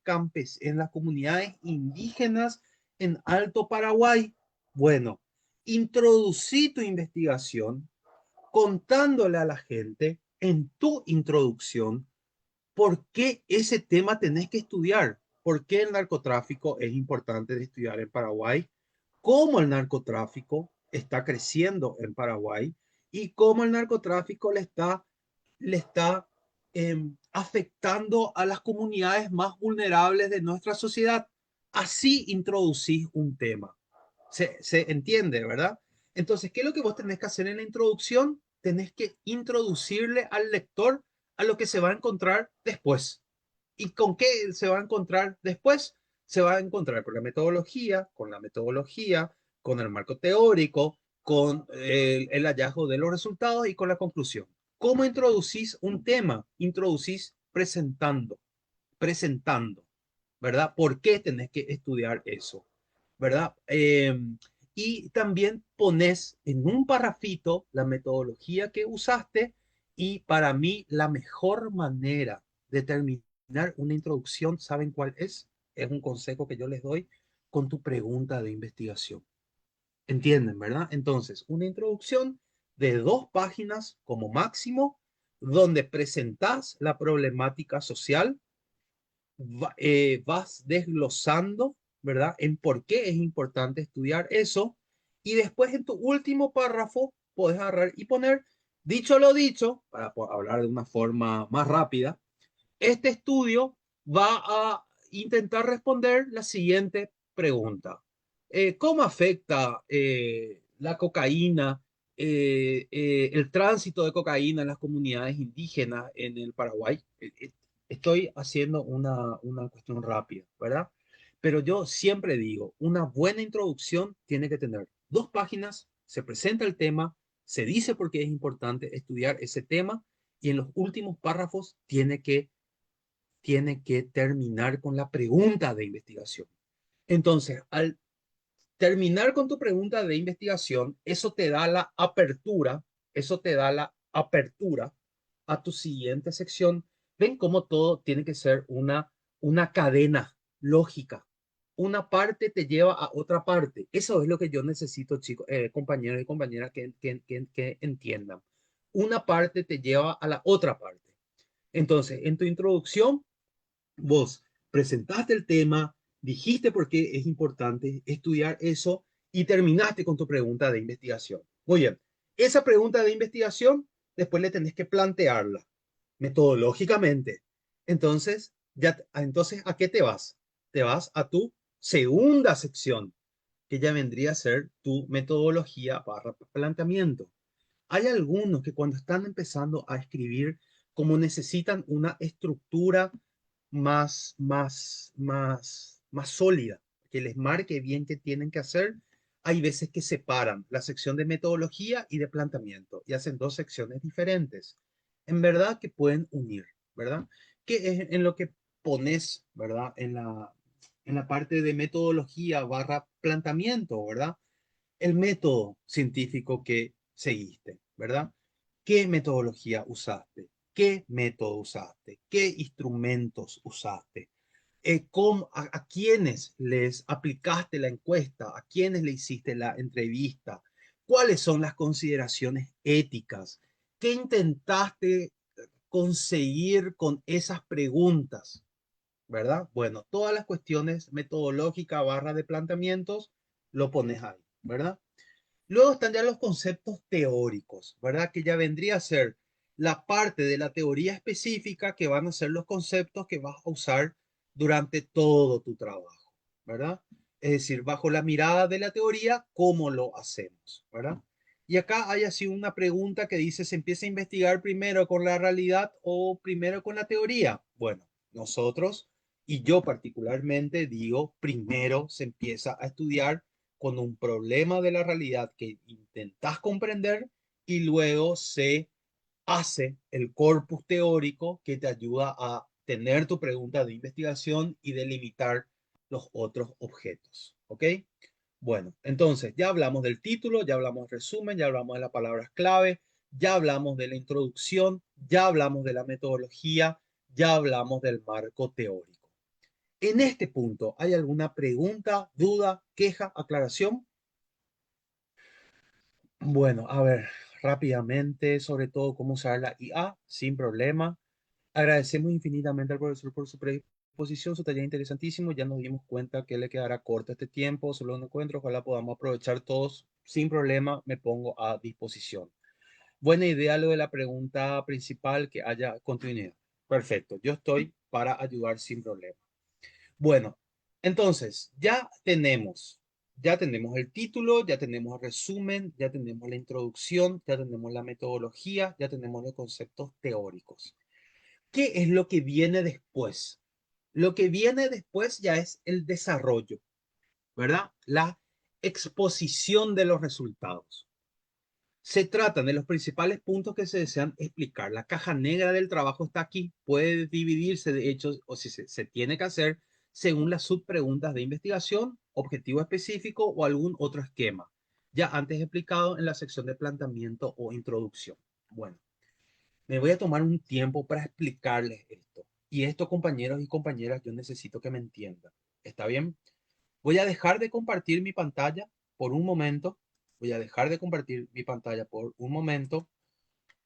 en las comunidades indígenas en Alto Paraguay. Bueno, introducí tu investigación contándole a la gente en tu introducción por qué ese tema tenés que estudiar, por qué el narcotráfico es importante de estudiar en Paraguay, cómo el narcotráfico está creciendo en Paraguay y cómo el narcotráfico le está afectando a las comunidades más vulnerables de nuestra sociedad. Así introducís un tema. Se entiende, ¿verdad? Entonces, ¿qué es lo que vos tenés que hacer en la introducción? Tenés que introducirle al lector a lo que se va a encontrar después. ¿Y con qué se va a encontrar después? se va a encontrar con la metodología, con el marco teórico, con el hallazgo de los resultados y con la conclusión. ¿Cómo introducís un tema? Introducís presentando, ¿verdad? ¿Por qué tenés que estudiar eso? ¿Verdad? Y también pones en un parrafito la metodología que usaste y para mí la mejor manera de terminar una introducción, ¿saben cuál es? Es un consejo que yo les doy con tu pregunta de investigación. ¿Entienden, verdad? Entonces, una introducción de 2 páginas como máximo, donde presentás la problemática social, vas desglosando, ¿verdad? En por qué es importante estudiar eso. Y después en tu último párrafo puedes agarrar y poner, dicho lo dicho, para hablar de una forma más rápida, este estudio va a intentar responder la siguiente pregunta. ¿Cómo afecta la cocaína, el tránsito de cocaína en las comunidades indígenas en el Paraguay? Estoy haciendo una cuestión rápida, ¿verdad? Pero yo siempre digo, una buena introducción tiene que tener 2 páginas, se presenta el tema, se dice por qué es importante estudiar ese tema y en los últimos párrafos tiene que terminar con la pregunta de investigación. Entonces, al terminar con tu pregunta de investigación, eso te da la apertura a tu siguiente sección. Ven cómo todo tiene que ser una cadena lógica. Una parte te lleva a otra parte. Eso es lo que yo necesito, chicos, compañeros y compañeras, que entiendan. Una parte te lleva a la otra parte. Entonces, en tu introducción, vos presentaste el tema, dijiste por qué es importante estudiar eso y terminaste con tu pregunta de investigación. Muy bien, esa pregunta de investigación después le tenés que plantearla metodológicamente. Entonces, ¿a qué te vas? Te vas a tu segunda sección, que ya vendría a ser tu metodología barra planteamiento. Hay algunos que cuando están empezando a escribir, como necesitan una estructura más sólida, que les marque bien qué tienen que hacer, hay veces que separan la sección de metodología y de planteamiento y hacen 2 secciones diferentes. En verdad que pueden unir, ¿verdad? Que es en lo que pones, ¿verdad? En la parte de metodología barra planteamiento, ¿verdad? El método científico que seguiste, ¿verdad? ¿Qué metodología usaste? ¿Qué método usaste? ¿Qué instrumentos usaste? ¿A quiénes les aplicaste la encuesta? ¿A quiénes le hiciste la entrevista? ¿Cuáles son las consideraciones éticas? ¿Qué intentaste conseguir con esas preguntas? ¿Verdad? Bueno, todas las cuestiones metodológicas barra de planteamientos lo pones ahí, ¿verdad? Luego están ya los conceptos teóricos, ¿verdad? Que ya vendría a ser la parte de la teoría específica que van a ser los conceptos que vas a usar durante todo tu trabajo, ¿verdad? Es decir, bajo la mirada de la teoría, ¿cómo lo hacemos, ¿verdad? Y acá hay así una pregunta que dice, ¿se empieza a investigar primero con la realidad o primero con la teoría? Bueno, nosotros y yo particularmente digo, primero se empieza a estudiar con un problema de la realidad que intentas comprender y luego se hace el corpus teórico que te ayuda a tener tu pregunta de investigación y delimitar los otros objetos. ¿Ok? Bueno, entonces ya hablamos del título, ya hablamos del resumen, ya hablamos de las palabras clave, ya hablamos de la introducción, ya hablamos de la metodología, ya hablamos del marco teórico. En este punto, ¿hay alguna pregunta, duda, queja, aclaración? Bueno, a ver, rápidamente, sobre todo cómo usar la IA sin problema. Agradecemos infinitamente al profesor por su predisposición, su taller interesantísimo. Ya nos dimos cuenta que le quedará corto este tiempo, solo un encuentro. Ojalá podamos aprovechar todos sin problema. Me pongo a disposición. Buena idea lo de la pregunta principal, que haya continuidad. Perfecto, yo estoy para ayudar sin problema. Bueno, entonces ya tenemos el título, ya tenemos el resumen, ya tenemos la introducción, ya tenemos la metodología, ya tenemos los conceptos teóricos. ¿Qué es lo que viene después? Lo que viene después ya es el desarrollo, ¿verdad? La exposición de los resultados. Se tratan de los principales puntos que se desean explicar. La caja negra del trabajo está aquí. Puede dividirse, de hecho, o si se tiene que hacer según las subpreguntas de investigación, objetivo específico o algún otro esquema, ya antes explicado en la sección de planteamiento o introducción. Bueno, me voy a tomar un tiempo para explicarles esto. Y esto, compañeros y compañeras, yo necesito que me entiendan. ¿Está bien? Voy a dejar de compartir mi pantalla por un momento. Voy a dejar de compartir mi pantalla por un momento.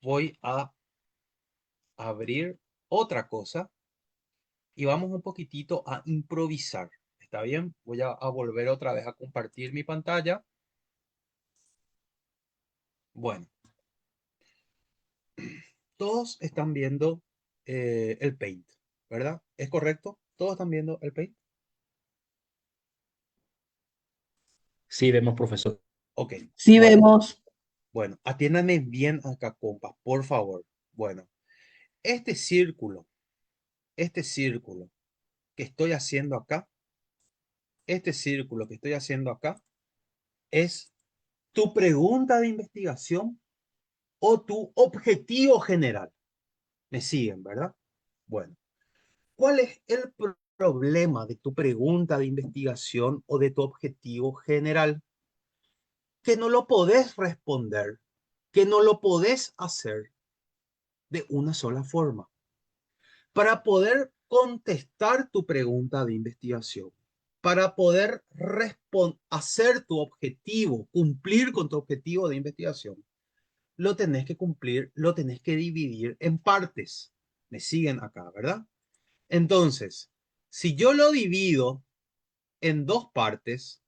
Voy a abrir otra cosa y vamos un poquitito a improvisar. ¿Está bien? Voy a volver otra vez a compartir mi pantalla. Bueno, todos están viendo el Paint, ¿verdad? ¿Es correcto? ¿Todos están viendo el Paint? Sí, vemos, profesor. Ok, Sí bueno, vemos. bueno, atiéndanme bien acá, compas, por favor. Bueno, este círculo que estoy haciendo acá, este círculo que estoy haciendo acá, es tu pregunta de investigación o tu objetivo general. ¿Me siguen, verdad? Bueno, ¿cuál es el problema de tu pregunta de investigación o de tu objetivo general? Que no lo podés responder, que no lo podés hacer de una sola forma. Para poder contestar tu pregunta de investigación, para poder hacer tu objetivo, cumplir con tu objetivo de investigación, lo tenés que cumplir, lo tenés que dividir en partes. Me siguen acá, ¿verdad? Entonces, si yo lo divido en dos partes,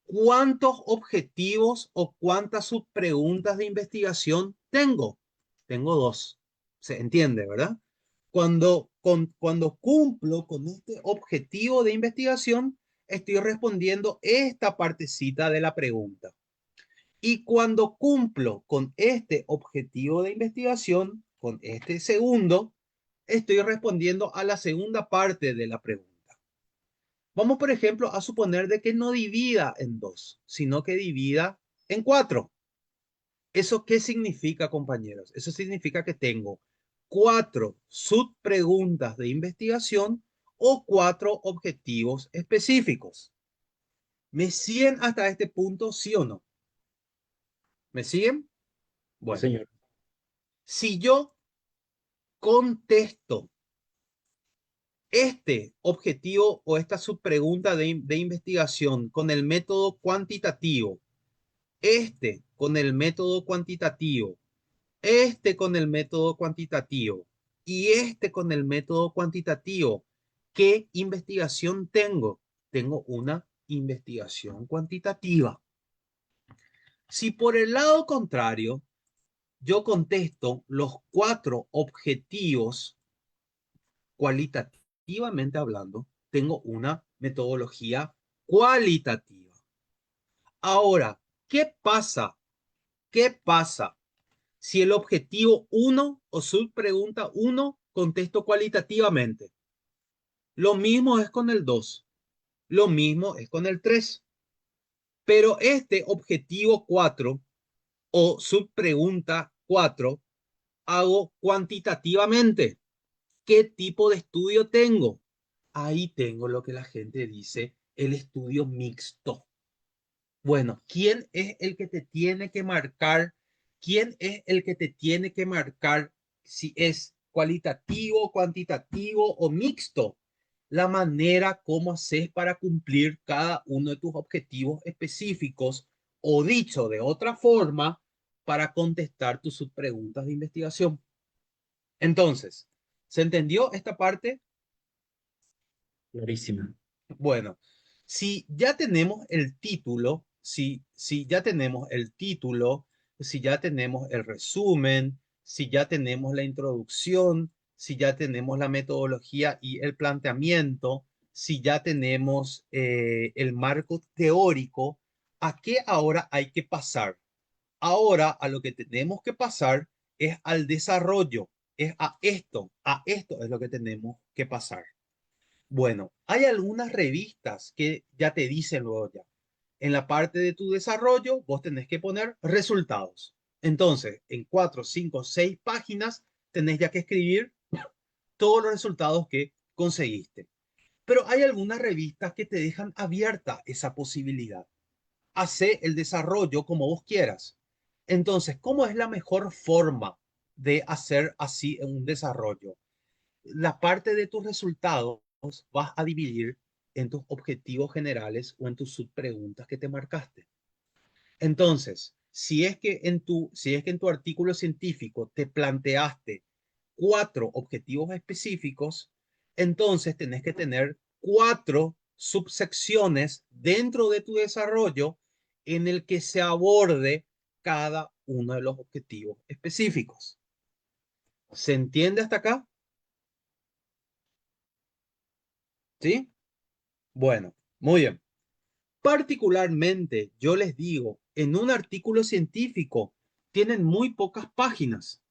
¿cuántos objetivos o cuántas subpreguntas de investigación tengo? Tengo dos. ¿Se entiende, verdad? Cuando cumplo con este objetivo de investigación, estoy respondiendo esta partecita de la pregunta. Y cuando cumplo con este objetivo de investigación, con este segundo, estoy respondiendo a la segunda parte de la pregunta. Vamos, por ejemplo, a suponer de que no divida en dos, sino que divida en cuatro. ¿Eso qué significa, compañeros? Eso significa que tengo cuatro subpreguntas de investigación o cuatro objetivos específicos. ¿Me siguen hasta este punto, sí o no? ¿Me siguen? Sí, Bueno, señor. si yo contesto este objetivo o esta subpregunta de investigación con el método cuantitativo, este con el método cuantitativo, este con el método cuantitativo y este con el método cuantitativo, ¿qué investigación tengo? Tengo una investigación cuantitativa. Si por el lado contrario yo contesto los cuatro objetivos cualitativamente hablando, tengo una metodología cualitativa. Ahora, ¿qué pasa? ¿Qué pasa si el objetivo 1 o subpregunta 1 contesto cualitativamente? Lo mismo es con el 2, lo mismo es con el 3, pero este objetivo 4 o subpregunta 4 hago cuantitativamente. ¿Qué tipo de estudio tengo? Ahí tengo lo que la gente dice, el estudio mixto. Bueno, ¿quién es el que te tiene que marcar? ¿Quién es el que te tiene que marcar si es cualitativo, cuantitativo o mixto? La manera como haces para cumplir cada uno de tus objetivos específicos o dicho de otra forma, para contestar tus subpreguntas de investigación. Entonces, ¿se entendió esta parte? Clarísima. Bueno, si ya tenemos el título, si ya tenemos el título, si ya tenemos el resumen, si ya tenemos la introducción, si ya tenemos la metodología y el planteamiento, si ya tenemos el marco teórico, ¿a qué ahora hay que pasar? Ahora a lo que tenemos que pasar es al desarrollo, es a esto es lo que tenemos que pasar. Bueno, hay algunas revistas que ya te dicen luego ya. En la parte de tu desarrollo, vos tenés que poner resultados. Entonces, en 4, 5, 6 páginas, tenés ya que escribir todos los resultados que conseguiste. Pero hay algunas revistas que te dejan abierta esa posibilidad. Hace el desarrollo como vos quieras. Entonces, ¿cómo es la mejor forma de hacer así un desarrollo? La parte de tus resultados vas a dividir en tus objetivos generales o en tus subpreguntas que te marcaste. Entonces, si es que en tu artículo científico te planteaste 4 objetivos específicos, entonces tenés que tener 4 subsecciones dentro de tu desarrollo en el que se aborde cada uno de los objetivos específicos. ¿Se entiende hasta acá? ¿Sí? Bueno, muy bien. Particularmente, yo les digo, en un artículo científico tienen muy pocas páginas.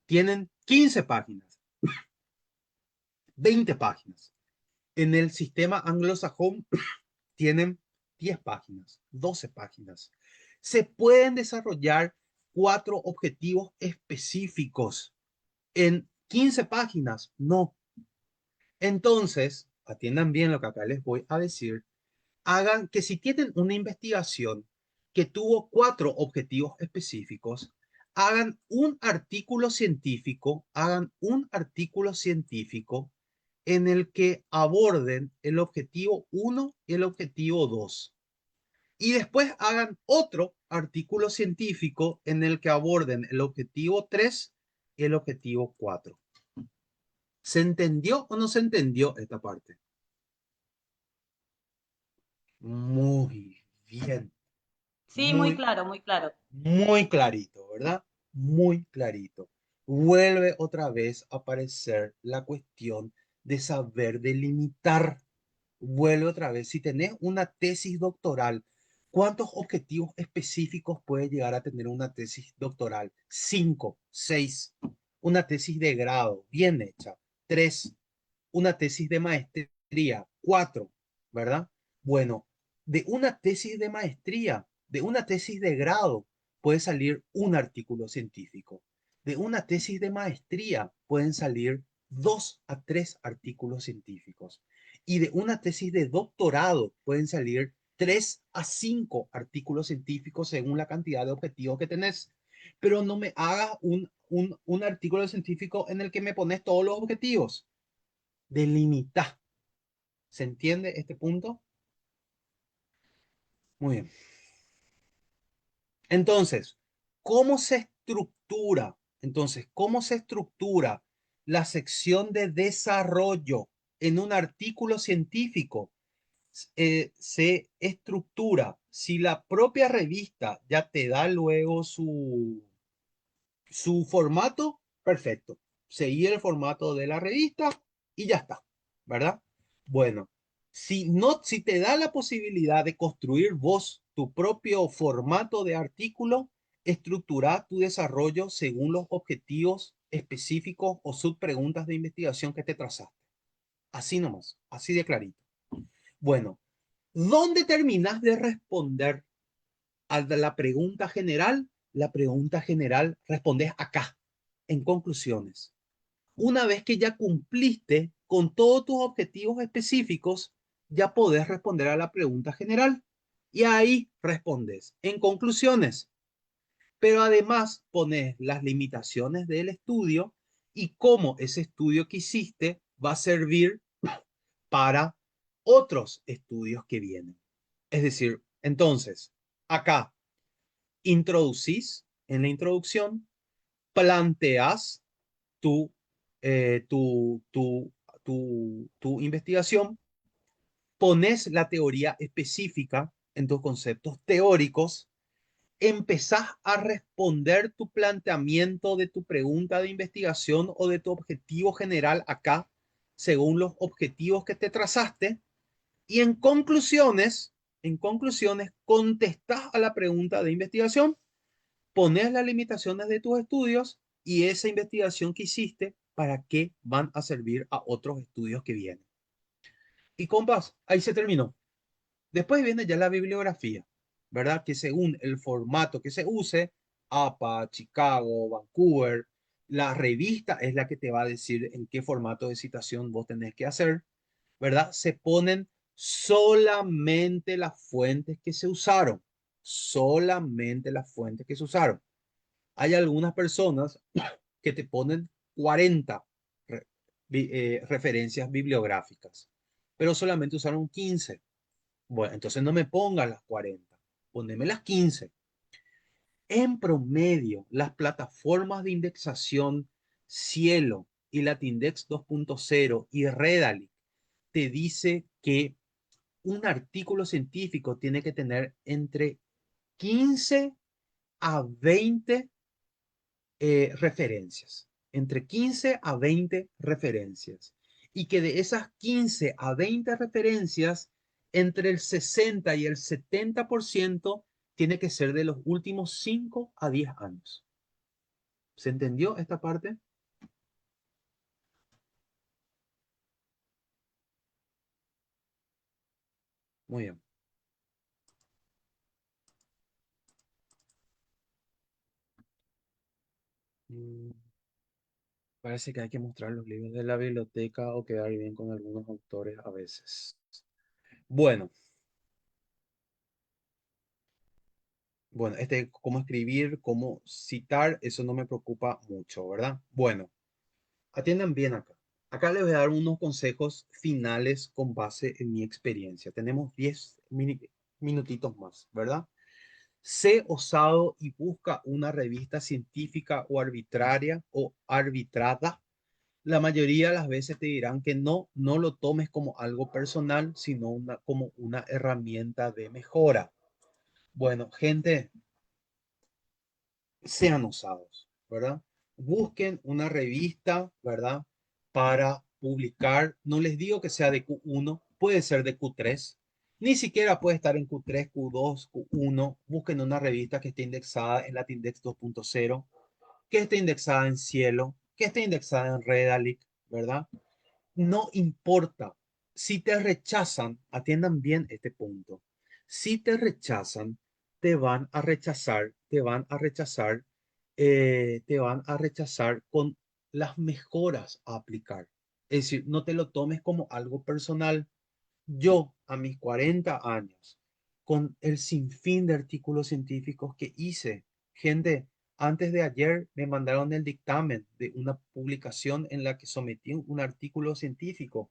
Tienen 15 páginas, 20 páginas. En el sistema anglosajón tienen 10 páginas, 12 páginas. Se pueden desarrollar 4 objetivos específicos en 15 páginas. No. Entonces, atiendan bien lo que acá les voy a decir. Hagan que si tienen una investigación que tuvo 4 objetivos específicos, hagan un artículo científico en el que aborden el objetivo 1 y el objetivo 2. Y después hagan otro artículo científico en el que aborden el objetivo 3 y el objetivo 4. ¿Se entendió o no se entendió esta parte? Muy bien. Sí, muy Muy, claro, muy claro. muy clarito, ¿verdad? Muy clarito. Vuelve otra vez a aparecer la cuestión de saber delimitar. Vuelve otra vez. Si tenés una tesis doctoral, ¿cuántos objetivos específicos puede llegar a tener una tesis doctoral? 5, 6. Una tesis de grado, bien hecha. 3. Una tesis de maestría. 4, ¿verdad? Bueno, de una tesis de maestría, de una tesis de grado, puede salir un artículo científico. De una tesis de maestría pueden salir 2 a 3 artículos científicos. Y de una tesis de doctorado pueden salir 3 a 5 artículos científicos según la cantidad de objetivos que tenés. Pero no me hagas un artículo científico en el que me pones todos los objetivos. Delimita. ¿Se entiende este punto? Muy bien. Entonces, ¿cómo se estructura? Entonces, ¿cómo se estructura la sección de desarrollo en un artículo científico? Se estructura. Si la propia revista ya te da luego su formato, perfecto. Seguir el formato de la revista y ya está, ¿verdad? Bueno, si te da la posibilidad de construir vos tu propio formato de artículo, estructura tu desarrollo según los objetivos específicos o subpreguntas de investigación que te trazaste. Así nomás, así de clarito. Bueno, ¿dónde terminas de responder a la pregunta general? La pregunta general respondes acá, en conclusiones. Una vez que ya cumpliste con todos tus objetivos específicos, ya podés responder a la pregunta general. Y ahí respondes en conclusiones. Pero además pones las limitaciones del estudio y cómo ese estudio que hiciste va a servir para otros estudios que vienen. Es decir, entonces, acá introducís en la introducción, planteas tu, eh, tu, tu, tu investigación, pones la teoría específica en tus conceptos teóricos, empezás a responder tu planteamiento de tu pregunta de investigación o de tu objetivo general acá, según los objetivos que te trazaste, y en conclusiones, contestás a la pregunta de investigación, pones las limitaciones de tus estudios y esa investigación que hiciste para qué van a servir a otros estudios que vienen. Y compas, ahí se terminó. Después viene ya la bibliografía, ¿verdad? Que según el formato que se use, APA, Chicago, Vancouver, la revista es la que te va a decir en qué formato de citación vos tenés que hacer, ¿verdad? Se ponen solamente las fuentes que se usaron, solamente las fuentes que se usaron. Hay algunas personas que te ponen 40 referencias bibliográficas, pero solamente usaron 15. Bueno, entonces no me pongas las 40, poneme las 15. En promedio, las plataformas de indexación Cielo y Latindex 2.0 y Redalytics te dice que un artículo científico tiene que tener entre 15 a 20 referencias, entre 15 a 20 referencias, y que de esas 15 a 20 referencias, entre el 60 y el 70% tiene que ser de los últimos 5 a 10 años. ¿Se entendió esta parte? Muy bien. Parece que hay que mostrar los libros de la biblioteca o quedar bien con algunos autores a veces. Bueno, cómo escribir, cómo citar, eso no me preocupa mucho, ¿verdad? Bueno, atiendan bien acá. Acá les voy a dar unos consejos finales con base en mi experiencia. Tenemos 10 minutitos más, ¿verdad? Sé osado y busca una revista científica o arbitraria o arbitrada. La mayoría de las veces te dirán que no, no lo tomes como algo personal, sino como una herramienta de mejora. Bueno, gente, sean osados, ¿verdad? Busquen una revista, ¿verdad? Para publicar. No les digo que sea de Q1, puede ser de Q3. Ni siquiera puede estar en Q3, Q2, Q1. Busquen una revista que esté indexada en Latindex 2.0, que esté indexada en Cielo, que esté indexada en Redalytics, ¿verdad? No importa. Si te rechazan, atiendan bien este punto. Si te rechazan, te van a rechazar, te van a rechazar, te van a rechazar con las mejoras a aplicar. Es decir, no te lo tomes como algo personal. Yo, a mis 40 años, con el sinfín de artículos científicos que hice, gente, antes de ayer me mandaron el dictamen de una publicación en la que sometí un artículo científico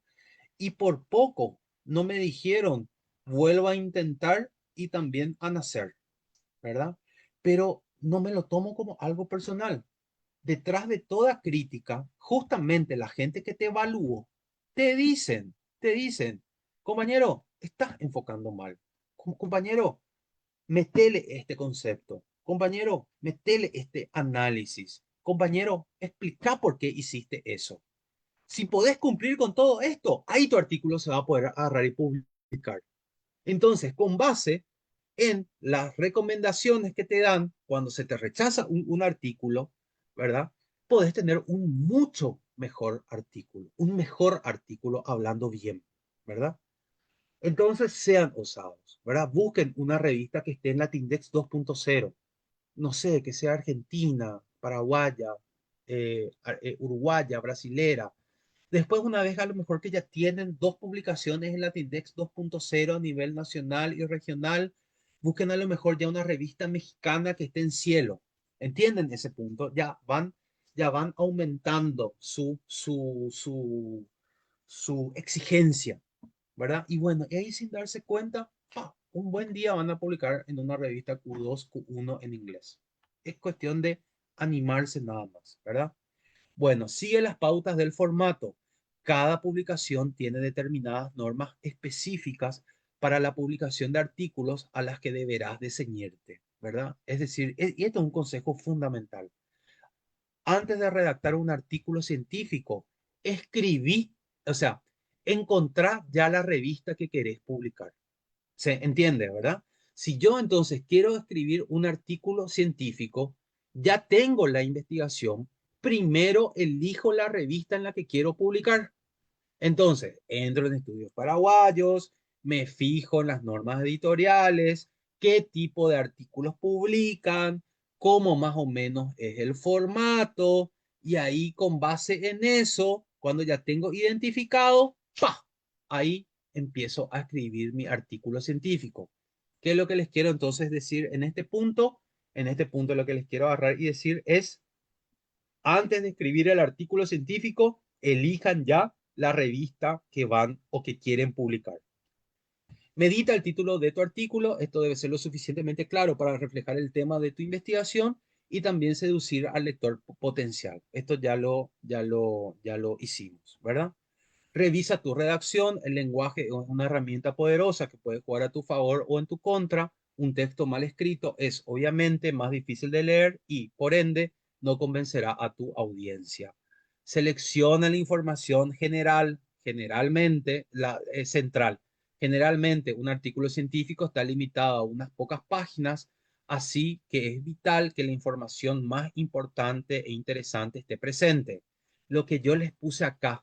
y por poco no me dijeron, vuelvo a intentar y también a nacer, ¿verdad? Pero no me lo tomo como algo personal. Detrás de toda crítica, justamente la gente que te evalúa, te dicen, compañero, estás enfocando mal. Compañero, metele este concepto. Compañero, metele este análisis. Compañero, explica por qué hiciste eso. Si podés cumplir con todo esto, ahí tu artículo se va a poder agarrar y publicar. Entonces, con base en las recomendaciones que te dan cuando se te rechaza un artículo, ¿verdad? Podés tener un mucho mejor artículo, un mejor artículo hablando bien, ¿verdad? Entonces, sean osados, ¿verdad? Busquen una revista que esté en Latindex 2.0, no sé, que sea argentina, paraguaya, uruguaya, brasilera. Después, una vez a lo mejor que ya tienen dos publicaciones en Latindex 2.0 a nivel nacional y regional, busquen a lo mejor ya una revista mexicana que esté en Cielo. ¿Entienden ese punto? Ya van aumentando su exigencia, ¿verdad? Y bueno, y ahí sin darse cuenta, un buen día van a publicar en una revista Q2, Q1 en inglés. Es cuestión de animarse nada más, ¿verdad? Bueno, sigue las pautas del formato. Cada publicación tiene determinadas normas específicas para la publicación de artículos a las que deberás de ceñirte, ¿verdad? Es decir, y esto es un consejo fundamental. Antes de redactar un artículo científico, escribí, o sea, encontrá ya la revista que querés publicar. ¿Se entiende, verdad? Si yo entonces quiero escribir un artículo científico, ya tengo la investigación, primero elijo la revista en la que quiero publicar. Entonces, entro en Estudios Paraguayos, me fijo en las normas editoriales, qué tipo de artículos publican, cómo más o menos es el formato, y ahí con base en eso, cuando ya tengo identificado, ¡pa! Ahí empiezo a escribir mi artículo científico. ¿Qué es lo que les quiero entonces decir en este punto? En este punto lo que les quiero agarrar y decir es, antes de escribir el artículo científico, elijan ya la revista que van o que quieren publicar. Medita el título de tu artículo. Esto debe ser lo suficientemente claro para reflejar el tema de tu investigación y también seducir al lector potencial. Esto ya lo hicimos, ¿verdad? Revisa tu redacción. El lenguaje es una herramienta poderosa que puede jugar a tu favor o en tu contra. Un texto mal escrito es obviamente más difícil de leer y, por ende, no convencerá a tu audiencia. Selecciona la información general, generalmente la central. Generalmente, un artículo científico está limitado a unas pocas páginas, así que es vital que la información más importante e interesante esté presente. Lo que yo les puse acá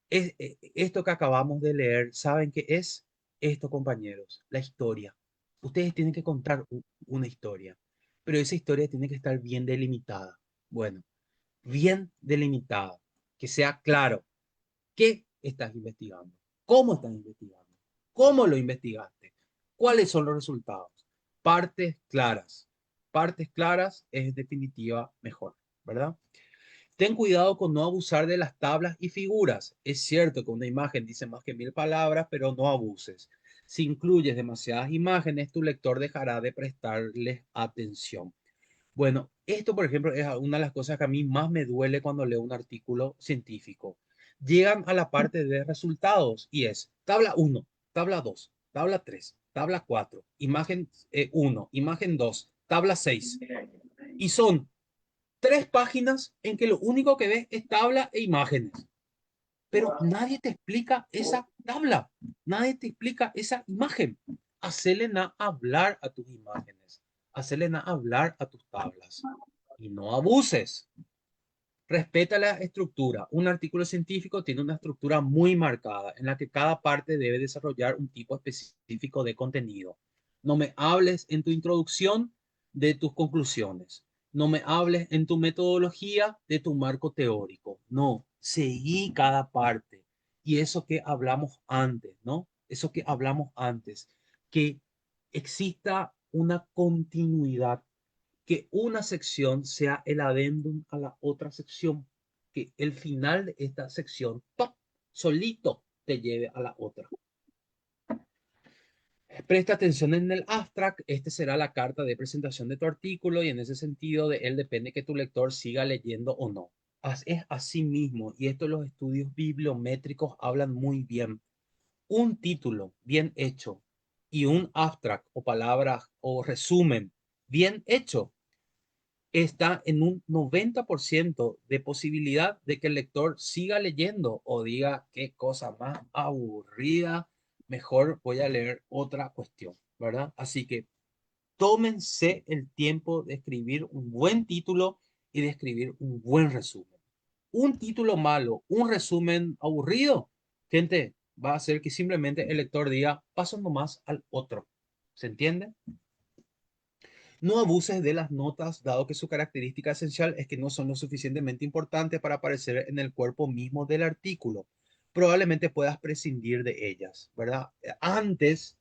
esto que acabamos de leer, ¿saben qué es? Esto, compañeros, la historia. Ustedes tienen que contar una historia, pero esa historia tiene que estar bien delimitada. Bueno, bien delimitada, que sea claro qué estás investigando, cómo estás investigando, cómo lo investigaste, cuáles son los resultados. Partes claras. Partes claras es en definitiva mejor, ¿verdad? Ten cuidado con no abusar de las tablas y figuras. Es cierto que una imagen dice más que 1000 palabras, pero no abuses. Si incluyes demasiadas imágenes, tu lector dejará de prestarles atención. Bueno, esto, por ejemplo, es una de las cosas que a mí más me duele cuando leo un artículo científico. Llegan a la parte de resultados y es tabla 1, tabla 2, tabla 3, tabla 4, imagen 1, imagen 2, tabla 6. Y son 3 páginas en que lo único que ves es tabla e imágenes. Pero nadie te explica esa tabla, nadie te explica esa imagen. Hacele a hablar a tus imágenes, hacele a hablar a tus tablas. Y no abuses. Respeta la estructura. Un artículo científico tiene una estructura muy marcada en la que cada parte debe desarrollar un tipo específico de contenido. No me hables en tu introducción de tus conclusiones. No me hables en tu metodología de tu marco teórico. No, seguí cada parte. Y eso que hablamos antes, ¿no? Eso que hablamos antes, que exista una continuidad, que una sección sea el adendum a la otra sección, que el final de esta sección, ¡pop!, solito te lleve a la otra. Presta atención en el abstract. Este será la carta de presentación de tu artículo y en ese sentido de él depende que tu lector siga leyendo o no. Es así mismo, y esto los estudios bibliométricos hablan muy bien. Un título bien hecho y un abstract o palabras o resumen bien hecho está en un 90% de posibilidad de que el lector siga leyendo o diga qué cosa más aburrida, mejor voy a leer otra cuestión, ¿verdad? Así que tómense el tiempo de escribir un buen título y de escribir un buen resumen. Un título malo, un resumen aburrido, gente, va a hacer que simplemente el lector diga, paso nomás al otro. ¿Se entiende? No abuses de las notas, dado que su característica esencial es que no son lo suficientemente importantes para aparecer en el cuerpo mismo del artículo. Probablemente puedas prescindir de ellas, ¿verdad? Antes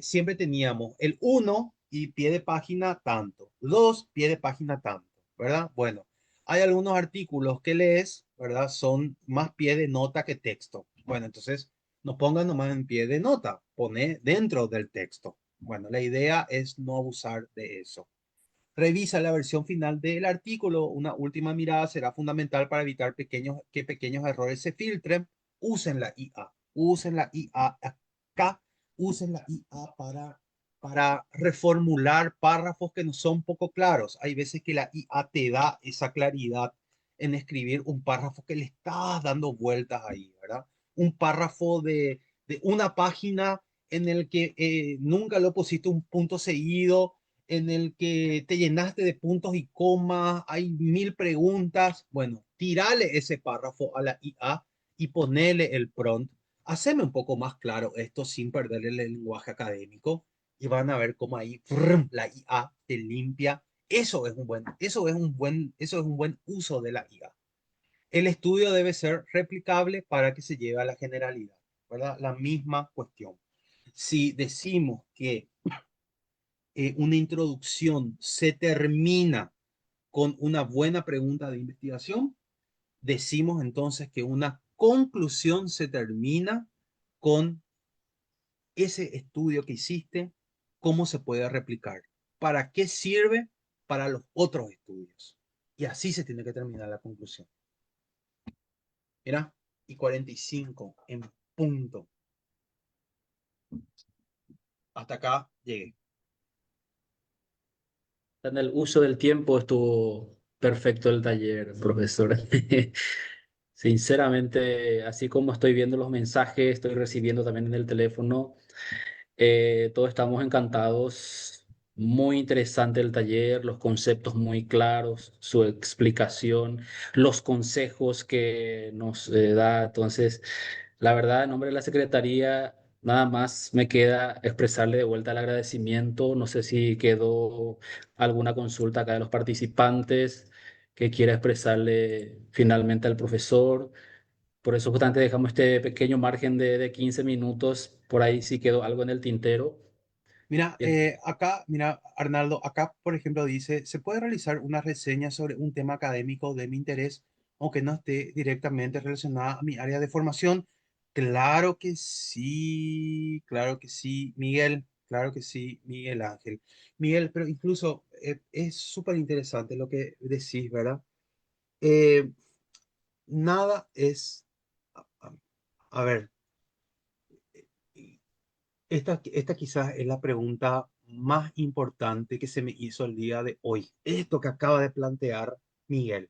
siempre teníamos el 1 y pie de página tanto, 2 pie de página tanto, ¿verdad? Bueno, hay algunos artículos que lees, ¿verdad? Son más pie de nota que texto. Bueno, entonces no pongan nomás en pie de nota, pone dentro del texto. Bueno, la idea es no abusar de eso. Revisa la versión final del artículo. Una última mirada será fundamental para evitar que pequeños errores se filtren. Usen la IA. Usen la IA acá. Usen la IA para reformular párrafos que no son poco claros. Hay veces que la IA te da esa claridad en escribir un párrafo que le estás dando vueltas ahí, ¿verdad? Un párrafo de una página en el que nunca lo pusiste un punto seguido, en el que te llenaste de puntos y comas, hay 1000 preguntas. Bueno, tirale ese párrafo a la IA y ponele el prompt. Haceme un poco más claro esto sin perder el lenguaje académico y van a ver cómo ahí ¡frum! La IA te limpia. Eso es un buen uso de la IA. El estudio debe ser replicable para que se lleve a la generalidad, ¿verdad? La misma cuestión. Si decimos que una introducción se termina con una buena pregunta de investigación, decimos entonces que una conclusión se termina con ese estudio que hiciste, cómo se puede replicar, para qué sirve para los otros estudios. Y así se tiene que terminar la conclusión. Mira, y 45 en punto. Hasta acá llegué. En el uso del tiempo estuvo perfecto el taller, profesor. Sinceramente, así como estoy viendo los mensajes, estoy recibiendo también en el teléfono. Todos estamos encantados. Muy interesante el taller, los conceptos muy claros, su explicación, los consejos que nos da. Entonces, la verdad, en nombre de la Secretaría, nada más me queda expresarle de vuelta el agradecimiento. No sé si quedó alguna consulta acá de los participantes que quiera expresarle finalmente al profesor. Por eso justamente dejamos este pequeño margen de 15 minutos, por ahí si quedó algo en el tintero. Mira, Bien. acá, mira, Arnaldo, acá, por ejemplo, dice, se puede realizar una reseña sobre un tema académico de mi interés, aunque no esté directamente relacionada a mi área de formación. Claro que sí, Miguel, claro que sí, Miguel Ángel. Miguel, pero incluso es súper interesante lo que decís, ¿verdad? Eh, nada es, a, a- a ver, esta quizás es la pregunta más importante que se me hizo el día de hoy. Esto que acaba de plantear Miguel.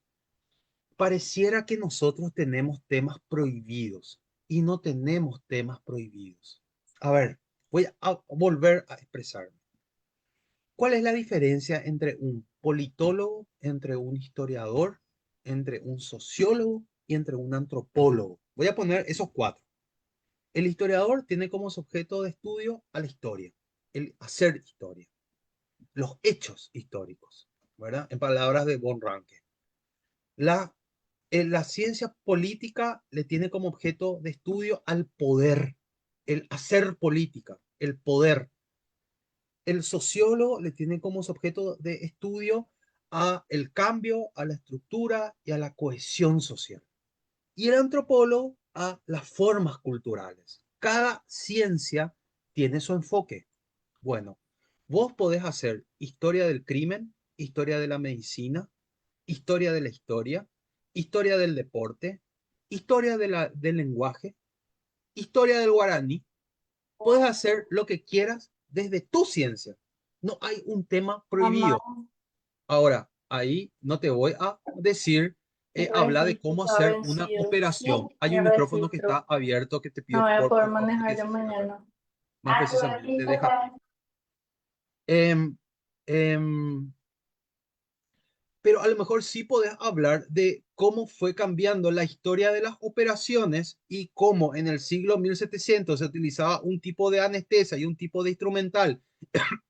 Pareciera que nosotros tenemos temas prohibidos y no tenemos temas prohibidos. A ver, voy a volver a expresarme. ¿Cuál es la diferencia entre un politólogo, entre un historiador, entre un sociólogo y entre un antropólogo? Voy a poner esos cuatro. El historiador tiene como sujeto de estudio a la historia, el hacer historia, los hechos históricos, ¿verdad? En palabras de von Ranke. La, la ciencia política le tiene como objeto de estudio al poder, el hacer política, el poder. El sociólogo le tiene como objeto de estudio a el cambio, a la estructura y a la cohesión social. Y el antropólogo a las formas culturales. Cada ciencia tiene su enfoque. Bueno, vos podés hacer historia del crimen, historia de la medicina, historia de la historia del deporte, historia del lenguaje, historia del guaraní. Podés hacer lo que quieras desde tu ciencia. No hay un tema Mamá, prohibido. Ahora, ahí no te voy a decir, el habla de registro cómo está hacer una vencido. operación. Hay El un micrófono que está registro. abierto que te No pido voy a poder por favor que manejar yo cierres la puerta. mañana. Más precisamente, deja. Em, em, pero a lo mejor sí podés hablar de cómo fue cambiando la historia de las operaciones y cómo en el siglo 1700 se utilizaba un tipo de anestesia y un tipo de instrumental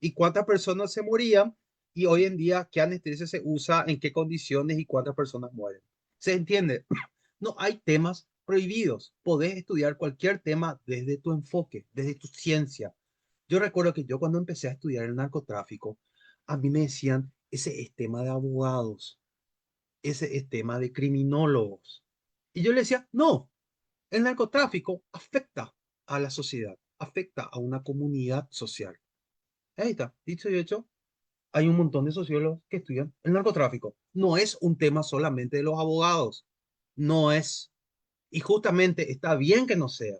y cuántas personas se morían y hoy en día qué anestesia se usa, en qué condiciones y cuántas personas mueren. ¿Se entiende? No hay temas prohibidos. Podés estudiar cualquier tema desde tu enfoque, desde tu ciencia. Yo recuerdo que yo cuando empecé a estudiar el narcotráfico, a mí me decían, ese es tema de abogados, ese es tema de criminólogos. Y yo le decía, no, el narcotráfico afecta a la sociedad, afecta a una comunidad social. Ahí está, dicho y hecho, hay un montón de sociólogos que estudian el narcotráfico. No es un tema solamente de los abogados, no es. Y justamente está bien que no sea,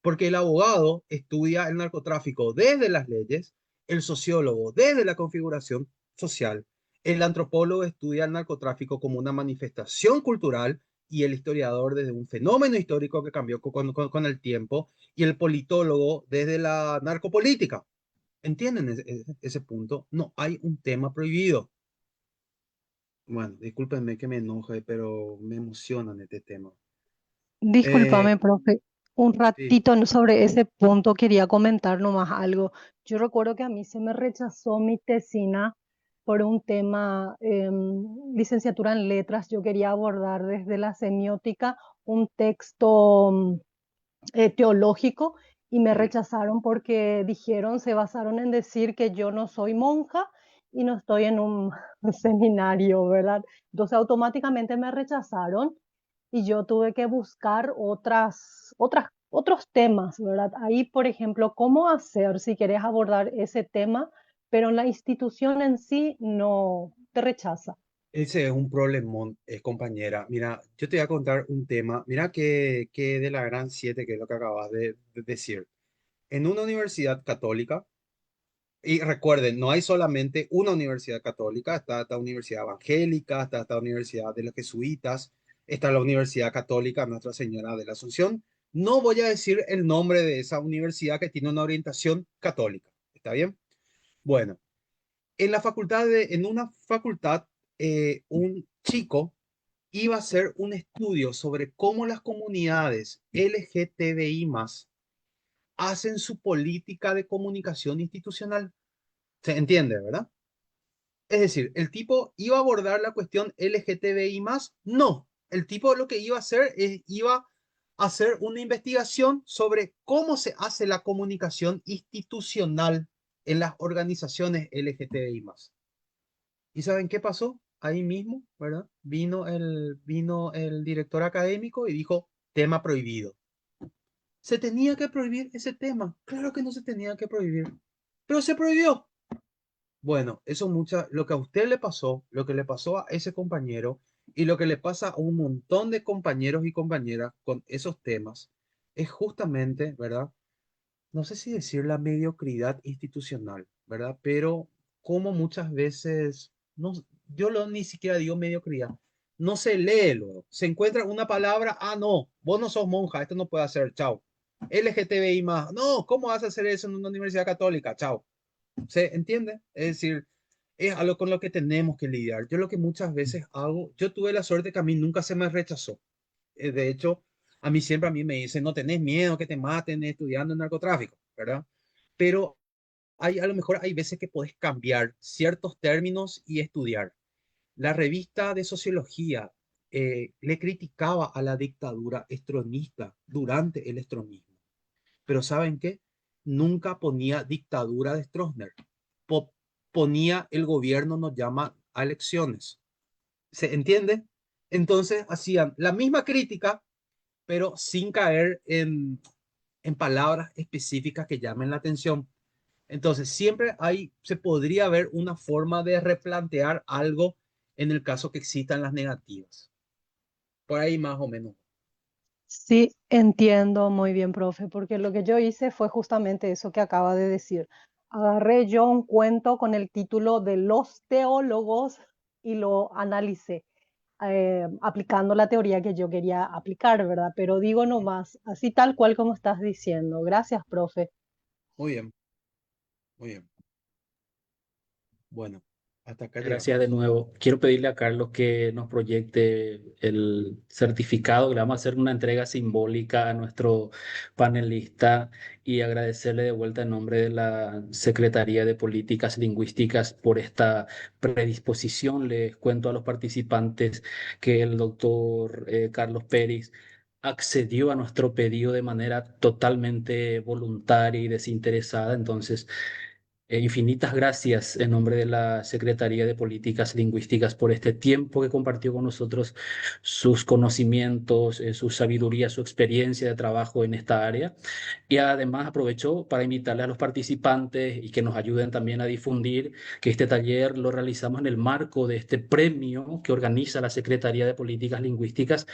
porque el abogado estudia el narcotráfico desde las leyes, el sociólogo desde la configuración social, el antropólogo estudia el narcotráfico como una manifestación cultural y el historiador desde un fenómeno histórico que cambió con el tiempo y el politólogo desde la narcopolítica. ¿Entienden ese punto? No hay un tema prohibido. Bueno, discúlpenme que me enoje, pero me emocionan este tema. Eh, Discúlpame, profe. Un sí, ratito sobre ese punto quería comentar nomás algo. Yo recuerdo que a mí se me rechazó mi tesina por un tema, licenciatura en letras. Yo quería abordar desde la semiótica un texto teológico y me sí. rechazaron porque dijeron, se basaron en decir que yo no soy monja y no estoy en un seminario, ¿verdad? Entonces automáticamente me rechazaron y yo tuve que buscar otros temas, ¿verdad? Ahí, por ejemplo, ¿cómo hacer si querés abordar ese tema, pero la institución en sí no te rechaza? Ese es un problemón, compañera. Mira, yo te voy a contar un tema. Mira que de la Gran Siete, que es lo que acabas de decir. En una universidad católica, y recuerden, no hay solamente una universidad católica, está esta universidad evangélica, está esta universidad de los jesuitas, está la Universidad Católica Nuestra Señora de la Asunción. No voy a decir el nombre de esa universidad que tiene una orientación católica. ¿Está bien? Bueno, en una facultad, un chico iba a hacer un estudio sobre cómo las comunidades LGTBI+ hacen su política de comunicación institucional. ¿Se entiende, verdad? Es decir, el tipo iba a abordar la cuestión LGTBI+. No, el tipo lo que iba a hacer es, iba a hacer una investigación sobre cómo se hace la comunicación institucional en las organizaciones LGTBI+. ¿Y saben qué pasó? Ahí mismo, ¿verdad? Vino el director académico y dijo, tema prohibido. ¿Se tenía que prohibir ese tema? Claro que no se tenía que prohibir, pero se prohibió. Bueno, lo que a usted le pasó, lo que le pasó a ese compañero y lo que le pasa a un montón de compañeros y compañeras con esos temas, es justamente, ¿verdad? No sé si decir la mediocridad institucional, ¿verdad? Pero como muchas veces, no, ni siquiera digo mediocridad, no se lee luego, se encuentra una palabra, ah, no, vos no sos monja, esto no puede hacer, chao. LGTBI+, no, ¿cómo vas a hacer eso en una universidad católica? Chao. ¿Se entiende? Es decir, es algo con lo que tenemos que lidiar. Yo lo que muchas veces hago, yo tuve la suerte que a mí nunca se me rechazó. De hecho, a mí me dicen, no tenés miedo que te maten estudiando en narcotráfico, ¿verdad? Pero a lo mejor hay veces que podés cambiar ciertos términos y estudiar. La revista de sociología le criticaba a la dictadura estronista durante el estronismo. Pero ¿saben qué? Nunca ponía dictadura de Stroessner. Po- Ponía el gobierno nos llama a elecciones. ¿Se entiende? Entonces hacían la misma crítica, pero sin caer en palabras específicas que llamen la atención. Entonces, se podría ver una forma de replantear algo en el caso que existan las negativas. Por ahí más o menos. Sí, entiendo muy bien, profe, porque lo que yo hice fue justamente eso que acaba de decir. Agarré yo un cuento con el título de Los teólogos y lo analicé, aplicando la teoría que yo quería aplicar, ¿verdad? Pero digo nomás, así tal cual como estás diciendo. Gracias, profe. Muy bien, muy bien. Bueno, hasta acá Gracias de llegamos. nuevo. Quiero pedirle a Carlos que nos proyecte el certificado, que le vamos a hacer una entrega simbólica a nuestro panelista y agradecerle de vuelta en nombre de la Secretaría de Políticas Lingüísticas por esta predisposición. Les cuento a los participantes que el doctor Carlos Pérez accedió a nuestro pedido de manera totalmente voluntaria y desinteresada. Entonces, infinitas gracias en nombre de la Secretaría de Políticas Lingüísticas por este tiempo que compartió con nosotros, sus conocimientos, su sabiduría, su experiencia de trabajo en esta área. Y además aprovecho para invitarle a los participantes y que nos ayuden también a difundir que este taller lo realizamos en el marco de este premio que organiza la Secretaría de Políticas Lingüísticas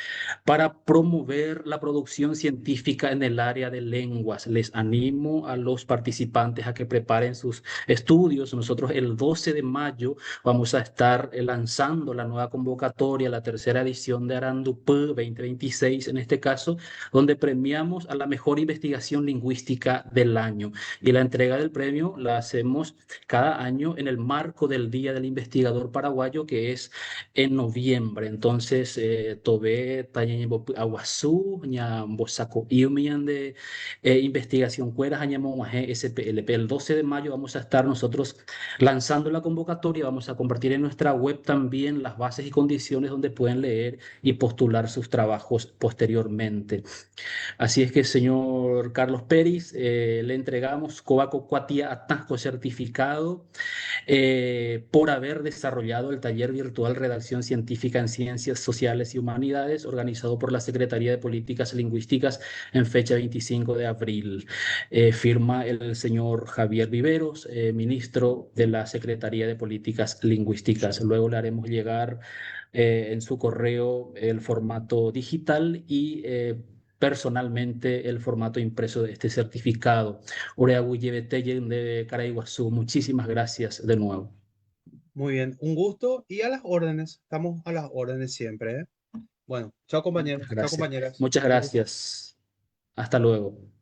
para promover la producción científica en el área de lenguas. Les animo a los participantes a que preparen sus sus estudios. Nosotros el 12 de mayo vamos a estar lanzando la nueva convocatoria, la tercera edición de Arandupé 2026 en este caso, donde premiamos a la mejor investigación lingüística del año. Y la entrega del premio la hacemos cada año en el marco del Día del Investigador Paraguayo, que es en noviembre. Entonces, Tobé, Tañeño Aguazú, Ñambosaco Iumian de Investigación Cueras, Añamomaje, SPLP. El 12 de mayo vamos a estar nosotros lanzando la convocatoria. Vamos a compartir en nuestra web también las bases y condiciones donde pueden leer y postular sus trabajos posteriormente. Así es que, señor Carlos Peris, le entregamos Cobaco Cuatia Atasco certificado por haber desarrollado el taller virtual Redacción Científica en Ciencias Sociales y Humanidades, organizado por la Secretaría de Políticas Lingüísticas en fecha 25 de abril. Firma el señor Javier Viveros, ministro de la Secretaría de Políticas Lingüísticas. Luego le haremos llegar en su correo el formato digital y personalmente el formato impreso de este certificado. Oreaguye Betellen de Caraiguazú, muchísimas gracias de nuevo. Muy bien, un gusto y a las órdenes. Estamos a las órdenes siempre, ¿eh? Bueno, chao compañeros, chao Gracias. compañeras. Muchas Un gusto. gracias. Hasta luego.